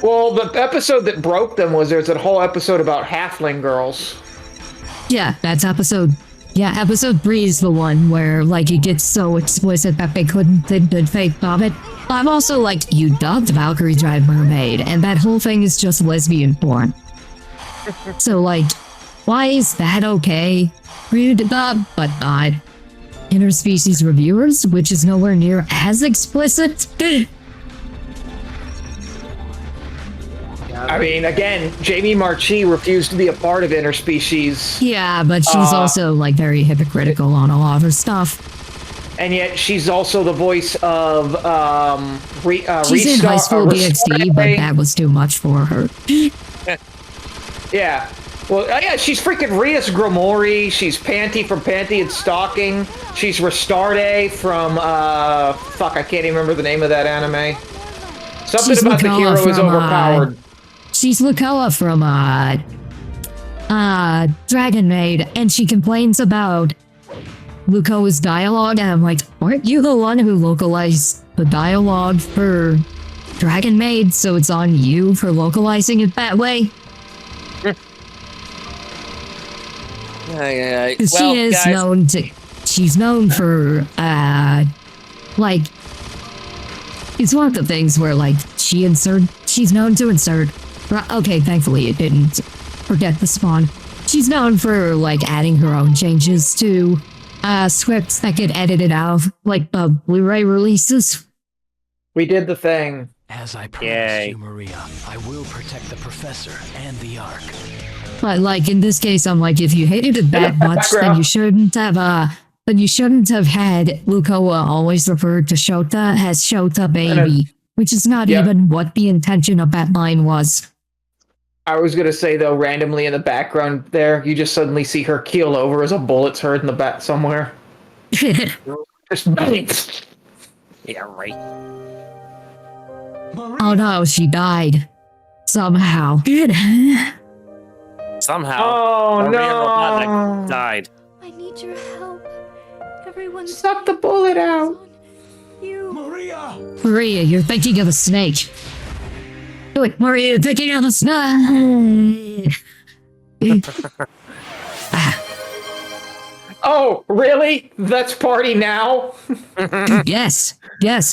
Well, the episode that broke them was there's a whole episode about halfling girls. Yeah, that's episode 3 is the one where, like, it gets so explicit that they couldn't in good faith of it. I'm also like, you dubbed Valkyrie Drive Mermaid, and that whole thing is just lesbian porn. So, like, why is that okay for you to dub, but not interspecies reviewers, which is nowhere near as explicit? I mean, again, Jamie Marchi refused to be a part of interspecies. Yeah, but she's also, like, very hypocritical on a lot of her stuff. And yet she's also the voice of she's in High School DxD, but that was too much for her. Yeah. Well, yeah, she's freaking Rias Gromori. She's Panty from Panty and Stalking. She's Restarde from, fuck, I can't even remember the name of that anime. Something She's about the Lukoa hero is from, overpowered. She's Lukoa from, Dragon Maid, and she complains about Lukoa's dialogue, and I'm like, aren't you the one who localized the dialogue for Dragon Maid, so it's on you for localizing it that way? Yeah. Well, she is guys, known to... She's known for, like... It's one of the things where, like, she's known to insert... Okay, thankfully it didn't forget the spawn. She's known for, like, adding her own changes to scripts that get edited out, like the Blu-ray releases. We did the thing. As I promised you, Maria, I will protect the professor and the Ark. But, like, in this case, I'm like, if you hated it that much, then you shouldn't have had Lukoa always referred to Shota as Shota Baby, which is not even what the intention of that line was. I was gonna say, though, randomly in the background there, you just suddenly see her keel over as a bullet's heard in the back somewhere. Just bites. Yeah, right. Oh no, she died. Somehow. Somehow. Oh, Maria no. Robotnik died. I need your help. Everyone, suck the bullet out. Maria, you're thinking of a snake. Do it, Maria, you're thinking of a snake. Oh, really? Let's party now? Yes,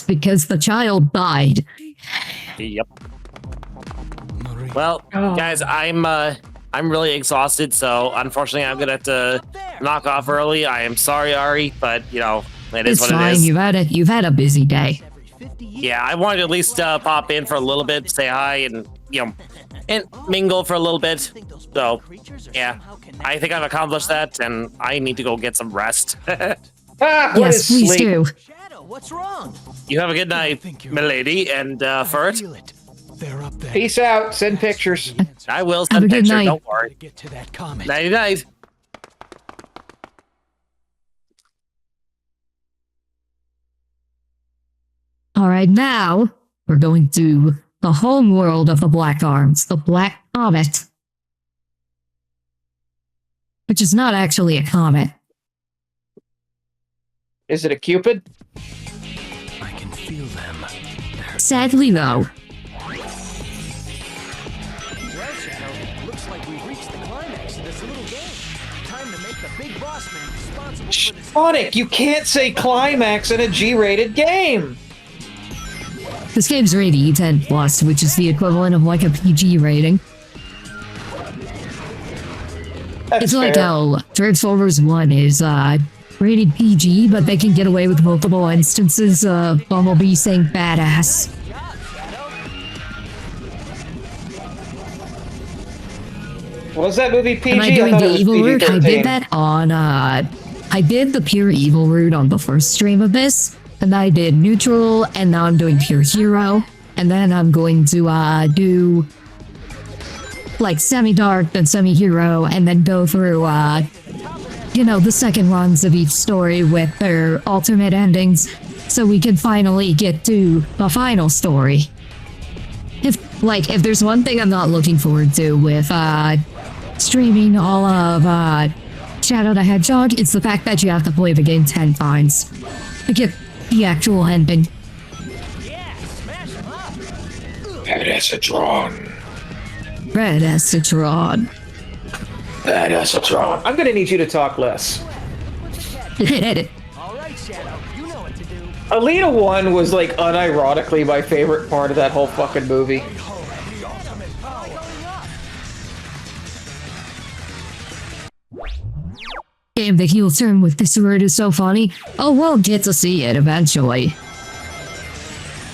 because the child died. Yep. Well, guys, I'm really exhausted, so unfortunately I'm gonna have to knock off early. I am sorry, Ari, but you know, it is It's what fine. it is. You've had a busy day. Yeah, I wanted to at least pop in for a little bit, say hi, and and mingle for a little bit. So, yeah, I think I've accomplished that, and I need to go get some rest. Yes, please do. Shadow, what's wrong? You have a good night, milady, and Furret. Peace out. Send pictures. I will Have send a good pictures. night. Don't worry. Get to that comet. Nighty night. Alright, now we're going to the home world of the Black Arms, the Black Comet. Which is not actually a comet. Is it a Cupid? I can feel them. Sadly, though. Well, Shadow, looks like we've reached the climax of this little game. Time to make the big boss man responsible for this. Sonic, you can't say climax in a G-rated game. This game's rated E10+, which is the equivalent of like a PG rating. That's It's like fair. how Transformers 1 is rated PG, but they can get away with multiple instances of Bumblebee saying badass. Was that movie PG? Am I doing thought the it was evil route? I PG-13. did that on, I did the pure evil route on the first stream of this, and I did neutral, and now I'm doing pure hero, and then I'm going to, do, like, semi-dark, then semi-hero, and then go through, you know, the second runs of each story with their alternate endings, so we can finally get to the final story. If there's one thing I'm not looking forward to with, streaming all of, Shadow the Hedgehog, it's the fact that you have to play the game 10 times to get the actual ending. Yeah, smash him up. Pedesitron. Predesitron. Pedesitron. I'm gonna need you to talk less. All right, Shadow, you know what to do. Alita 1 was like unironically my favorite part of that whole fucking movie. Game the heel turn with this word is so funny. Oh, we'll get to see it eventually.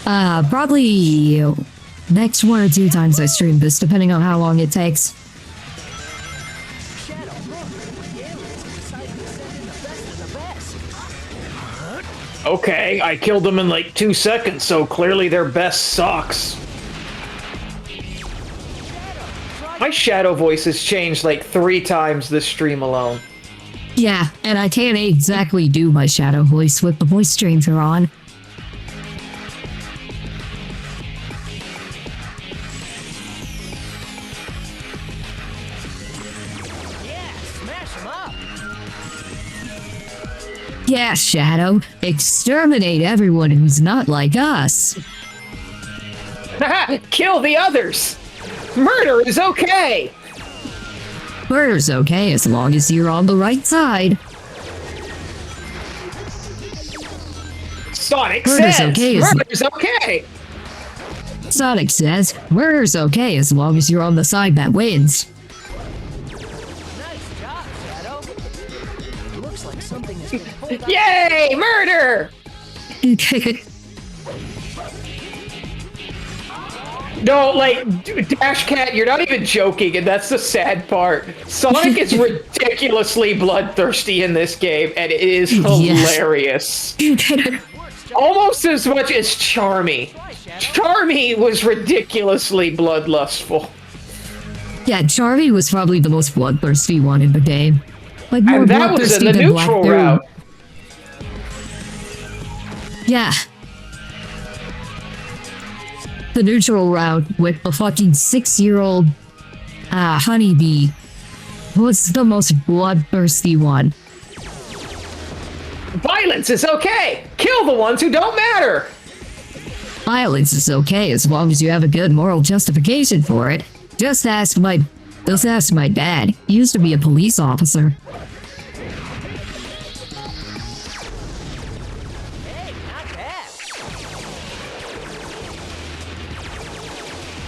Probably next 1 or 2 times I stream this, depending on how long it takes. Okay, I killed them in like 2 seconds, so clearly their best sucks. My Shadow voice has changed like 3 times this stream alone. Yeah, and I can't exactly do my Shadow voice with the voice changer on. Yeah, Shadow. Exterminate everyone who's not like us. Kill the others! Murder is okay! Murder's okay as long as you're on the right side. Sonic Murder's says okay murder's okay! Sonic says murder's okay as long as you're on the side that wins. Nice job, Shadow. Looks like something has been pulled out. Yay! Murder! No, like, Dash Cat, you're not even joking, and that's the sad part. Sonic is ridiculously bloodthirsty in this game, and it is hilarious. Almost as much as Charmy. Charmy was ridiculously bloodlustful. Yeah, Charmy was probably the most bloodthirsty one in the game. Like, more And that was in bloodthirsty the than neutral Black route. Yeah. The neutral route with the fucking 6-year-old honeybee was the most bloodthirsty one. Violence is okay! Kill the ones who don't matter! Violence is okay as long as you have a good moral justification for it. Just ask my dad. He used to be a police officer.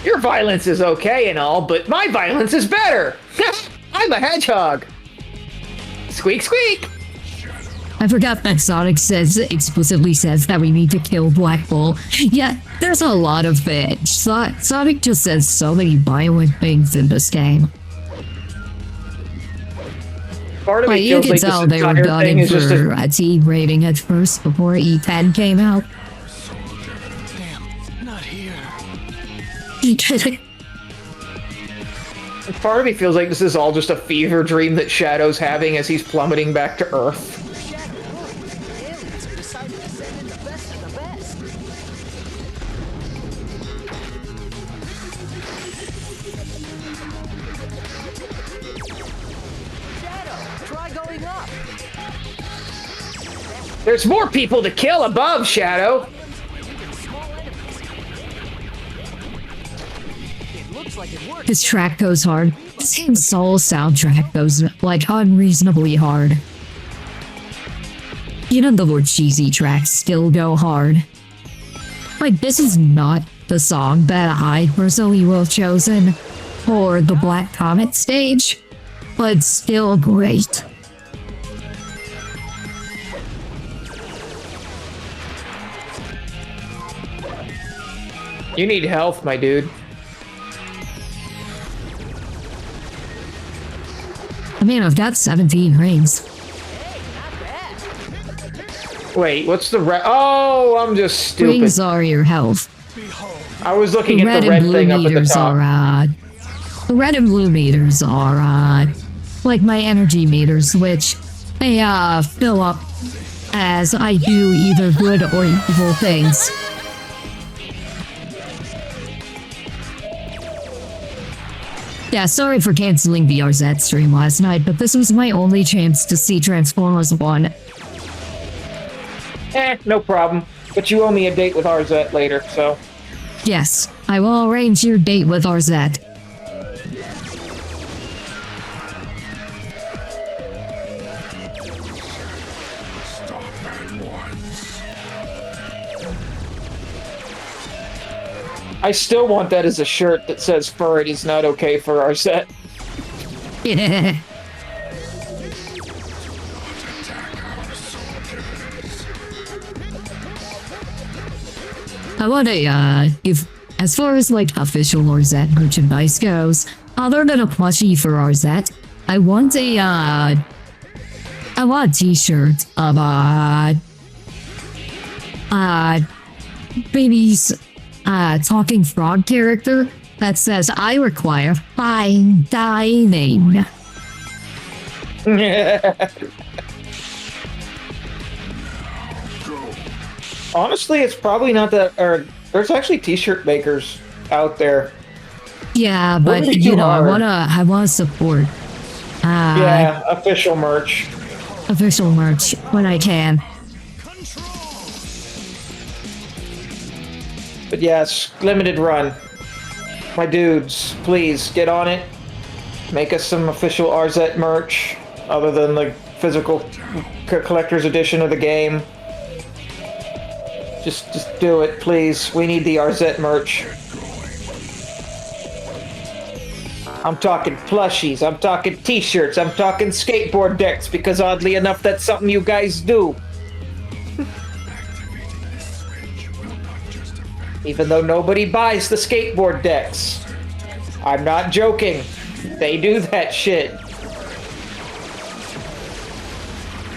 Your violence is okay and all, but my violence is better! I'm a hedgehog! Squeak, squeak! I forgot that Sonic explicitly says that we need to kill Black Bull. Yeah, there's a lot of it. Sonic just says so many violent things in this game. Part of But me you feels can like tell this they were entire thing gunning is just for a T rating at first before E10 came out. Not here. Part of me feels like this is all just a fever dream that Shadow's having as he's plummeting back to Earth. Aliens have decided to send in the best of the best. Shadow, try going up. There's more people to kill above, Shadow! Like it worked. This track goes hard. This game's soul soundtrack goes, like, unreasonably hard. Even the more cheesy tracks still go hard. Like, this is not the song that I personally would have chosen for the Black Comet stage, but still great. You need health, my dude. I mean, I've got 17 rings. Wait, what's the red? Oh, I'm just stupid. Rings are your health. I was looking The at red the and red blue thing up at the meters top. are, the red and blue meters are, like my energy meters, which they, fill up as I do either good or evil things. Yeah, sorry for canceling the RZ stream last night, but this was my only chance to see Transformers 1. No problem. But you owe me a date with RZ later, so... Yes, I will arrange your date with Arzette. Stop at once. I still want that as a shirt that says Furret is not okay for our set. Yeah. I want to, if, as far as like official Arzette merchandise goes, other than a plushie for Arzette, I want a t-shirt of, baby's, talking frog character that says, I require fine dining. Honestly, it's probably not that. Or there's actually t-shirt makers out there. Yeah, but you know, I wanna support. Yeah, official merch. Official merch when I can. But yes, limited run. My dudes, please get on it. Make us some official Arzette merch, other than the physical collector's edition of the game. Just do it, please. We need the Arzette merch. I'm talking plushies, I'm talking t-shirts, I'm talking skateboard decks, because oddly enough, that's something you guys do. Even though nobody buys the skateboard decks. I'm not joking. They do that shit.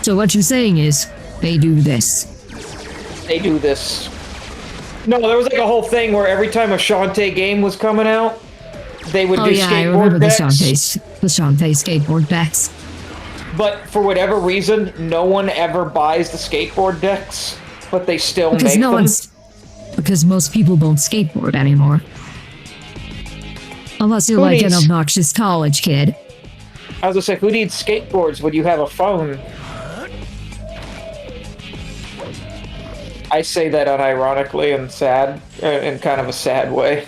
So what you're saying is, they do this. They do this. No, there was like a whole thing where every time a Shantae game was coming out, they would do skateboard I remember decks. the Shantae skateboard decks. But for whatever reason, no one ever buys the skateboard decks, but they still make them. Because most people don't skateboard anymore. Unless you're like an obnoxious college kid. I was gonna say, who needs skateboards when you have a phone? I say that unironically and sad, in kind of a sad way.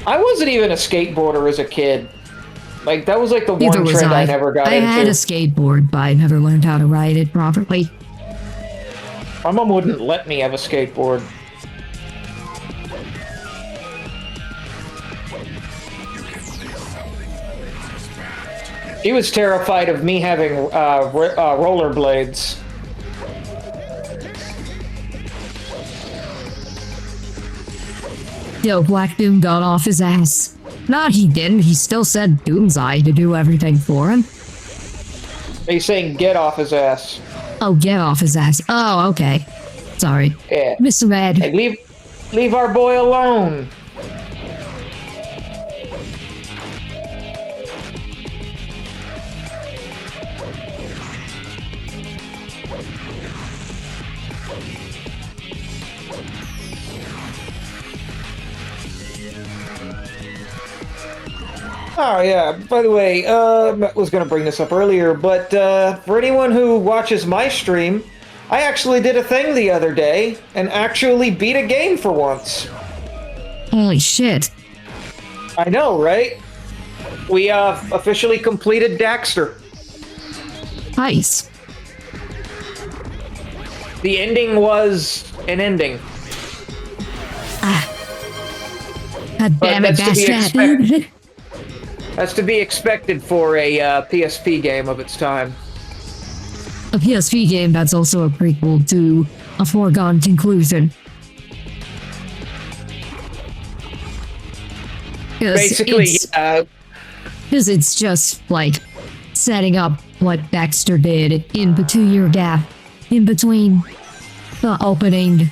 I wasn't even a skateboarder as a kid. Like, that was like the one trend I never got into. I had a skateboard, but I never learned how to ride it properly. My mom wouldn't let me have a skateboard. She was terrified of me having rollerblades. Yo, Black Doom got off his ass. Nah, he didn't. He still said Doom's Eye to do everything for him. Are you saying get off his ass? Oh, get off his ass. Oh, okay. Sorry. Yeah. Mr. Red. Hey, leave our boy alone. Oh, yeah. By the way, I was going to bring this up earlier, but for anyone who watches my stream, I actually did a thing the other day and actually beat a game for once. Holy shit. I know, right? We officially completed Daxter. Nice. The ending was an ending. God damn it, bastard. That's to be expected for a PSP game of its time. A PSP game that's also a prequel to A Foregone Conclusion. Basically, because it's just like setting up what Dexter did in the 2-year gap in between the opening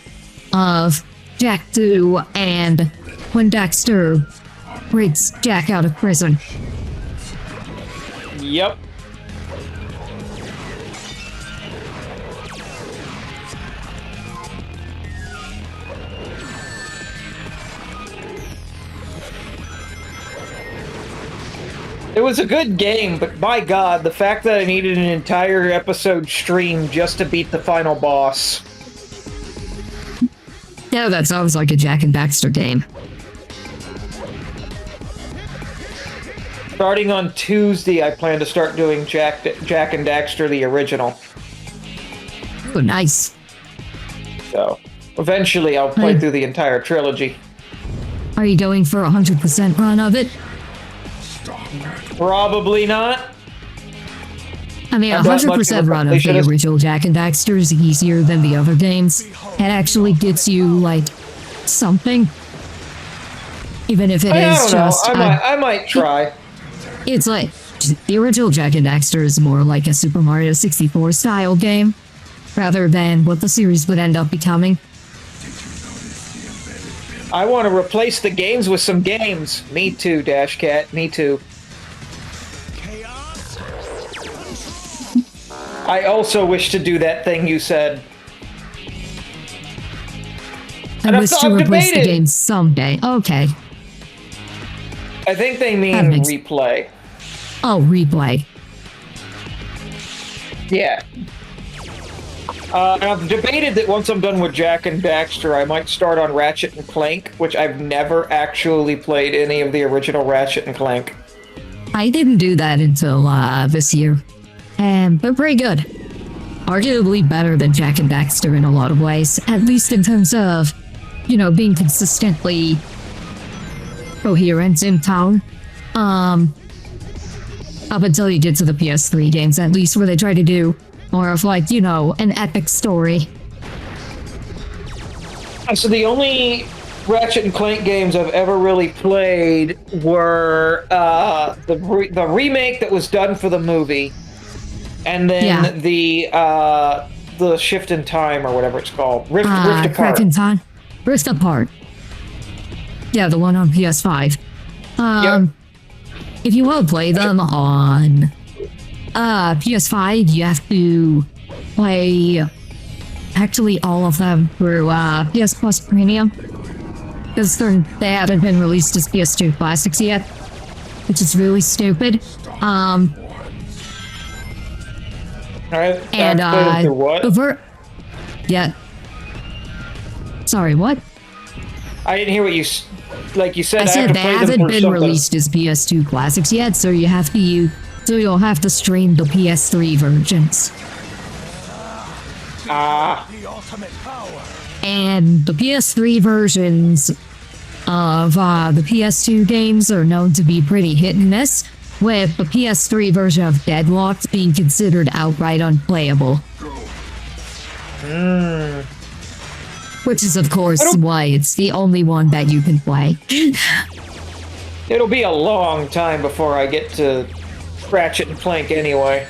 of Jack 2 and when Dexter breaks Jack out of prison. Yep. It was a good game, but my god, the fact that I needed an entire episode stream just to beat the final boss. Yeah, that sounds like a Jack and Daxter game. Starting on Tuesday, I plan to start doing Jack and Daxter, the original. Oh, nice. So, eventually I'll play through the entire trilogy. Are you going for a 100% run of it? Probably not. I mean, a 100% run of the original Jack and Daxter is easier than the other games. It actually gets you, like, something. Even if it is just... I might try. It's like, the original Jack and Daxter is more like a Super Mario 64 style game, rather than what the series would end up becoming. I want to replace the games with some games. Me too, Dash Cat. Me too. I also wish to do that thing you said. I wish to replace the game someday. Okay. I think they mean replay. Oh, replay. Yeah. I've debated that once I'm done with Jack and Daxter, I might start on Ratchet and Clank, which I've never actually played any of the original Ratchet and Clank. I didn't do that until this year. But pretty good. Arguably better than Jack and Daxter in a lot of ways, at least in terms of, you know, being consistently coherent in tone. Up until you get to the PS3 games, at least, where they try to do more of, like, you know, an epic story. So the only Ratchet and Clank games I've ever really played were the remake that was done for the movie, and then the Shift in Time, or whatever it's called. Rift Apart. Crack in Time. Rift Apart. Yeah, the one on PS5. If you want to play them on PS5, you have to play actually all of them through PS Plus Premium, because they haven't been released as PS2 classics yet, which is really stupid. Alright, and what? Yeah. Sorry, what? I didn't hear what you like. You said I said have to they play haven't them been released as PS2 classics yet, so you'll have to stream the PS3 versions. And the PS3 versions of the PS2 games are known to be pretty hit and miss, with the PS3 version of Deadlocked being considered outright unplayable. Which is, of course, why it's the only one that you can play. It'll be a long time before I get to Ratchet and Clank anyway.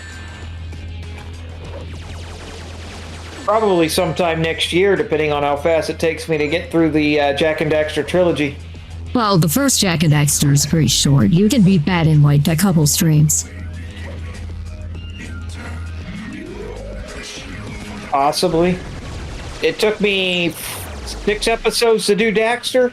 Probably sometime next year, depending on how fast it takes me to get through the Jack and Daxter trilogy. Well, the first Jack and Daxter is pretty short. You can beat that in, like, a couple streams. Possibly. It took me 6 episodes to do Daxter.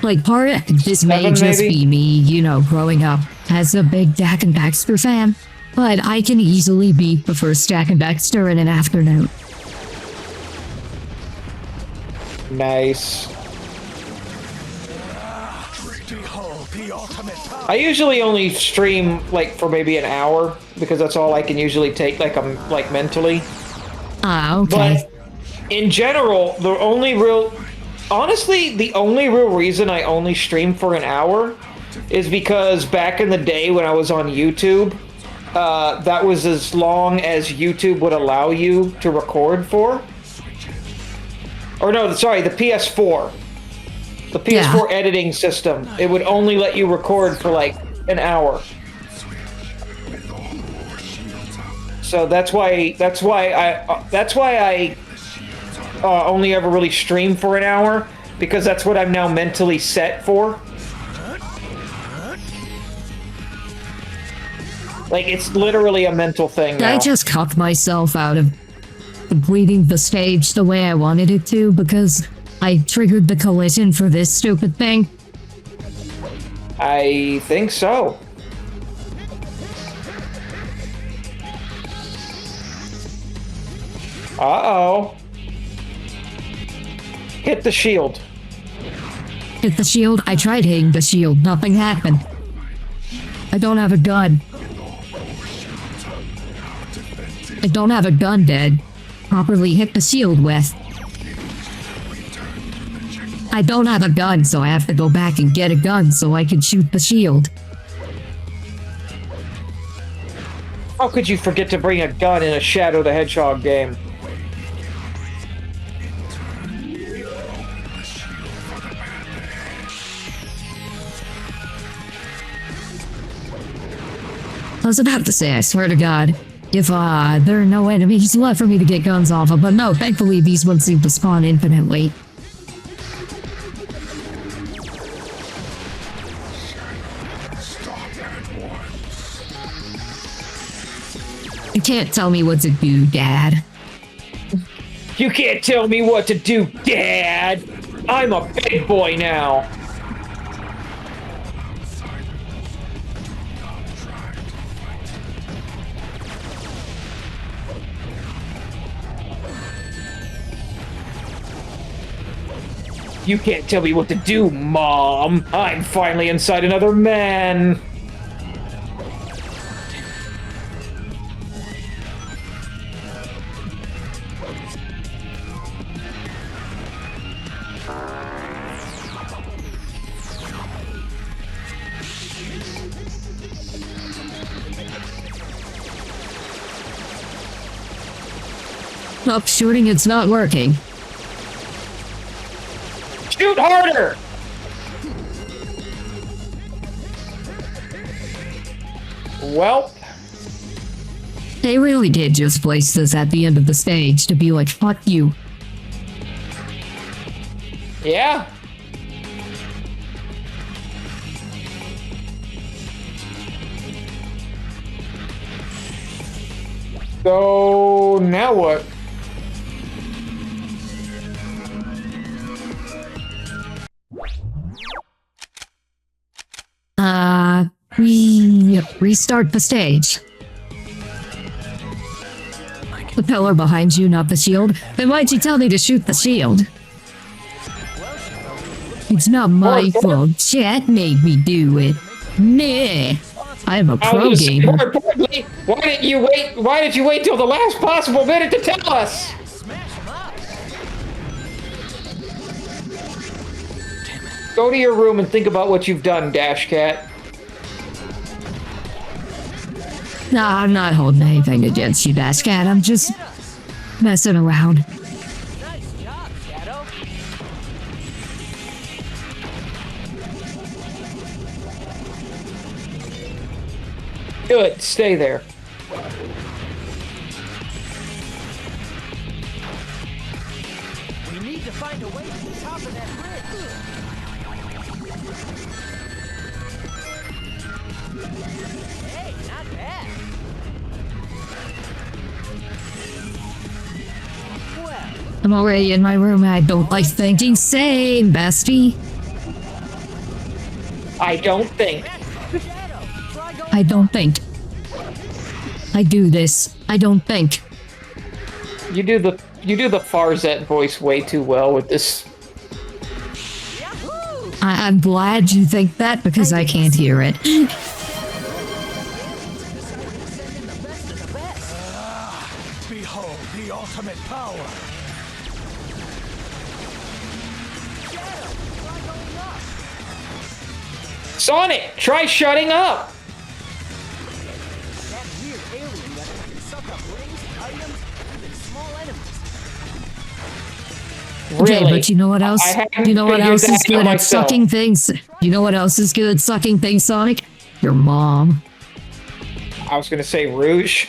Like, part of this may just be me, you know, growing up as a big Jack and Daxter fan, but I can easily beat the first Jack and Daxter in an afternoon. Nice. I usually only stream like for maybe an hour because that's all I can usually take like mentally. Okay. But in general, the only real reason I only stream for an hour is because back in the day when I was on YouTube, that was as long as YouTube would allow you to record for. Or no, sorry, the PS4. The PS4 editing system. It would only let you record for like an hour. So that's why I only ever really stream for an hour, because that's what I'm now mentally set for. Like, it's literally a mental thing now. I just cocked myself out of completing the stage the way I wanted it to because I triggered the collision for this stupid thing. I think so. Uh-oh. Hit the shield. Hit the shield? I tried hitting the shield. Nothing happened. I don't have a gun. I don't have a gun, Dad. Properly hit the shield with. I don't have a gun, so I have to go back and get a gun so I can shoot the shield. How could you forget to bring a gun in a Shadow the Hedgehog game? I was about to say, I swear to God, if there are no enemies left for me to get guns off of, but no, thankfully these ones seem to spawn infinitely. You can't tell me what to do, Dad. You can't tell me what to do, Dad! I'm a big boy now! You can't tell me what to do, Mom! I'm finally inside another man! Stop shooting, it's not working. Shoot harder! Well... They really did just place this at the end of the stage to be like, fuck you. Yeah? So... now what? We restart the stage. The pillar behind you, not the shield. Then why'd you tell me to shoot the shield? It's not my fault. Chat made me do it. Meh. I'm a pro gamer. More importantly, why did you wait till the last possible minute to tell us? Go to your room and think about what you've done, Dash Cat. Nah, I'm not holding anything against you, Dash Cat. I'm just messing around. Nice job, Shadow. Good, stay there. We need to find a way to the top of that bridge. Hey, not bad. Well, I'm already in my room and I don't like thinking. Same, bestie. I don't think. I don't think. I do this. I don't think. You do the Farzette voice way too well with this. I'm glad you think that because I can't hear it. Behold the ultimate power. Sonic, try shutting up! that weird alien weapon can suck up rings, items, even small enemies. Okay, Really? but you know what else? I haven't You know what figured else is that out good at myself. sucking things? You know what else is good at sucking things, Sonic? Your mom. I was gonna say Rouge.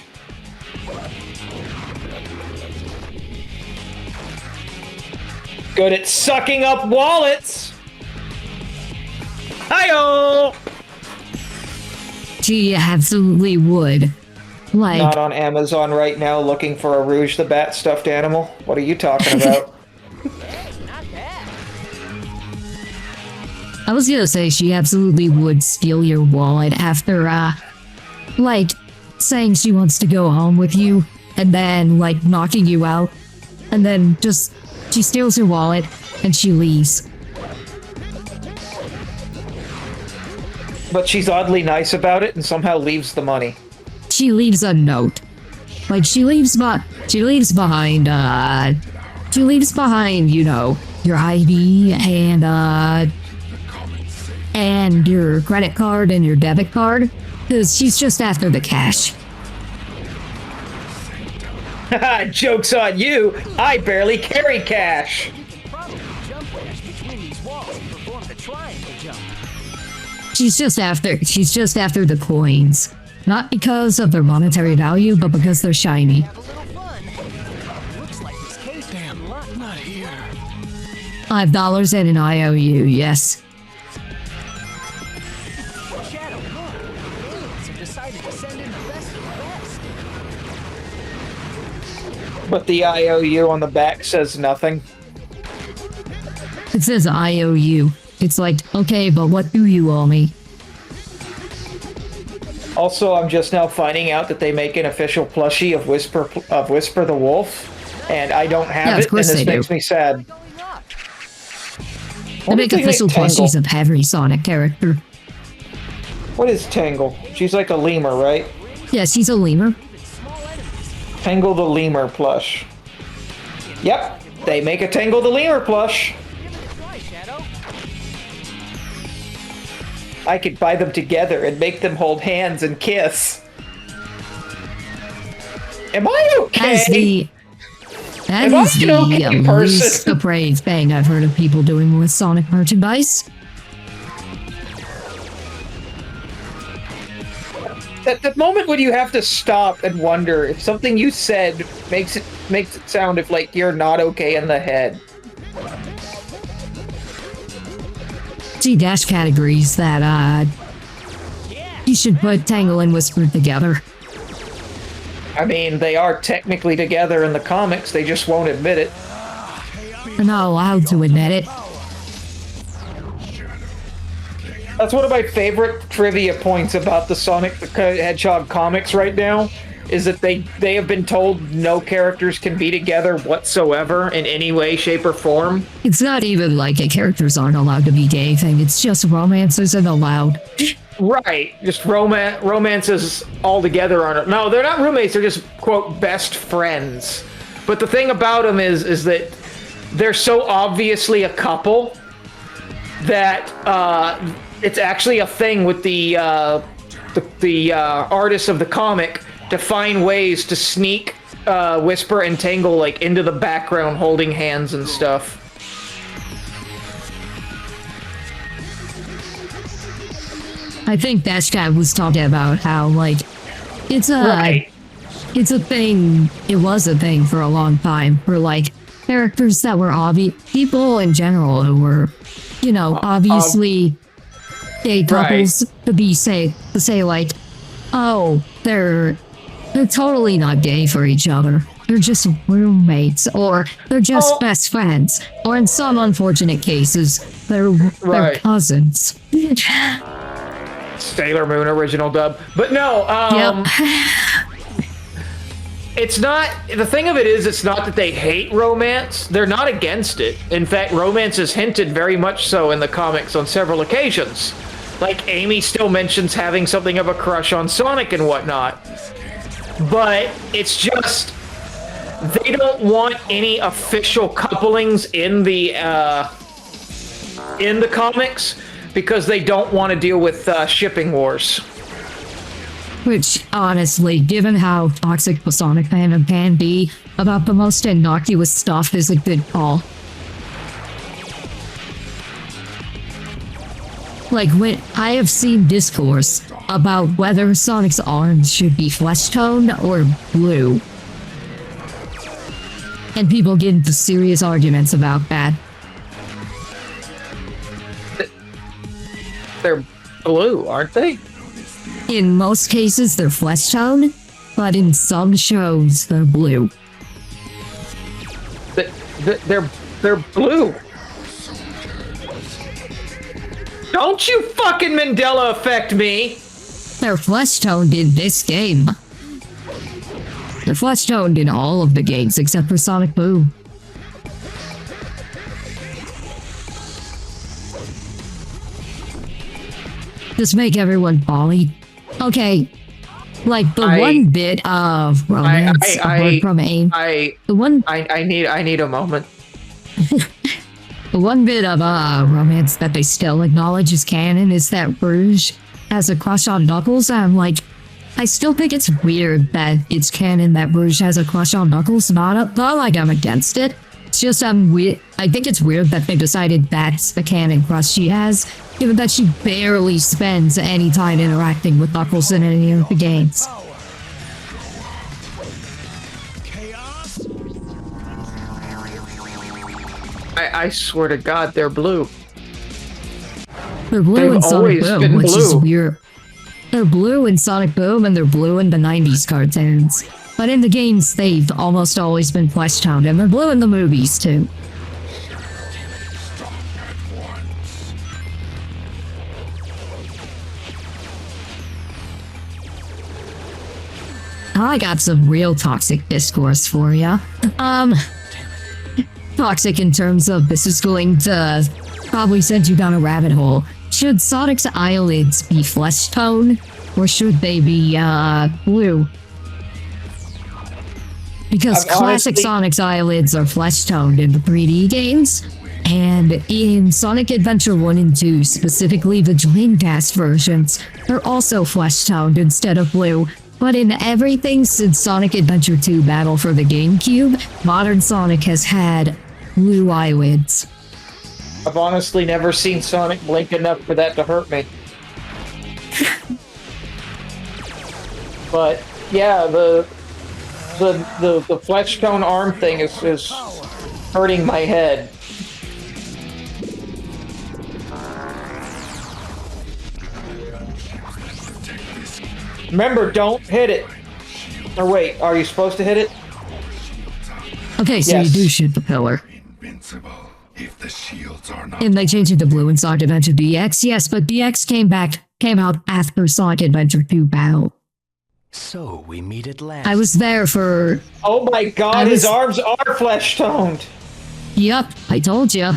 Good at sucking up wallets! Hi-yo! She absolutely would. Like, Not on Amazon right now looking for a Rouge the Bat stuffed animal? What are you talking about? I was gonna say she absolutely would steal your wallet after, like, saying she wants to go home with you, and then, like, knocking you out, and then just She steals her wallet, and she leaves. But she's oddly nice about it and somehow leaves the money. She leaves a note. Like, she leaves behind, you know, your ID and your credit card and your debit card. Because she's just after the cash. Haha, joke's on you! I barely carry cash! She's just after the coins. Not because of their monetary value, but because they're shiny. Damn, not here. $5 and an IOU, yes. Shadow, look. Aliens have decided to send in the best of the best. But the IOU on the back says nothing. It says IOU. It's like, okay, but what do you owe me? Also, I'm just now finding out that they make an official plushie of Whisper the Wolf, and I don't have it, and this makes me sad. They make official plushies of every Sonic character. What is Tangle? She's like a lemur, right? Yeah, she's a lemur. Tangle the Lemur plush. Yep, they make a Tangle the Lemur plush. I could buy them together and make them hold hands and kiss. Am I okay? That is the least depraved thing I've heard of people doing with Sonic merchandise. That moment when you have to stop and wonder if something you said makes it sound if like you're not okay in the head. See dash categories that you should put Tangle and Whisper together. I mean, they are technically together in the comics, they just won't admit it. They're not allowed to admit it. That's one of my favorite trivia points about the Sonic the Hedgehog comics right now, is that they have been told no characters can be together whatsoever in any way, shape, or form. It's not even like characters aren't allowed to be gay thing, it's just romance isn't allowed. Right, just romances altogether aren't. No, they're not roommates, they're just, quote, best friends. But the thing about them is that they're so obviously a couple that it's actually a thing with the artists of the comic to find ways to sneak Whisper and Tangle like into the background holding hands and stuff. I think Dash Guy was talking about how like it's a thing. It was a thing for a long time for like characters that were obvious, people in general who were, you know, obviously gay couples to say like, oh, they're totally not gay for each other. They're just roommates, or they're just best friends, or in some unfortunate cases, they're cousins. Sailor Moon original dub. But no, it's not, the thing of it is, it's not that they hate romance. They're not against it. In fact, romance is hinted very much so in the comics on several occasions. Like, Amy still mentions having something of a crush on Sonic and whatnot. But it's just, they don't want any official couplings in the comics because they don't want to deal with shipping wars. Which, honestly, given how toxic the Sonic fandom can be about the most innocuous stuff, is a good call. Like, when I have seen discourse about whether Sonic's arms should be flesh-toned or blue. And people get into serious arguments about that. They're blue, aren't they? In most cases, they're flesh-toned, but in some shows, they're blue. They're blue. Don't you fucking Mandela affect me! They're flesh-toned in this game. They're flesh-toned in all of the games except for Sonic Boom. Just make everyone Polly. Okay. Like the one bit of romance from AIM. I need a moment. The one bit of romance that they still acknowledge as canon is that Rouge has a crush on Knuckles. I'm like, I still think it's weird that it's canon that Rouge has a crush on Knuckles. Not like I'm against it. It's just I think it's weird that they decided that's the canon crush she has, given that she barely spends any time interacting with Knuckles in any of the games. I swear to God, they're blue. They're blue They've in Sonic always Boom, been which is blue. weird. They're blue in Sonic Boom and they're blue in the 90s cartoons. But in the games, they've almost always been flesh toned, and they're blue in the movies too. I got some real toxic discourse for ya. Toxic in terms of this is going to probably send you down a rabbit hole. Should Sonic's eyelids be flesh tone, or should they be blue? Because classic Sonic's eyelids are flesh toned in the 3D games, and in Sonic Adventure 1 and 2, specifically the Dreamcast versions, they're also flesh toned instead of blue. But in everything since Sonic Adventure 2 Battle for the GameCube, modern Sonic has had blue eyelids. I've honestly never seen Sonic blink enough for that to hurt me. But yeah, the flesh tone arm thing is hurting my head. Remember, don't hit it. Or wait, are you supposed to hit it? Okay, so Yes. you do shoot the pillar. If the shields are not And they changed it to blue in Sonic Adventure DX, yes, but DX came out after Sonic Adventure 2 Battle. So we meet at last. I was there for... Oh my God, his arms are flesh toned. Yup, I told ya.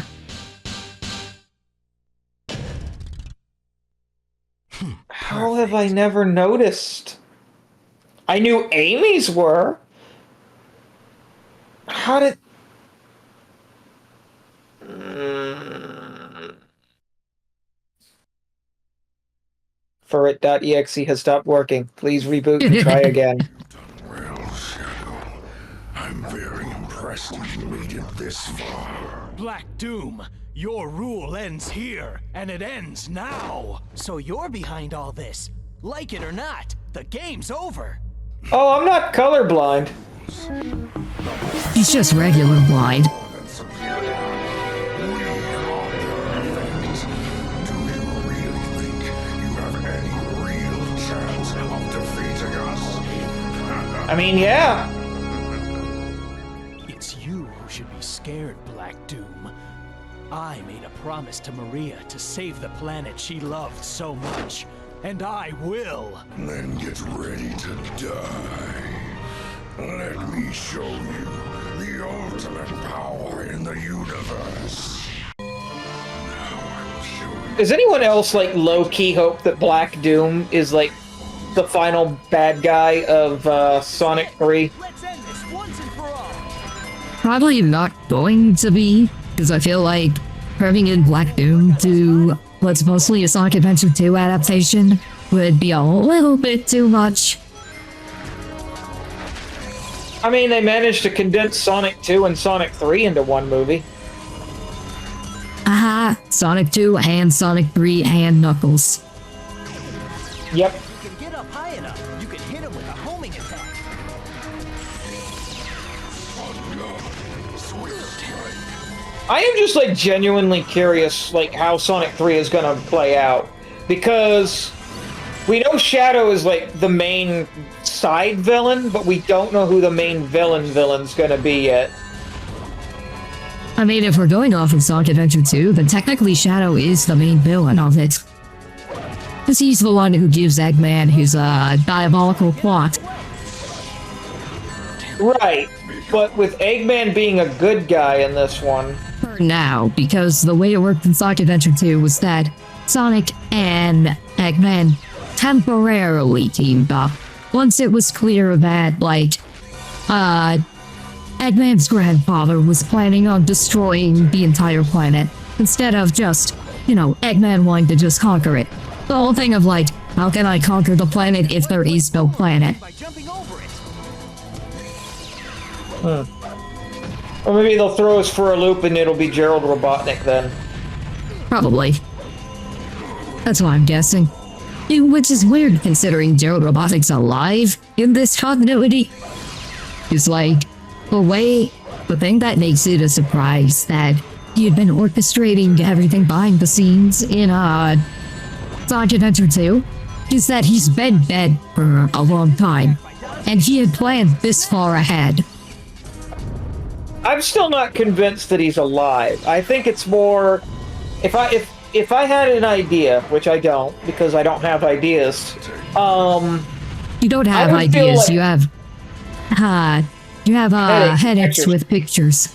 How have I never noticed? I knew Amy's were. How did... Furret.exe has stopped working. Please reboot and try again. well, Shadow. I'm very impressed you made it this far. Black Doom, your rule ends here, and it ends now. So you're behind all this. Like it or not, the game's over. Oh, I'm not colorblind. He's just regular blind. I mean, yeah. It's you who should be scared, Black Doom. I made a promise to Maria to save the planet she loved so much, and I will. Then get ready to die. Let me show you the ultimate power in the universe. Does anyone else, like, low-key hope that Black Doom is, like, the final bad guy of Sonic 3? Probably not going to be, because I feel like having in Black Doom to what's mostly a Sonic Adventure 2 adaptation would be a little bit too much. I mean, they managed to condense Sonic 2 and Sonic 3 into one movie. Aha, Sonic 2 and Sonic 3 and Knuckles. Yep. You can get up high enough, you can hit him with a homing attack. I am just, like, genuinely curious, like, how Sonic 3 is gonna play out. Because we know Shadow is, like, the main side villain, but we don't know who the main villain's gonna be yet. I mean, if we're going off of Sonic Adventure 2, then technically Shadow is the main villain of it. Because he's the one who gives Eggman his diabolical plot. Right, but with Eggman being a good guy in this one. For now, because the way it worked in Sonic Adventure 2 was that Sonic and Eggman temporarily teamed up once it was clear that, like, Eggman's grandfather was planning on destroying the entire planet instead of just, Eggman wanting to just conquer it. The whole thing of, like, how can I conquer the planet if there is no planet? Or maybe they'll throw us for a loop and it'll be Gerald Robotnik then. Probably. That's what I'm guessing. Which is weird considering Gerald Robotnik's alive in this continuity. It's like, the thing that makes it a surprise that he had been orchestrating everything behind the scenes in Sonic Adventure 2 is that he's been dead for a long time, and he had planned this far ahead. I'm still not convinced that he's alive. I think it's more, if I had an idea, which I don't because I don't have ideas. You don't have ideas. You have headaches with pictures.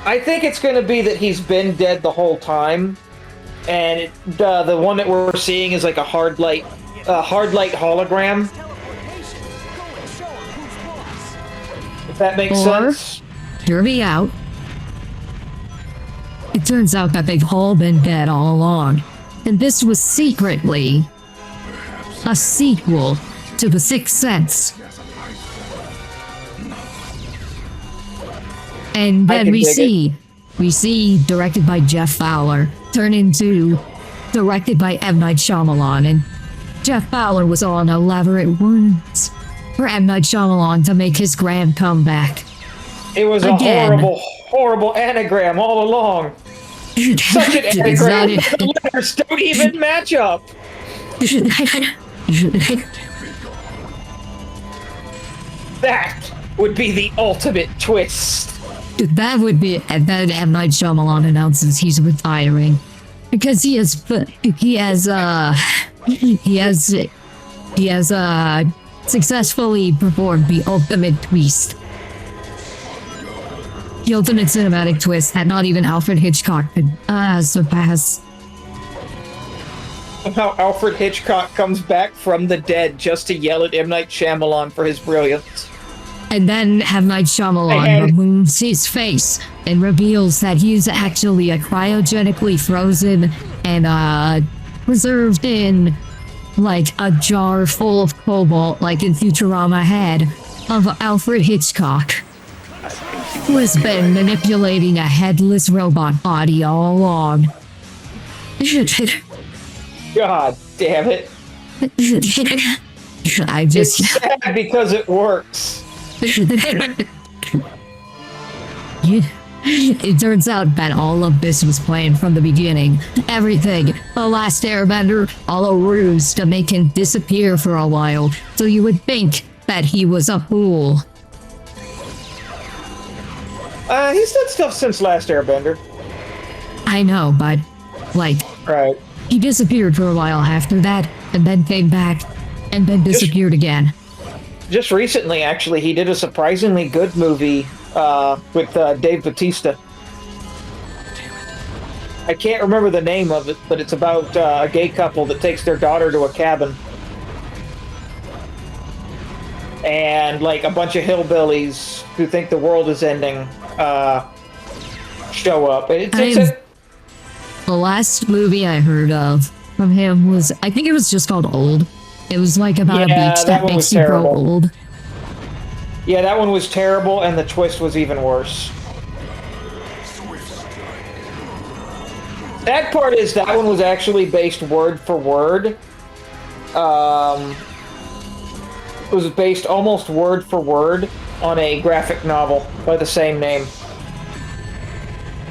I think it's going to be that he's been dead the whole time, and the one that we're seeing is like a hard light hologram. If that makes sense. Hear me out. It turns out that they've all been dead all along, and this was secretly a sequel to The Sixth Sense. And then we see directed by Jeff Fowler turn into directed by M. Night Shyamalan, and Jeff Fowler was on elaborate words for M. Night Shyamalan to make his grand comeback. It was a horrible anagram all along. Such an anagram. The letters don't even match up. That would be the ultimate twist. That would be, and then M. Night Shyamalan announces he's retiring because he has successfully performed the ultimate twist. The ultimate cinematic twist that not even Alfred Hitchcock could surpass. Somehow Alfred Hitchcock comes back from the dead just to yell at M. Night Shyamalan for his brilliance. And then M. Night Shyamalan removes his face and reveals that he's actually a cryogenically frozen and preserved in like a jar full of cobalt, like in Futurama head of Alfred Hitchcock, who has been manipulating a headless robot body all along. God damn it. It's sad because it works. It turns out that all of this was planned from the beginning. Everything. The last airbender, all a ruse to make him disappear for a while, so you would think that he was a fool. He's done stuff since last airbender. I know, but, like, right. He disappeared for a while after that, and then came back, and then disappeared again. Just recently, actually, he did a surprisingly good movie with Dave Bautista. I can't remember the name of it, but it's about a gay couple that takes their daughter to a cabin. And, like, a bunch of hillbillies who think the world is ending show up. The last movie I heard of from him was, I think it was just called Old. It was like about a beach that makes you grow old. Yeah, that one was terrible, and the twist was even worse. That part is, that one was actually based word for word. It was based almost word for word on a graphic novel by the same name.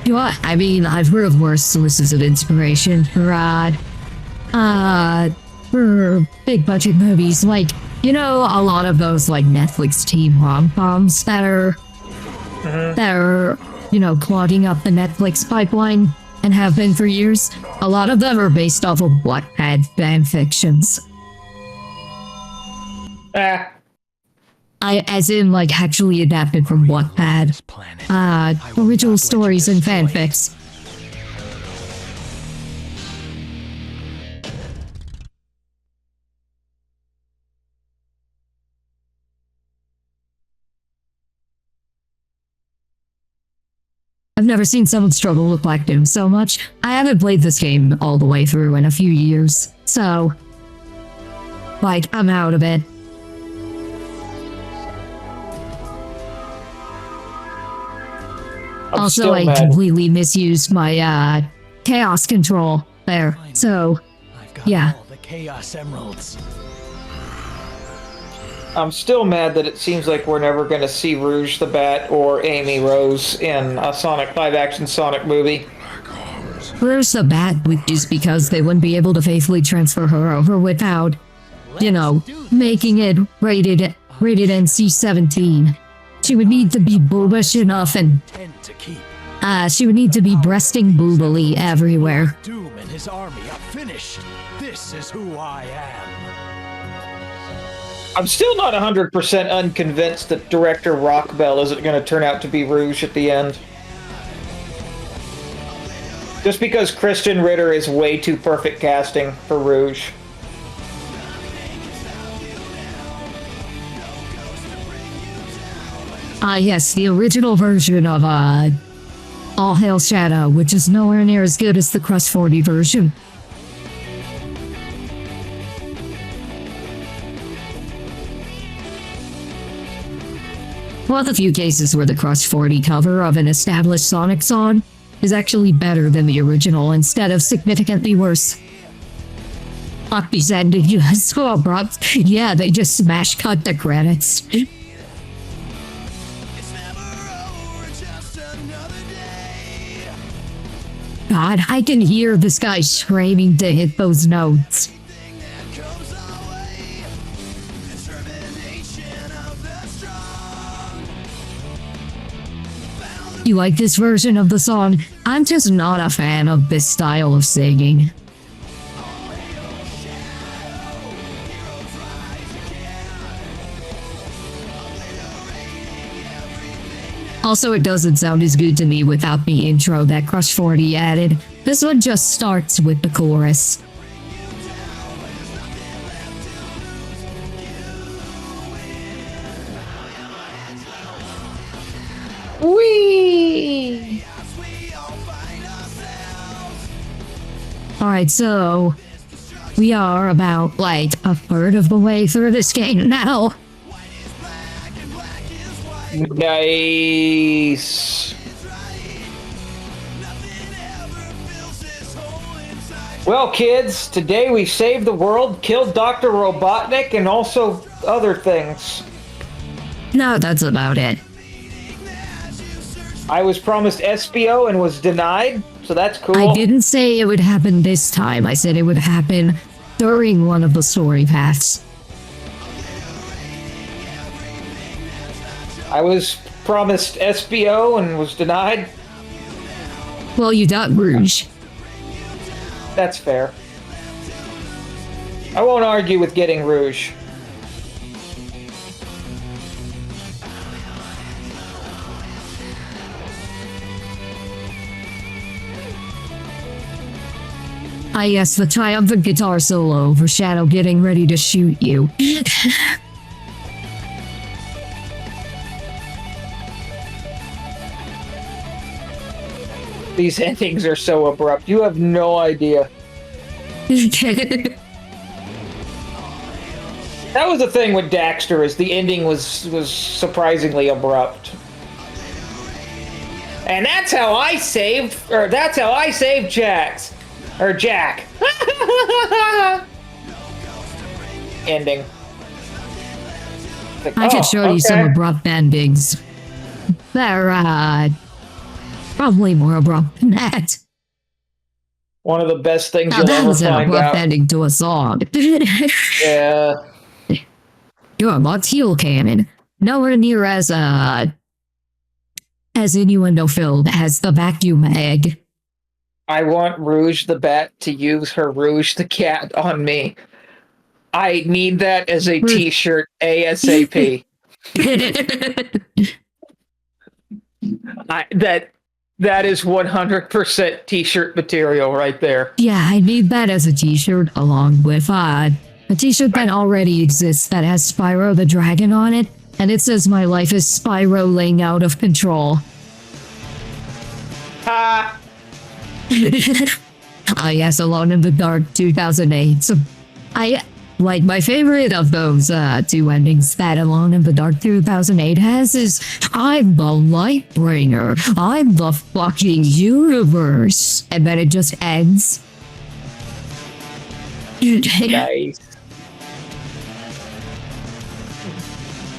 You know what? I mean, I've heard of worse sources of inspiration for big budget movies, like, you know, a lot of those like Netflix teen rom-coms that are you know, clogging up the Netflix pipeline and have been for years. A lot of them are based off of Wattpad fan fictions. As in, like, actually adapted from Wattpad. Original stories and fanfics. I've never seen someone struggle with Black Doom so much. I haven't played this game all the way through in a few years, so... like, I'm out of it. Also, I completely misused my, chaos control there, so... yeah. All the Chaos Emeralds. I'm still mad that it seems like we're never going to see Rouge the Bat or Amy Rose in a Sonic live-action Sonic movie. Rouge the Bat, which is because they wouldn't be able to faithfully transfer her over without, you know, making it rated NC-17. She would need to be boobish enough and... she would need to be breasting boobily everywhere. Doom and his army are finished. This is who I am. I'm still not 100% unconvinced that director Rockbell isn't going to turn out to be Rouge at the end. Just because Christian Ritter is way too perfect casting for Rouge. Yes, the original version of, All Hail Shadow, which is nowhere near as good as the Crush 40 version. One of the few cases where the Crush 40 cover of an established Sonic song is actually better than the original instead of significantly worse. Hoppy's ending is so abrupt. Yeah, they just smash cut the credits. God, I can hear this guy screaming to hit those notes. You like this version of the song? I'm just not a fan of this style of singing. Also, it doesn't sound as good to me without the intro that Crush 40 added. This one just starts with the chorus. Whee! Alright, so we are about like a third of the way through this game now. Nice. Well, kids, today we saved the world, killed Dr. Robotnik, and also other things. No, that's about it. I was promised SBO and was denied, so that's cool. I didn't say it would happen this time. I said it would happen during one of the story paths. I was promised SBO and was denied. Well, you got Rouge. That's fair. I won't argue with getting Rouge. Yes, the triumphant guitar solo for Shadow getting ready to shoot you. These endings are so abrupt. You have no idea. That was the thing with Daxter, is the ending was surprisingly abrupt. And that's how I saved Jax. Or Jack. Ending. Like, I could show you some abrupt endings. They're, probably more abrupt than that. One of the best things now you'll that ever was an find abrupt out. ending to a song. Yeah. You're a heel cannon. Nowhere near as innuendo-filled as the vacuum egg. I want Rouge the Bat to use her Rouge the Cat on me. I need that as a t-shirt ASAP. That is 100% t-shirt material right there. Yeah, I need that as a t-shirt along with a t-shirt that already exists that has Spyro the Dragon on it, and it says my life is spiraling out of control. Ha! Ah, yes, Alone in the Dark 2008. So, like, my favorite of those two endings that Alone in the Dark 2008 has is, I'm the Lightbringer. I'm the fucking universe. And then it just ends. Nice.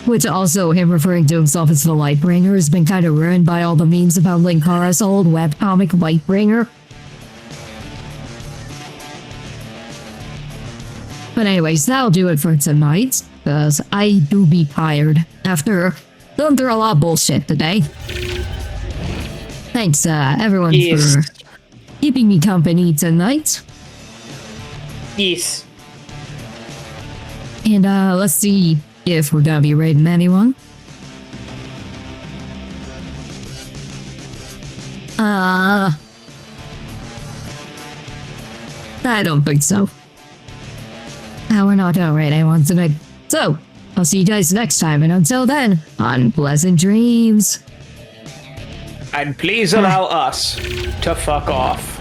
Which also, him referring to himself as the Lightbringer has been kind of ruined by all the memes about Linkara's old webcomic Lightbringer. But anyways, that'll do it for tonight, because I do be tired after going through a lot of bullshit today. Thanks, everyone, for keeping me company tonight. Yes. And, let's see if we're gonna be raiding anyone. I don't think so. We're not gonna raid anyone tonight. So, I'll see you guys next time, and until then, unpleasant dreams. And please allow us to fuck off.